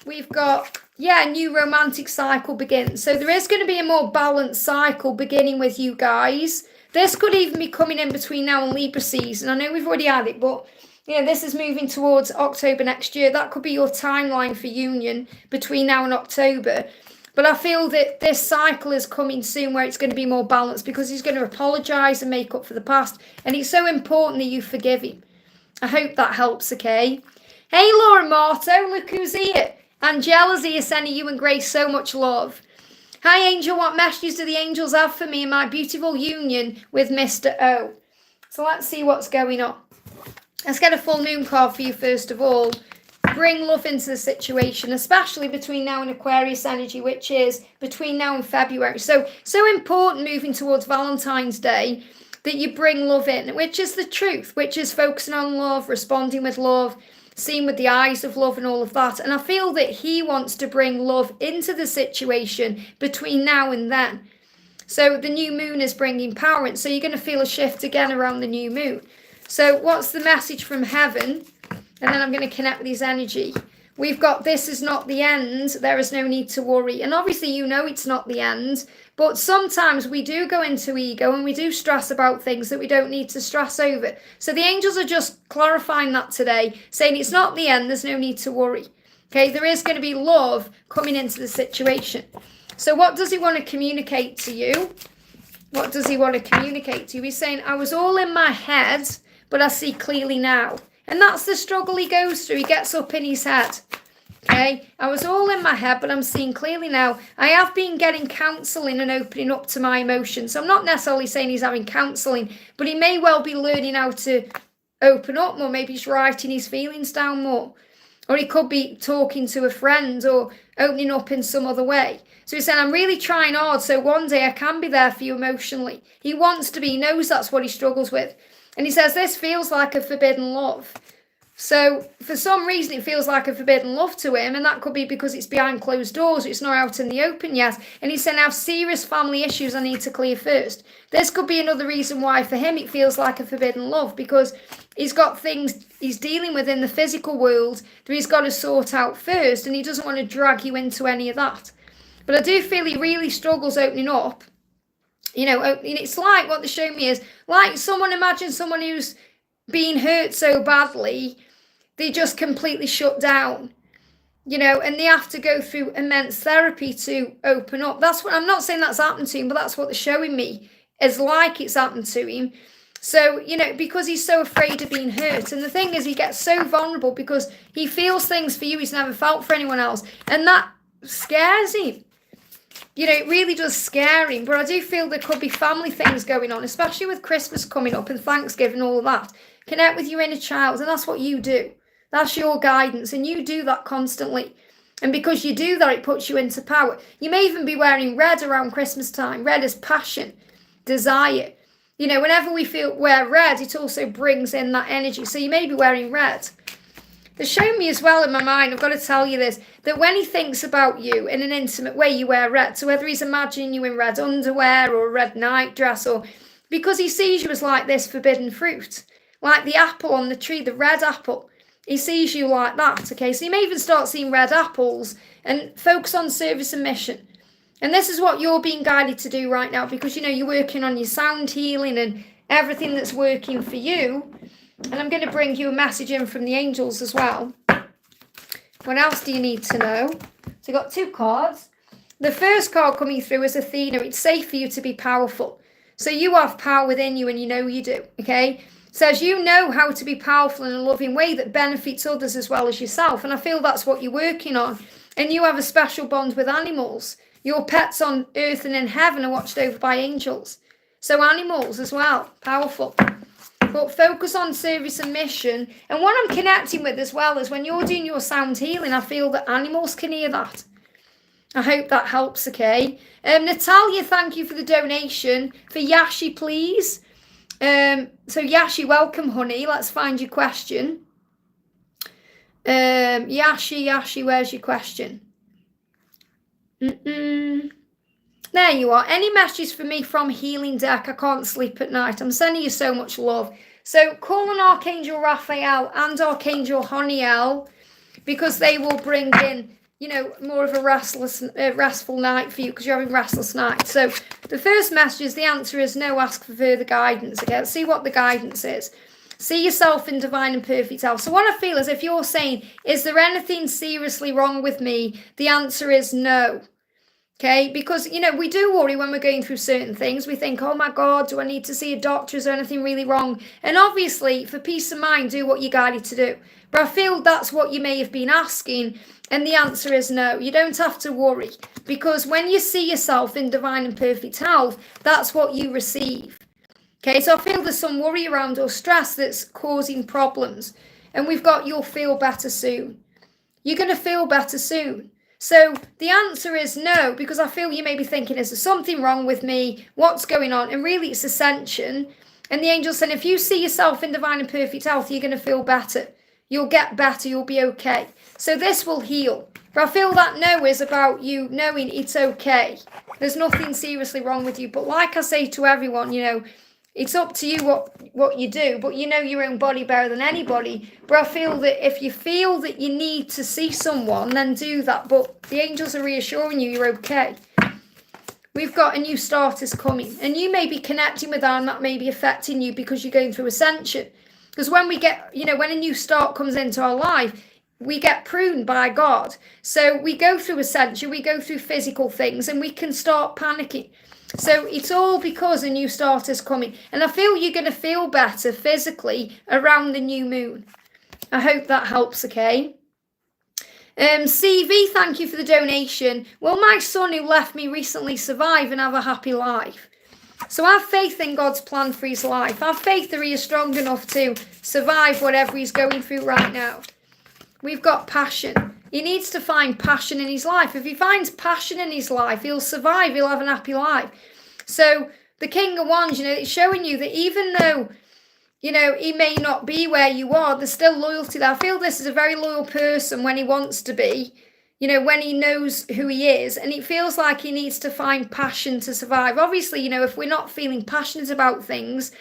We've got, a new romantic cycle begins. So there is going to be a more balanced cycle beginning with you guys. This could even be coming in between now and Libra season. I know we've already had it, but this is moving towards October next year. That could be your timeline for union between now and October. But I feel that this cycle is coming soon where it's going to be more balanced, because he's going to apologise and make up for the past. And it's so important that you forgive him. I hope that helps, okay? Hey, Laura Marto, look who's here. Angela's here, sending you and Grace so much love. Hi, Angel. What messages do the angels have for me in my beautiful union with Mr. O? So let's see what's going on. Let's get a full moon card for you first of all. Bring love into the situation, especially between now and Aquarius energy, which is between now and February. So important moving towards Valentine's Day that you bring love in, which is the truth, which is focusing on love, responding with love, seeing with the eyes of love and all of that. And I feel that he wants to bring love into the situation between now and then. So the new moon is bringing power in. So you're going to feel a shift again around the new moon. So what's the message from heaven? And then I'm going to connect with his energy. We've got, this is not the end. There is no need to worry. And obviously, it's not the end. But sometimes we do go into ego and we do stress about things that we don't need to stress over. So the angels are just clarifying that today, saying it's not the end. There's no need to worry. Okay, there is going to be love coming into the situation. So what does he want to communicate to you? What does he want to communicate to you? He's saying, I was all in my head, but I see clearly now. And that's the struggle he goes through. He gets up in his head. Okay, I was all in my head, but I'm seeing clearly now. I have been getting counselling and opening up to my emotions. So I'm not necessarily saying he's having counselling, but he may well be learning how to open up more. Maybe he's writing his feelings down more. Or he could be talking to a friend or opening up in some other way. So he's saying, I'm really trying hard, so one day I can be there for you emotionally. He wants to be, he knows that's what he struggles with. And he says, this feels like a forbidden love. So for some reason, it feels like a forbidden love to him, and that could be because it's behind closed doors, it's not out in the open yet, and he's saying I have serious family issues I need to clear first. This could be another reason why for him it feels like a forbidden love, because he's got things he's dealing with in the physical world that he's got to sort out first, and he doesn't want to drag you into any of that. But I do feel he really struggles opening up. You know, it's like what they're showing me is, like imagine someone who's been hurt so badly, they just completely shut down, you know, and they have to go through immense therapy to open up. That's what, I'm not saying that's happened to him, but that's what they're showing me is like it's happened to him. So, you know, because he's so afraid of being hurt. And the thing is, he gets so vulnerable because he feels things for you he's never felt for anyone else. And that scares him. You know, it really does scare him. But I do feel there could be family things going on, especially with Christmas coming up and Thanksgiving, all of that. Connect with your inner child, and that's what you do. That's your guidance, and you do that constantly. And because you do that, it puts you into power. You may even be wearing red around Christmas time. Red is passion, desire. You know, whenever we wear red, it also brings in that energy. So you may be wearing red. They're showing me as well in my mind, I've got to tell you this, that when he thinks about you in an intimate way, you wear red. So whether he's imagining you in red underwear or a red nightdress, or because he sees you as like this forbidden fruit, like the apple on the tree, the red apple. He sees you like that, okay? So you may even start seeing red apples and focus on service and mission. And this is what you're being guided to do right now, because, you know, you're working on your sound healing and everything that's working for you. And I'm going to bring you a message in from the angels as well. What else do you need to know? So you've got 2 cards. The first card coming through is Athena. It's safe for you to be powerful. So you have power within you, and you know you do, okay? Says you know how to be powerful in a loving way that benefits others as well as yourself. And I feel that's what you're working on. And you have a special bond with animals. Your pets on earth and in heaven are watched over by angels. So animals as well, powerful. But focus on service and mission. And what I'm connecting with as well is when you're doing your sound healing, I feel that animals can hear that. I hope that helps, okay? Natalia, thank you for the donation. For Yashi, please. So Yashi, welcome, honey. Let's find your question. Yashi, where's your question? There you are. Any messages for me from Healing Deck? I can't sleep at night. I'm sending you so much love. So call on Archangel Raphael and Archangel Honiel, because they will bring in, you know, more of a restful night for you, because you're having restless nights. So the first message is the answer is no, ask for further guidance. Okay, let's see what the guidance is. See yourself in divine and perfect health. So what I feel is if you're saying, is there anything seriously wrong with me? The answer is no. Okay, because, you know, we do worry when we're going through certain things. We think, oh my God, do I need to see a doctor? Is there anything really wrong? And obviously, for peace of mind, do what you're guided to do. But I feel that's what you may have been asking. And the answer is no. You don't have to worry. Because when you see yourself in divine and perfect health, that's what you receive. Okay, so I feel there's some worry around or stress that's causing problems. And we've got you'll feel better soon. You're going to feel better soon. So the answer is no, because I feel you may be thinking, is there something wrong with me? What's going on? And really it's ascension. And the angel said, if you see yourself in divine and perfect health, you're going to feel better. You'll get better. You'll be okay. So this will heal. But I feel that no is about you knowing it's okay. There's nothing seriously wrong with you. But like I say to everyone, you know, it's up to you what you do, but you know your own body better than anybody. But I feel that if you feel that you need to see someone, then do that. But the angels are reassuring you you're okay. We've got a new start is coming. And you may be connecting with that, and that may be affecting you because you're going through ascension. Because when we get, you know, when a new start comes into our life, we get pruned by God. So we go through ascension, we go through physical things, and we can start panicking. So it's all because a new start is coming. And I feel you're going to feel better physically around the new moon. I hope that helps, okay? CV, thank you for the donation. Will my son who left me recently survive and have a happy life? So have faith in God's plan for his life. Have faith that he is strong enough to survive whatever he's going through right now. We've got passion. He needs to find passion in his life. If he finds passion in his life, he'll survive. He'll have an happy life. So the King of Wands, you know, it's showing you that even though you know, he may not be where you are. There's still loyalty there. I feel this is a very loyal person when he wants to be, you know, when he knows who he is, and it feels like he needs to find passion to survive. Obviously, you know, if we're not feeling passionate about things,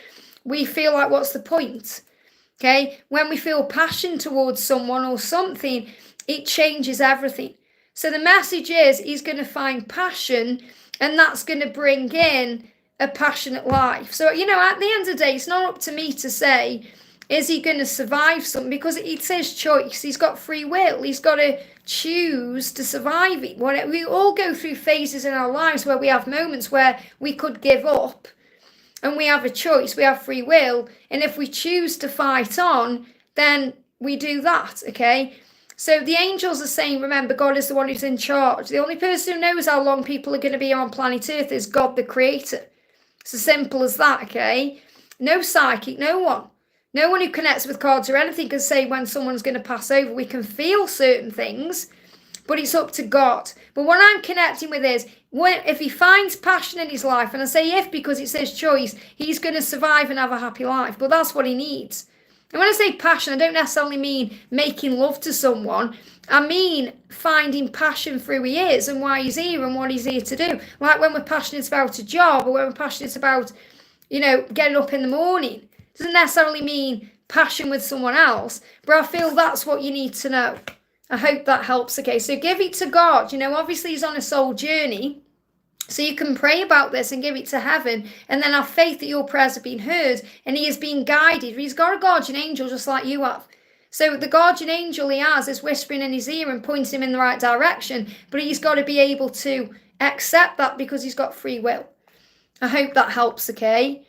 we feel like, what's the point? Okay, when we feel passion towards someone or something, it changes everything. So the message is he's going to find passion, and that's going to bring in a passionate life. So, you know, at the end of the day, it's not up to me to say, is he going to survive something? Because it's his choice. He's got free will. He's got to choose to survive it. We all go through phases in our lives where we have moments where we could give up, and we have a choice. We have free will. And if we choose to fight on, then we do that, okay? So the angels are saying, remember, God is the one who's in charge. The only person who knows how long people are going to be on planet Earth is God, the creator. It's as simple as that, okay? No psychic, no one. No one who connects with cards or anything can say when someone's going to pass over. We can feel certain things, but it's up to God. But what I'm connecting with is, if he finds passion in his life, and I say if because it's his choice, he's going to survive and have a happy life. But that's what he needs. And when I say passion, I don't necessarily mean making love to someone. I mean finding passion for who he is and why he's here and what he's here to do. Like when we're passionate about a job, or when we're passionate about, you know, getting up in the morning. It doesn't necessarily mean passion with someone else, but I feel that's what you need to know. I hope that helps. Okay, so give it to God. You know, obviously he's on a soul journey. So you can pray about this and give it to heaven, and then have faith that your prayers have been heard and he is being guided. He's got a guardian angel just like you have. So the guardian angel he has is whispering in his ear and pointing him in the right direction, but he's got to be able to accept that because he's got free will. I hope that helps, okay?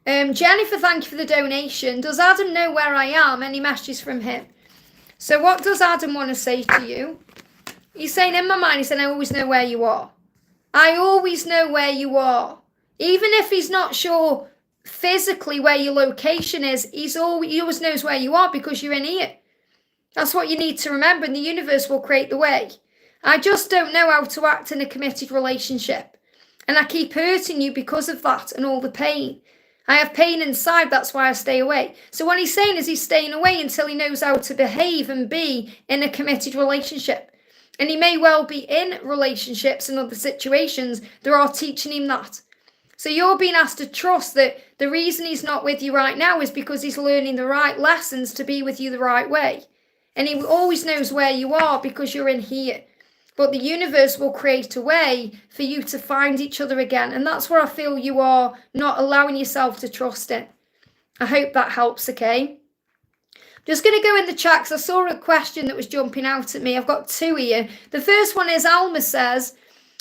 Jennifer, thank you for the donation. Does Adam know where I am? Any messages from him? So what does Adam want to say to you? He's saying, in my mind, he's saying, I always know where you are. I always know where you are. Even if he's not sure physically where your location is, he always knows where you are because you're in here. That's what you need to remember, and the universe will create the way. I just don't know how to act in a committed relationship. And I keep hurting you because of that and all the pain. I have pain inside, that's why I stay away. So what he's saying is he's staying away until he knows how to behave and be in a committed relationship. And he may well be in relationships and other situations that are teaching him that. So you're being asked to trust that the reason he's not with you right now is because he's learning the right lessons to be with you the right way. And he always knows where you are because you're in here. But the universe will create a way for you to find each other again. And that's where I feel you are not allowing yourself to trust in. I hope that helps, okay? Just going to go in the chat because I saw a question that was jumping out at me. I've got two here. The first one is Alma says,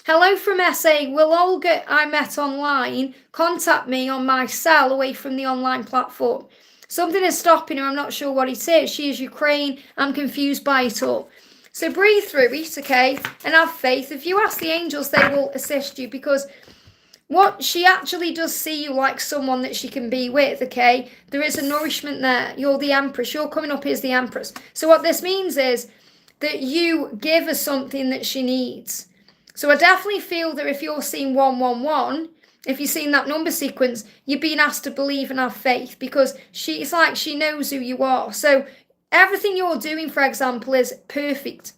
hello from SA. Will Olga I met online contact me on my cell away from the online platform? Something is stopping her. I'm not sure what it is. She is Ukraine. I'm confused by it all. So breathe through it, okay, and have faith. If you ask the angels, they will assist you because what she actually does see you like someone that she can be with, okay? There is a nourishment there. You're the Empress. You're coming up as the Empress. So what this means is that you give her something that she needs. So I definitely feel that if you're seeing 111, if you've seen that number sequence, you're being asked to believe and have faith because it's like she knows who you are. So everything you're doing, for example, is perfect.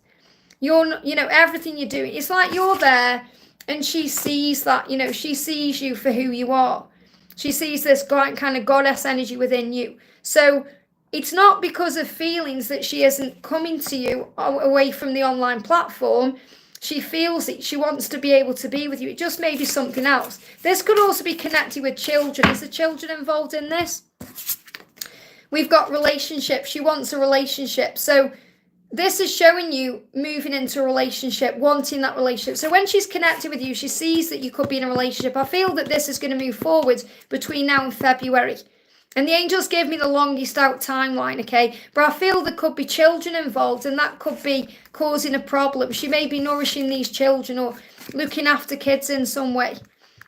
Everything you're doing, it's like you're there and she sees that, she sees you for who you are. She sees this kind of goddess energy within you. So it's not because of feelings that she isn't coming to you away from the online platform. She feels it. She wants to be able to be with you. It just may be something else. This could also be connected with children. Is the children involved in this? We've got relationships. She wants a relationship. So this is showing you moving into a relationship, wanting that relationship. So when she's connected with you, she sees that you could be in a relationship. I feel that this is going to move forward between now and February. And the angels gave me the longest out timeline, okay? But I feel there could be children involved and that could be causing a problem. She may be nourishing these children or looking after kids in some way.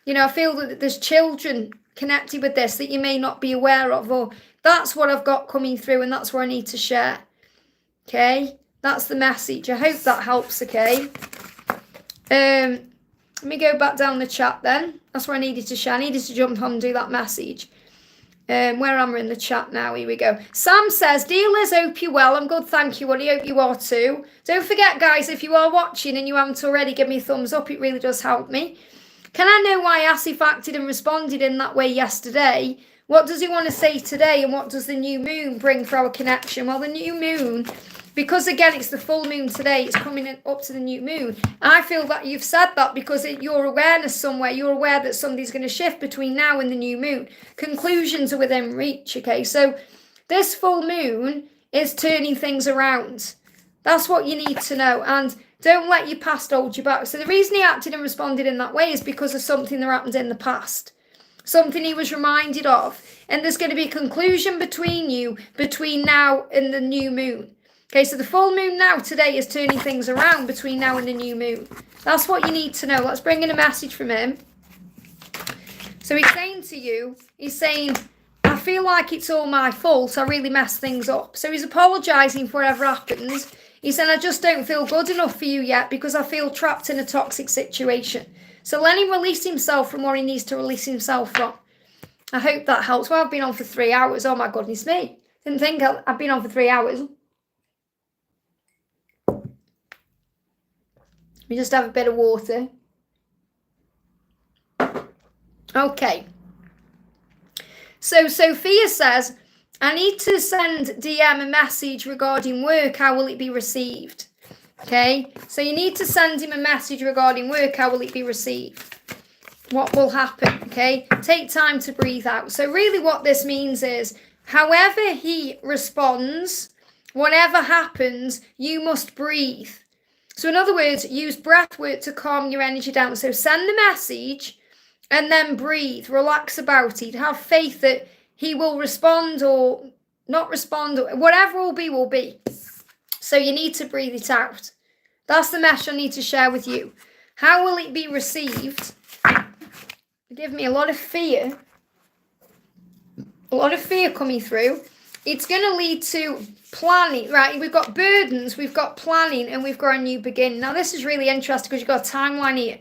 I feel that there's children connected with this that you may not be aware of, or that's what I've got coming through and that's what I need to share. Okay, that's the message. I hope that helps, okay? Let me go back down the chat then. That's what I needed to share. I needed to jump on and do that message. Where am I in the chat now? Here we go. Sam says, dear Liz, hope you're well. I'm good, thank you, Woody. Hope you are too. Don't forget, guys, if you are watching and you haven't already, give me a thumbs up. It really does help me. Can I know why Asif acted and responded in that way yesterday? What does he want to say today? And what does the new moon bring for our connection? Well, the new moon, because again, it's the full moon today. It's coming up to the new moon. I feel that you've said that because your awareness somewhere, you're aware that something's going to shift between now and the new moon. Conclusions are within reach, okay? So this full moon is turning things around. That's what you need to know. And don't let your past hold you back. So the reason he acted and responded in that way is because of something that happened in the past. Something he was reminded of. And there's going to be a conclusion between you between now and the new moon. Okay, so the full moon now today is turning things around between now and the new moon. That's what you need to know. Let's bring in a message from him. So he's saying to you, he's saying, I feel like it's all my fault. I really messed things up. So he's apologising for whatever happened. He said, I just don't feel good enough for you yet because I feel trapped in a toxic situation. So let him release himself from what he needs to release himself from. I hope that helps. Well, I've been on for 3 hours. Oh, my goodness me. Didn't think I've been on for 3 hours. We just have a bit of water. Okay. So Sophia says, I need to send DM a message regarding work. How will it be received? Okay. So you need to send him a message regarding work. How will it be received? What will happen? Okay. Take time to breathe out. So really what this means is, however he responds, whatever happens, you must breathe. So in other words, use breath work to calm your energy down. So send the message and then breathe, relax about it, have faith that he will respond or not respond, or whatever will be. So you need to breathe it out. That's the message I need to share with you. How will it be received? Give me a lot of fear. A lot of fear coming through. It's going to lead to planning, right? We've got burdens, we've got planning, and we've got a new beginning. Now, this is really interesting because you've got a timeline here.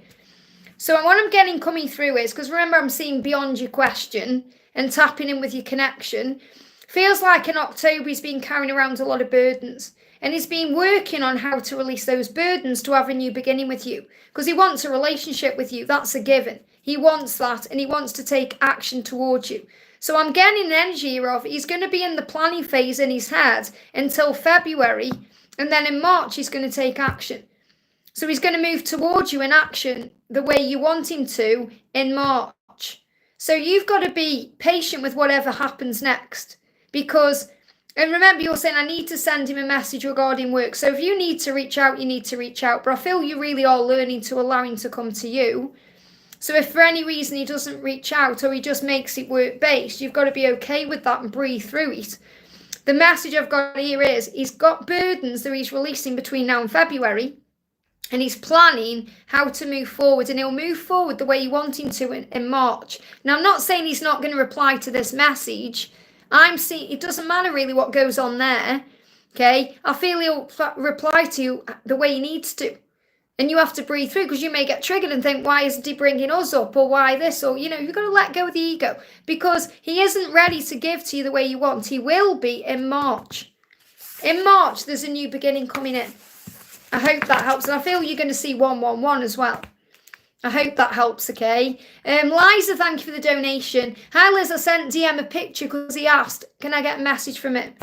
So what I'm getting coming through is, because remember, I'm seeing beyond your question and tapping in with your connection. Feels like in October he's been carrying around a lot of burdens. And he's been working on how to release those burdens to have a new beginning with you. Because he wants a relationship with you. That's a given. He wants that, and he wants to take action towards you. So I'm getting an energy here of he's going to be in the planning phase in his head until February. And then in March, he's going to take action. So he's going to move towards you in action the way you want him to in March. So you've got to be patient with whatever happens next. Because, and remember, you're saying, I need to send him a message regarding work. So if you need to reach out, you need to reach out. But I feel you really are learning to allow him to come to you. So if for any reason he doesn't reach out or he just makes it work-based, you've got to be okay with that and breathe through it. The message I've got here is he's got burdens that he's releasing between now and February. And he's planning how to move forward, and he'll move forward the way you want him to in March. Now, I'm not saying he's not going to reply to this message. I'm seeing it doesn't matter really what goes on there. Okay, I feel he'll reply to you the way he needs to, and you have to breathe through because you may get triggered and think, why isn't he bringing us up, or why this, or you've got to let go of the ego because he isn't ready to give to you the way you want. He will be in March. In March, there's a new beginning coming in. I hope that helps. And I feel you're going to see 111 as well. I hope that helps, okay? Liza, thank you for the donation. Hi, Liz. I sent DM a picture because he asked, can I get a message from him?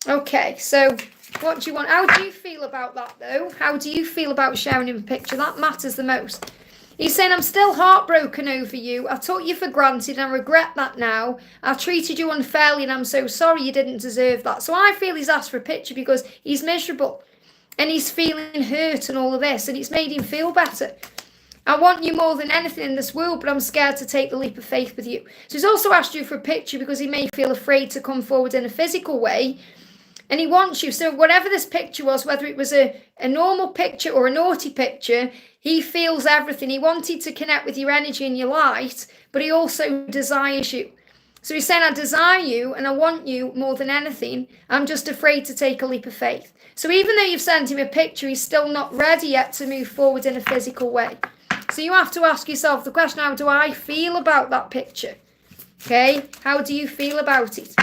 Okay, so what do you want? How do you feel about that, though? How do you feel about sharing him a picture? That matters the most. He's saying, I'm still heartbroken over you. I took you for granted and I regret that now. I treated you unfairly and I'm so sorry you didn't deserve that. So I feel he's asked for a picture because he's miserable. And he's feeling hurt and all of this. And it's made him feel better. I want you more than anything in this world, but I'm scared to take the leap of faith with you. So he's also asked you for a picture because he may feel afraid to come forward in a physical way. And he wants you. So whatever this picture was, whether it was a normal picture or a naughty picture, he feels everything. He wanted to connect with your energy and your light, but he also desires you. So he's saying, I desire you and I want you more than anything. I'm just afraid to take a leap of faith. So even though you've sent him a picture, he's still not ready yet to move forward in a physical way. So you have to ask yourself the question, how do I feel about that picture? Okay, how do you feel about it?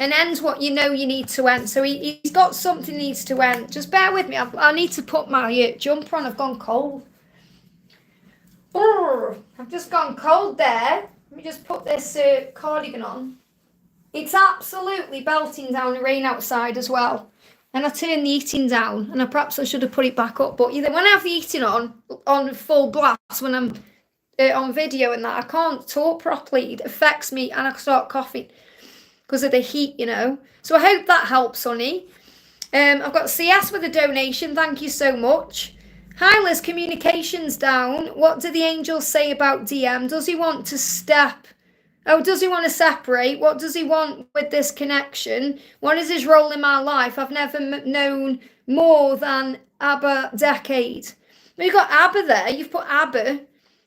And end what you know you need to end. So he's got something needs to end. Just bear with me. I need to put my jumper on. I've gone cold. Oh, I've just gone cold there. Let me just put this cardigan on. It's absolutely belting down the rain outside as well. And I turned the heating down, and perhaps I should have put it back up. But when I have the heating on full blast, when I'm on video and that, I can't talk properly. It affects me, and I start coughing because of the heat, you know. So I hope that helps, honey. I've got CS with a donation. Thank you so much. Hi, Liz. Communications down. What do the angels say about DM? Does he want to step? Oh, does he want to separate? What does he want with this connection? What is his role in my life? I've never known more than ABBA decade. We've got ABBA there. You've put ABBA.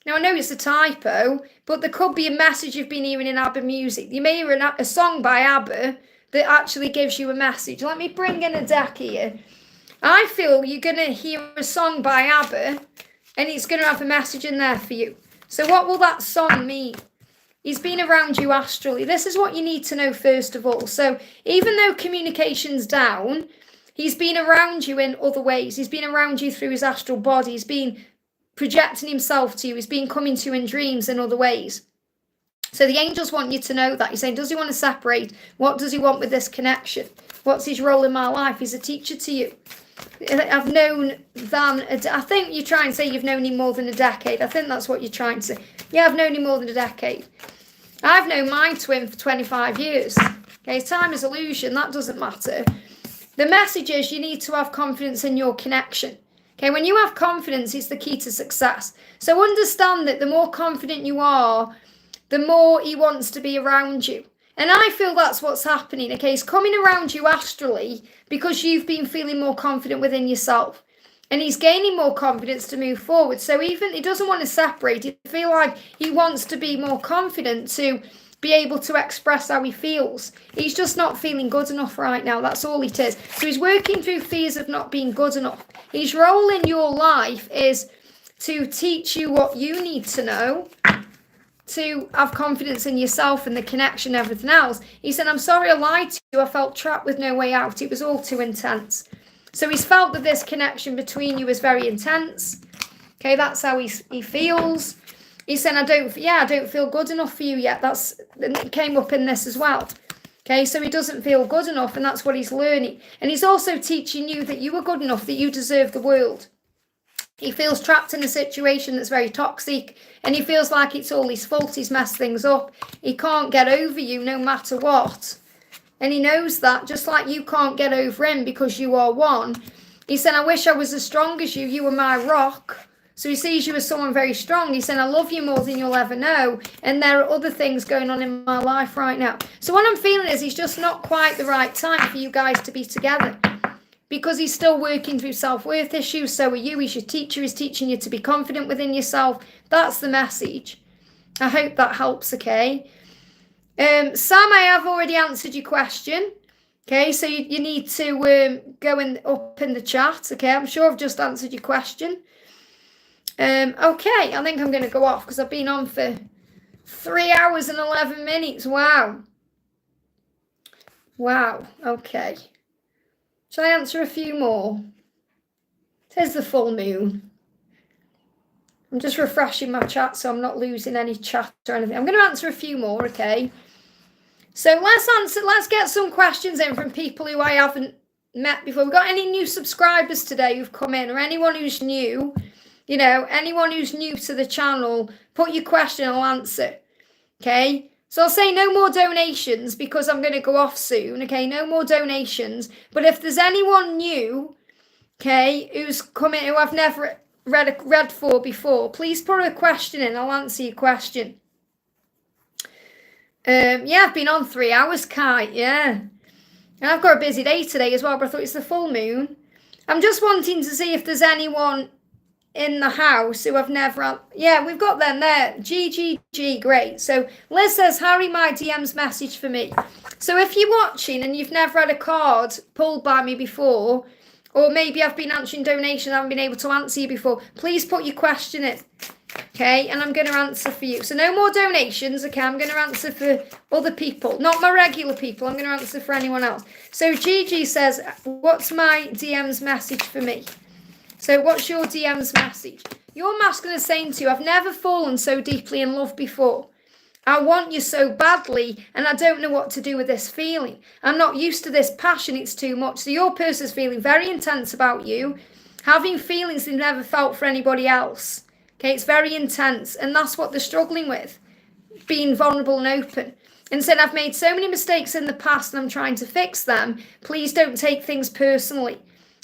Now, I know it's a typo, but there could be a message you've been hearing in ABBA music. You may hear a song by ABBA that actually gives you a message. Let me bring in a deck here. I feel you're going to hear a song by ABBA, and it's going to have a message in there for you. So what will that song mean? He's been around you astrally. This is what you need to know first of all. So even though communication's down, he's been around you in other ways. He's been around you through his astral body. He's been projecting himself to you. He's been coming to you in dreams in other ways. So the angels want you to know that. He's saying, does he want to separate? What does he want with this connection? What's his role in my life? He's a teacher to you. I've known I think you try and say you've known him more than a decade. I think that's what you're trying to say. Yeah, I've known him more than a decade. I've known my twin for 25 years. Okay, time is illusion. That doesn't matter. The message is you need to have confidence in your connection. Okay, when you have confidence, it's the key to success. So understand that the more confident you are, the more he wants to be around you. And I feel that's what's happening. Okay, he's coming around you astrally because you've been feeling more confident within yourself. And he's gaining more confidence to move forward. So even he doesn't want to separate. He feel like he wants to be more confident to be able to express how he feels. He's just not feeling good enough right now. That's all it is. So he's working through fears of not being good enough. His role in your life is to teach you what you need to know, to have confidence in yourself and the connection and everything else. He said, I'm sorry I lied to you. I felt trapped with no way out. It was all too intense. So he's felt that this connection between you is very intense. Okay, that's how he feels. He said, I don't feel good enough for you yet. It came up in this as well. Okay, so he doesn't feel good enough, and that's what he's learning. And he's also teaching you that you are good enough, that you deserve the world. He feels trapped in a situation that's very toxic, and he feels like it's all his fault. He's messed things up. He can't get over you no matter what. And he knows that, just like you can't get over him because you are one. He said, I wish I was as strong as you. You were my rock. So he sees you as someone very strong. He said, I love you more than you'll ever know. And there are other things going on in my life right now. So what I'm feeling is it's just not quite the right time for you guys to be together. Because he's still working through self-worth issues. So are you. He's your teacher. He's teaching you to be confident within yourself. That's the message. I hope that helps, okay? Sam, I have already answered your question. Okay, so you need to go up in the chat. Okay, I'm sure I've just answered your question. Okay, I think I'm going to go off because I've been on for 3 hours and 11 minutes. Wow. Wow, okay. Shall I answer a few more? It is the full moon. I'm just refreshing my chat so I'm not losing any chat or anything. I'm going to answer a few more, okay? So let's get some questions in from people who I haven't met before. We've got any new subscribers today who've come in, or anyone who's new, you know, anyone who's new to the channel, put your question, I'll answer. Okay? So I'll say no more donations because I'm going to go off soon. Okay, no more donations. But if there's anyone new, okay, who's come in, who I've never read for before, please put a question in. I'll answer your question. Yeah, I've been on 3 hours, Kite, yeah. And I've got a busy day today as well, but I thought it's the full moon. I'm just wanting to see if there's anyone in the house who I've never had. Yeah, we've got them there. GGG, great. So Liz says, Harry, my DM's message for me. So if you're watching and you've never had a card pulled by me before, or maybe I've been answering donations and I haven't been able to answer you before, please put your question in. Okay, and I'm going to answer for you. So no more donations, okay? I'm going to answer for other people, not my regular people. I'm going to answer for anyone else. So Gigi says, what's my DM's message for me? So what's your DM's message? Your masculine is saying to you, I've never fallen so deeply in love before. I want you so badly, and I don't know what to do with this feeling. I'm not used to this passion, it's too much. So your person's feeling very intense about you, having feelings they've never felt for anybody else. Okay, it's very intense, and that's what they're struggling with, being vulnerable and open. And said, I've made so many mistakes in the past and I'm trying to fix them. Please don't take things personally.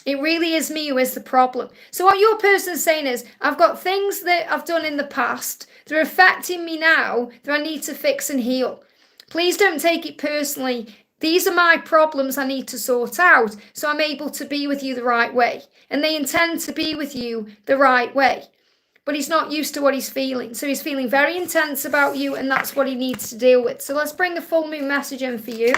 It really is me who is the problem. So what your person is saying is, I've got things that I've done in the past. They're affecting me now that I need to fix and heal. Please don't take it personally. These are my problems I need to sort out so I'm able to be with you the right way. And they intend to be with you the right way. But he's not used to what he's feeling. So he's feeling very intense about you, and that's what he needs to deal with. So let's bring the full moon message in for you.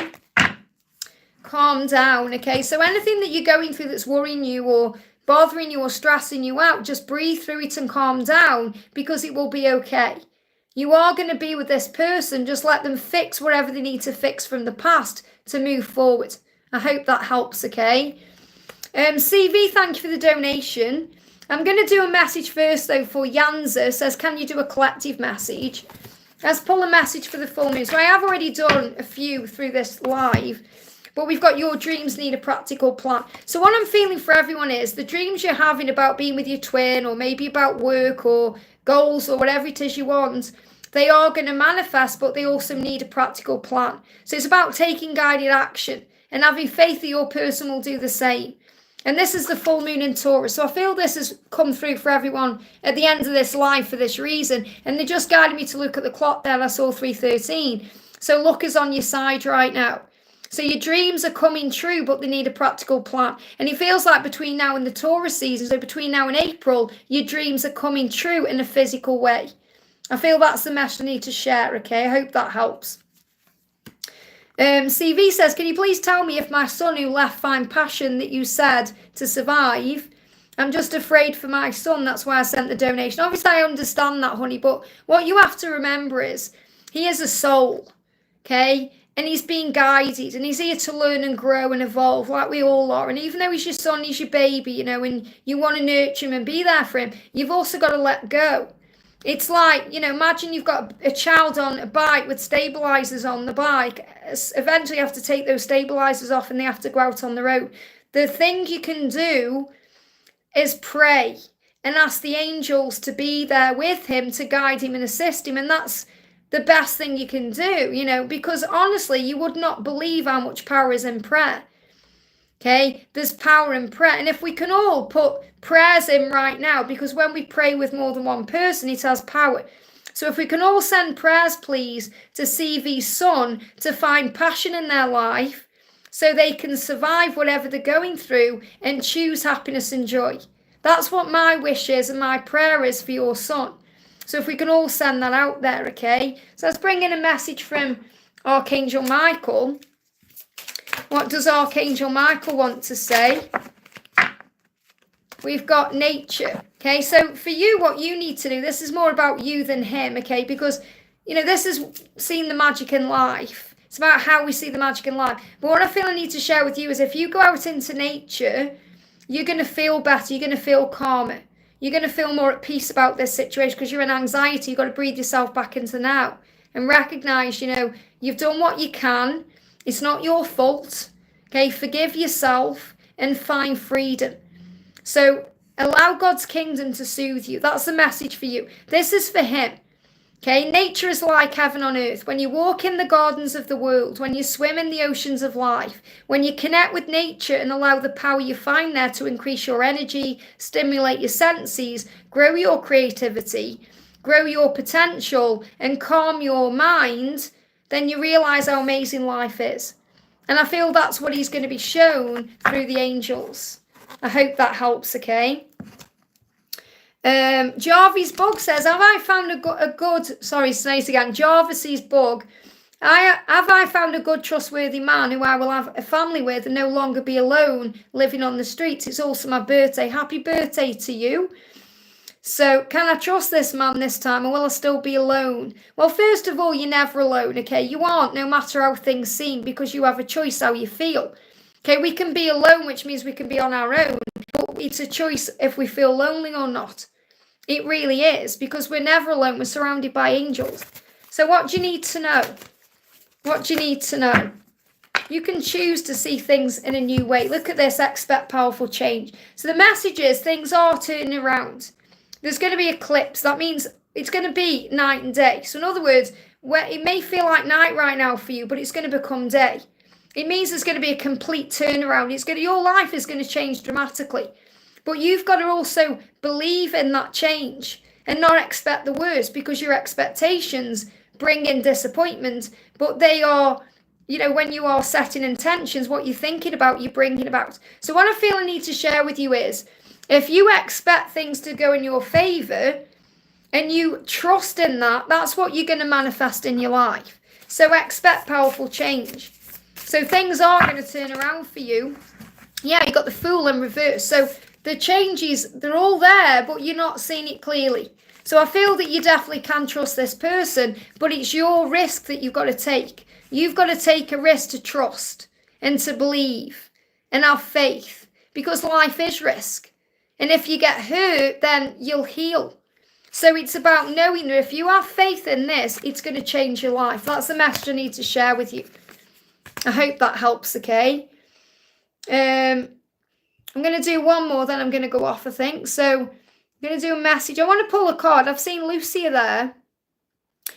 Calm down, okay? So anything that you're going through that's worrying you or bothering you or stressing you out, just breathe through it and calm down, because it will be okay. You are going to be with this person. Just let them fix whatever they need to fix from the past to move forward. I hope that helps, okay? CV, thank you for the donation. I'm going to do a message first, though, for Yanza. Says, can you do a collective message? Let's pull a message for the full moon. So I have already done a few through this live, but we've got your dreams need a practical plan. So what I'm feeling for everyone is the dreams you're having about being with your twin, or maybe about work or goals or whatever it is you want, they are going to manifest, but they also need a practical plan. So it's about taking guided action and having faith that your person will do the same. And this is the full moon in Taurus. So I feel this has come through for everyone at the end of this live for this reason. And they just guided me to look at the clock there. I saw 3:13. So luck is on your side right now. So your dreams are coming true, but they need a practical plan. And it feels like between now and the Taurus season, so between now and April, your dreams are coming true in a physical way. I feel that's the message I need to share, okay? I hope that helps. CV says, can you please tell me if my son who left find passion that you said to survive? I'm just afraid for my son. That's why I sent the donation. Obviously, I understand that, honey. But what you have to remember is he is a soul, okay? And he's being guided. And he's here to learn and grow and evolve like we all are. And even though he's your son, he's your baby, you know, and you want to nurture him and be there for him, you've also got to let go. It's like, you know, imagine you've got a child on a bike with stabilizers on the bike. Eventually you have to take those stabilizers off and they have to go out on the road. The thing you can do is pray and ask the angels to be there with him, to guide him and assist him. And that's the best thing you can do, you know, because honestly, you would not believe how much power is in prayer. Okay, there's power in prayer. And if we can all put prayers in right now, because when we pray with more than one person, it has power. So if we can all send prayers, please, to CV's son to find passion in their life so they can survive whatever they're going through and choose happiness and joy. That's what my wish is and my prayer is for your son. So if we can all send that out there, okay? So let's bring in a message from Archangel Michael. What does Archangel Michael want to say? We've got nature. Okay, so for you, what you need to do, this is more about you than him, okay? Because, you know, this is seeing the magic in life. It's about how we see the magic in life. But what I feel I need to share with you is if you go out into nature, you're going to feel better. You're going to feel calmer. You're going to feel more at peace about this situation because you're in anxiety. You've got to breathe yourself back into now and recognize, you know, you've done what you can. It's not your fault. Okay, forgive yourself and find freedom. So allow God's kingdom to soothe you. That's the message for you. This is for him. Okay, nature is like heaven on earth. When you walk in the gardens of the world, when you swim in the oceans of life, when you connect with nature and allow the power you find there to increase your energy, stimulate your senses, grow your creativity, grow your potential, and calm your mind, then you realize how amazing life is. And I feel that's what he's going to be shown through the angels. I hope that helps, okay? Jarvis Bug says, have I found a good, sorry, say it again, Jarvis's Bug, have I found a good, trustworthy man who I will have a family with and no longer be alone living on the streets? It's also my birthday. Happy birthday to you. So can I trust this man this time, or will I still be alone? Well, first of all, you're never alone, okay? You aren't, no matter how things seem, because you have a choice how you feel. Okay, we can be alone, which means we can be on our own, but it's a choice if we feel lonely or not. It really is, because we're never alone. We're surrounded by angels. So what do you need to know? What do you need to know? You can choose to see things in a new way. Look at this, expect powerful change. So the message is things are turning around. There's going to be eclipse. That means it's going to be night and day. So in other words, where it may feel like night right now for you, but it's going to become day. It means there's going to be a complete turnaround. Your life is going to change dramatically. But you've got to also believe in that change and not expect the worst, because your expectations bring in disappointment. But they are, when you are setting intentions, what you're thinking about, you're bringing about. So what I feel I need to share with you is, if you expect things to go in your favour and you trust in that, that's what you're going to manifest in your life. So expect powerful change. So things are going to turn around for you. Yeah, you got the Fool in reverse. So the changes, they're all there, but you're not seeing it clearly. So I feel that you definitely can trust this person, but it's your risk that you've got to take. You've got to take a risk to trust and to believe and have faith, because life is risk. And if you get hurt, then you'll heal. So it's about knowing that if you have faith in this, it's going to change your life. That's the message I need to share with you. I hope that helps, okay? I'm going to do one more, then I'm going to go off, I think. So I'm going to do a message. I want to pull a card. I've seen Lucia there.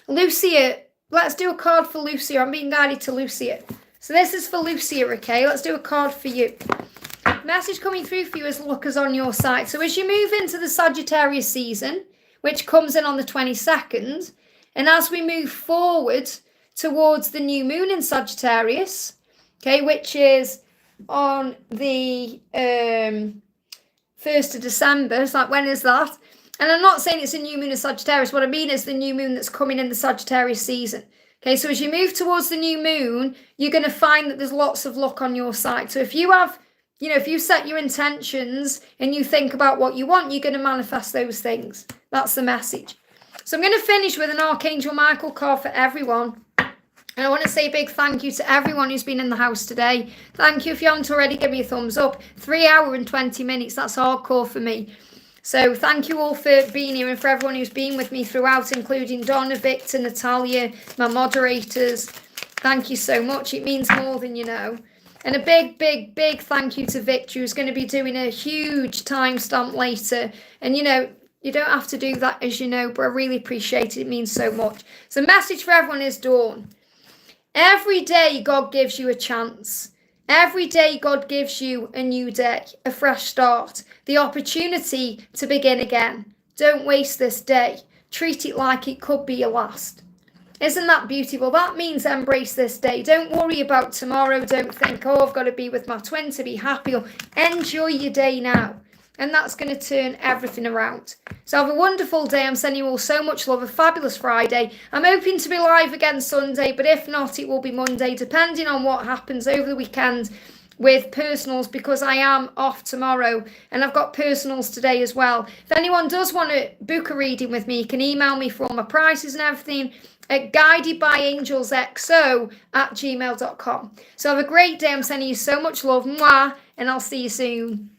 Lucia, let's do a card for Lucia. I'm being guided to Lucia. So this is for Lucia, okay? Let's do a card for you. Message coming through for you is luck is on your side. So as you move into the Sagittarius season, which comes in on the 22nd, and as we move forward towards the new moon in Sagittarius, okay, which is on the 1st of December. It's like, when is that? And I'm not saying it's a new moon in Sagittarius. What I mean is the new moon that's coming in the Sagittarius season. Okay, so as you move towards the new moon, you're going to find that there's lots of luck on your side. So if you have, if you set your intentions and you think about what you want, you're going to manifest those things. That's the message. So I'm going to finish with an Archangel Michael card for everyone. And I want to say a big thank you to everyone who's been in the house today. Thank you. If you haven't already, give me a thumbs up. 3 hours and 20 minutes. That's hardcore for me. So thank you all for being here, and for everyone who's been with me throughout, including Donna, Victor, Natalia, my moderators. Thank you so much. It means more than you know. And a big, big, big thank you to Victor, who's going to be doing a huge timestamp later. And, you don't have to do that, as you know, but I really appreciate it. It means so much. So the message for everyone is Dawn. Every day God gives you a chance. Every day God gives you a new day, a fresh start, the opportunity to begin again. Don't waste this day. Treat it like it could be your last. Isn't that beautiful? That means embrace this day. Don't worry about tomorrow. Don't think, I've got to be with my twin to be happy. Enjoy your day now. And that's going to turn everything around. So have a wonderful day. I'm sending you all so much love. A fabulous Friday. I'm hoping to be live again Sunday, but if not, it will be Monday, depending on what happens over the weekend with personals, because I am off tomorrow and I've got personals today as well. If anyone does want to book a reading with me, you can email me for all my prices and everything at guidedbyangelsxo@gmail.com. So have a great day. I'm sending you so much love. Mwah, and I'll see you soon.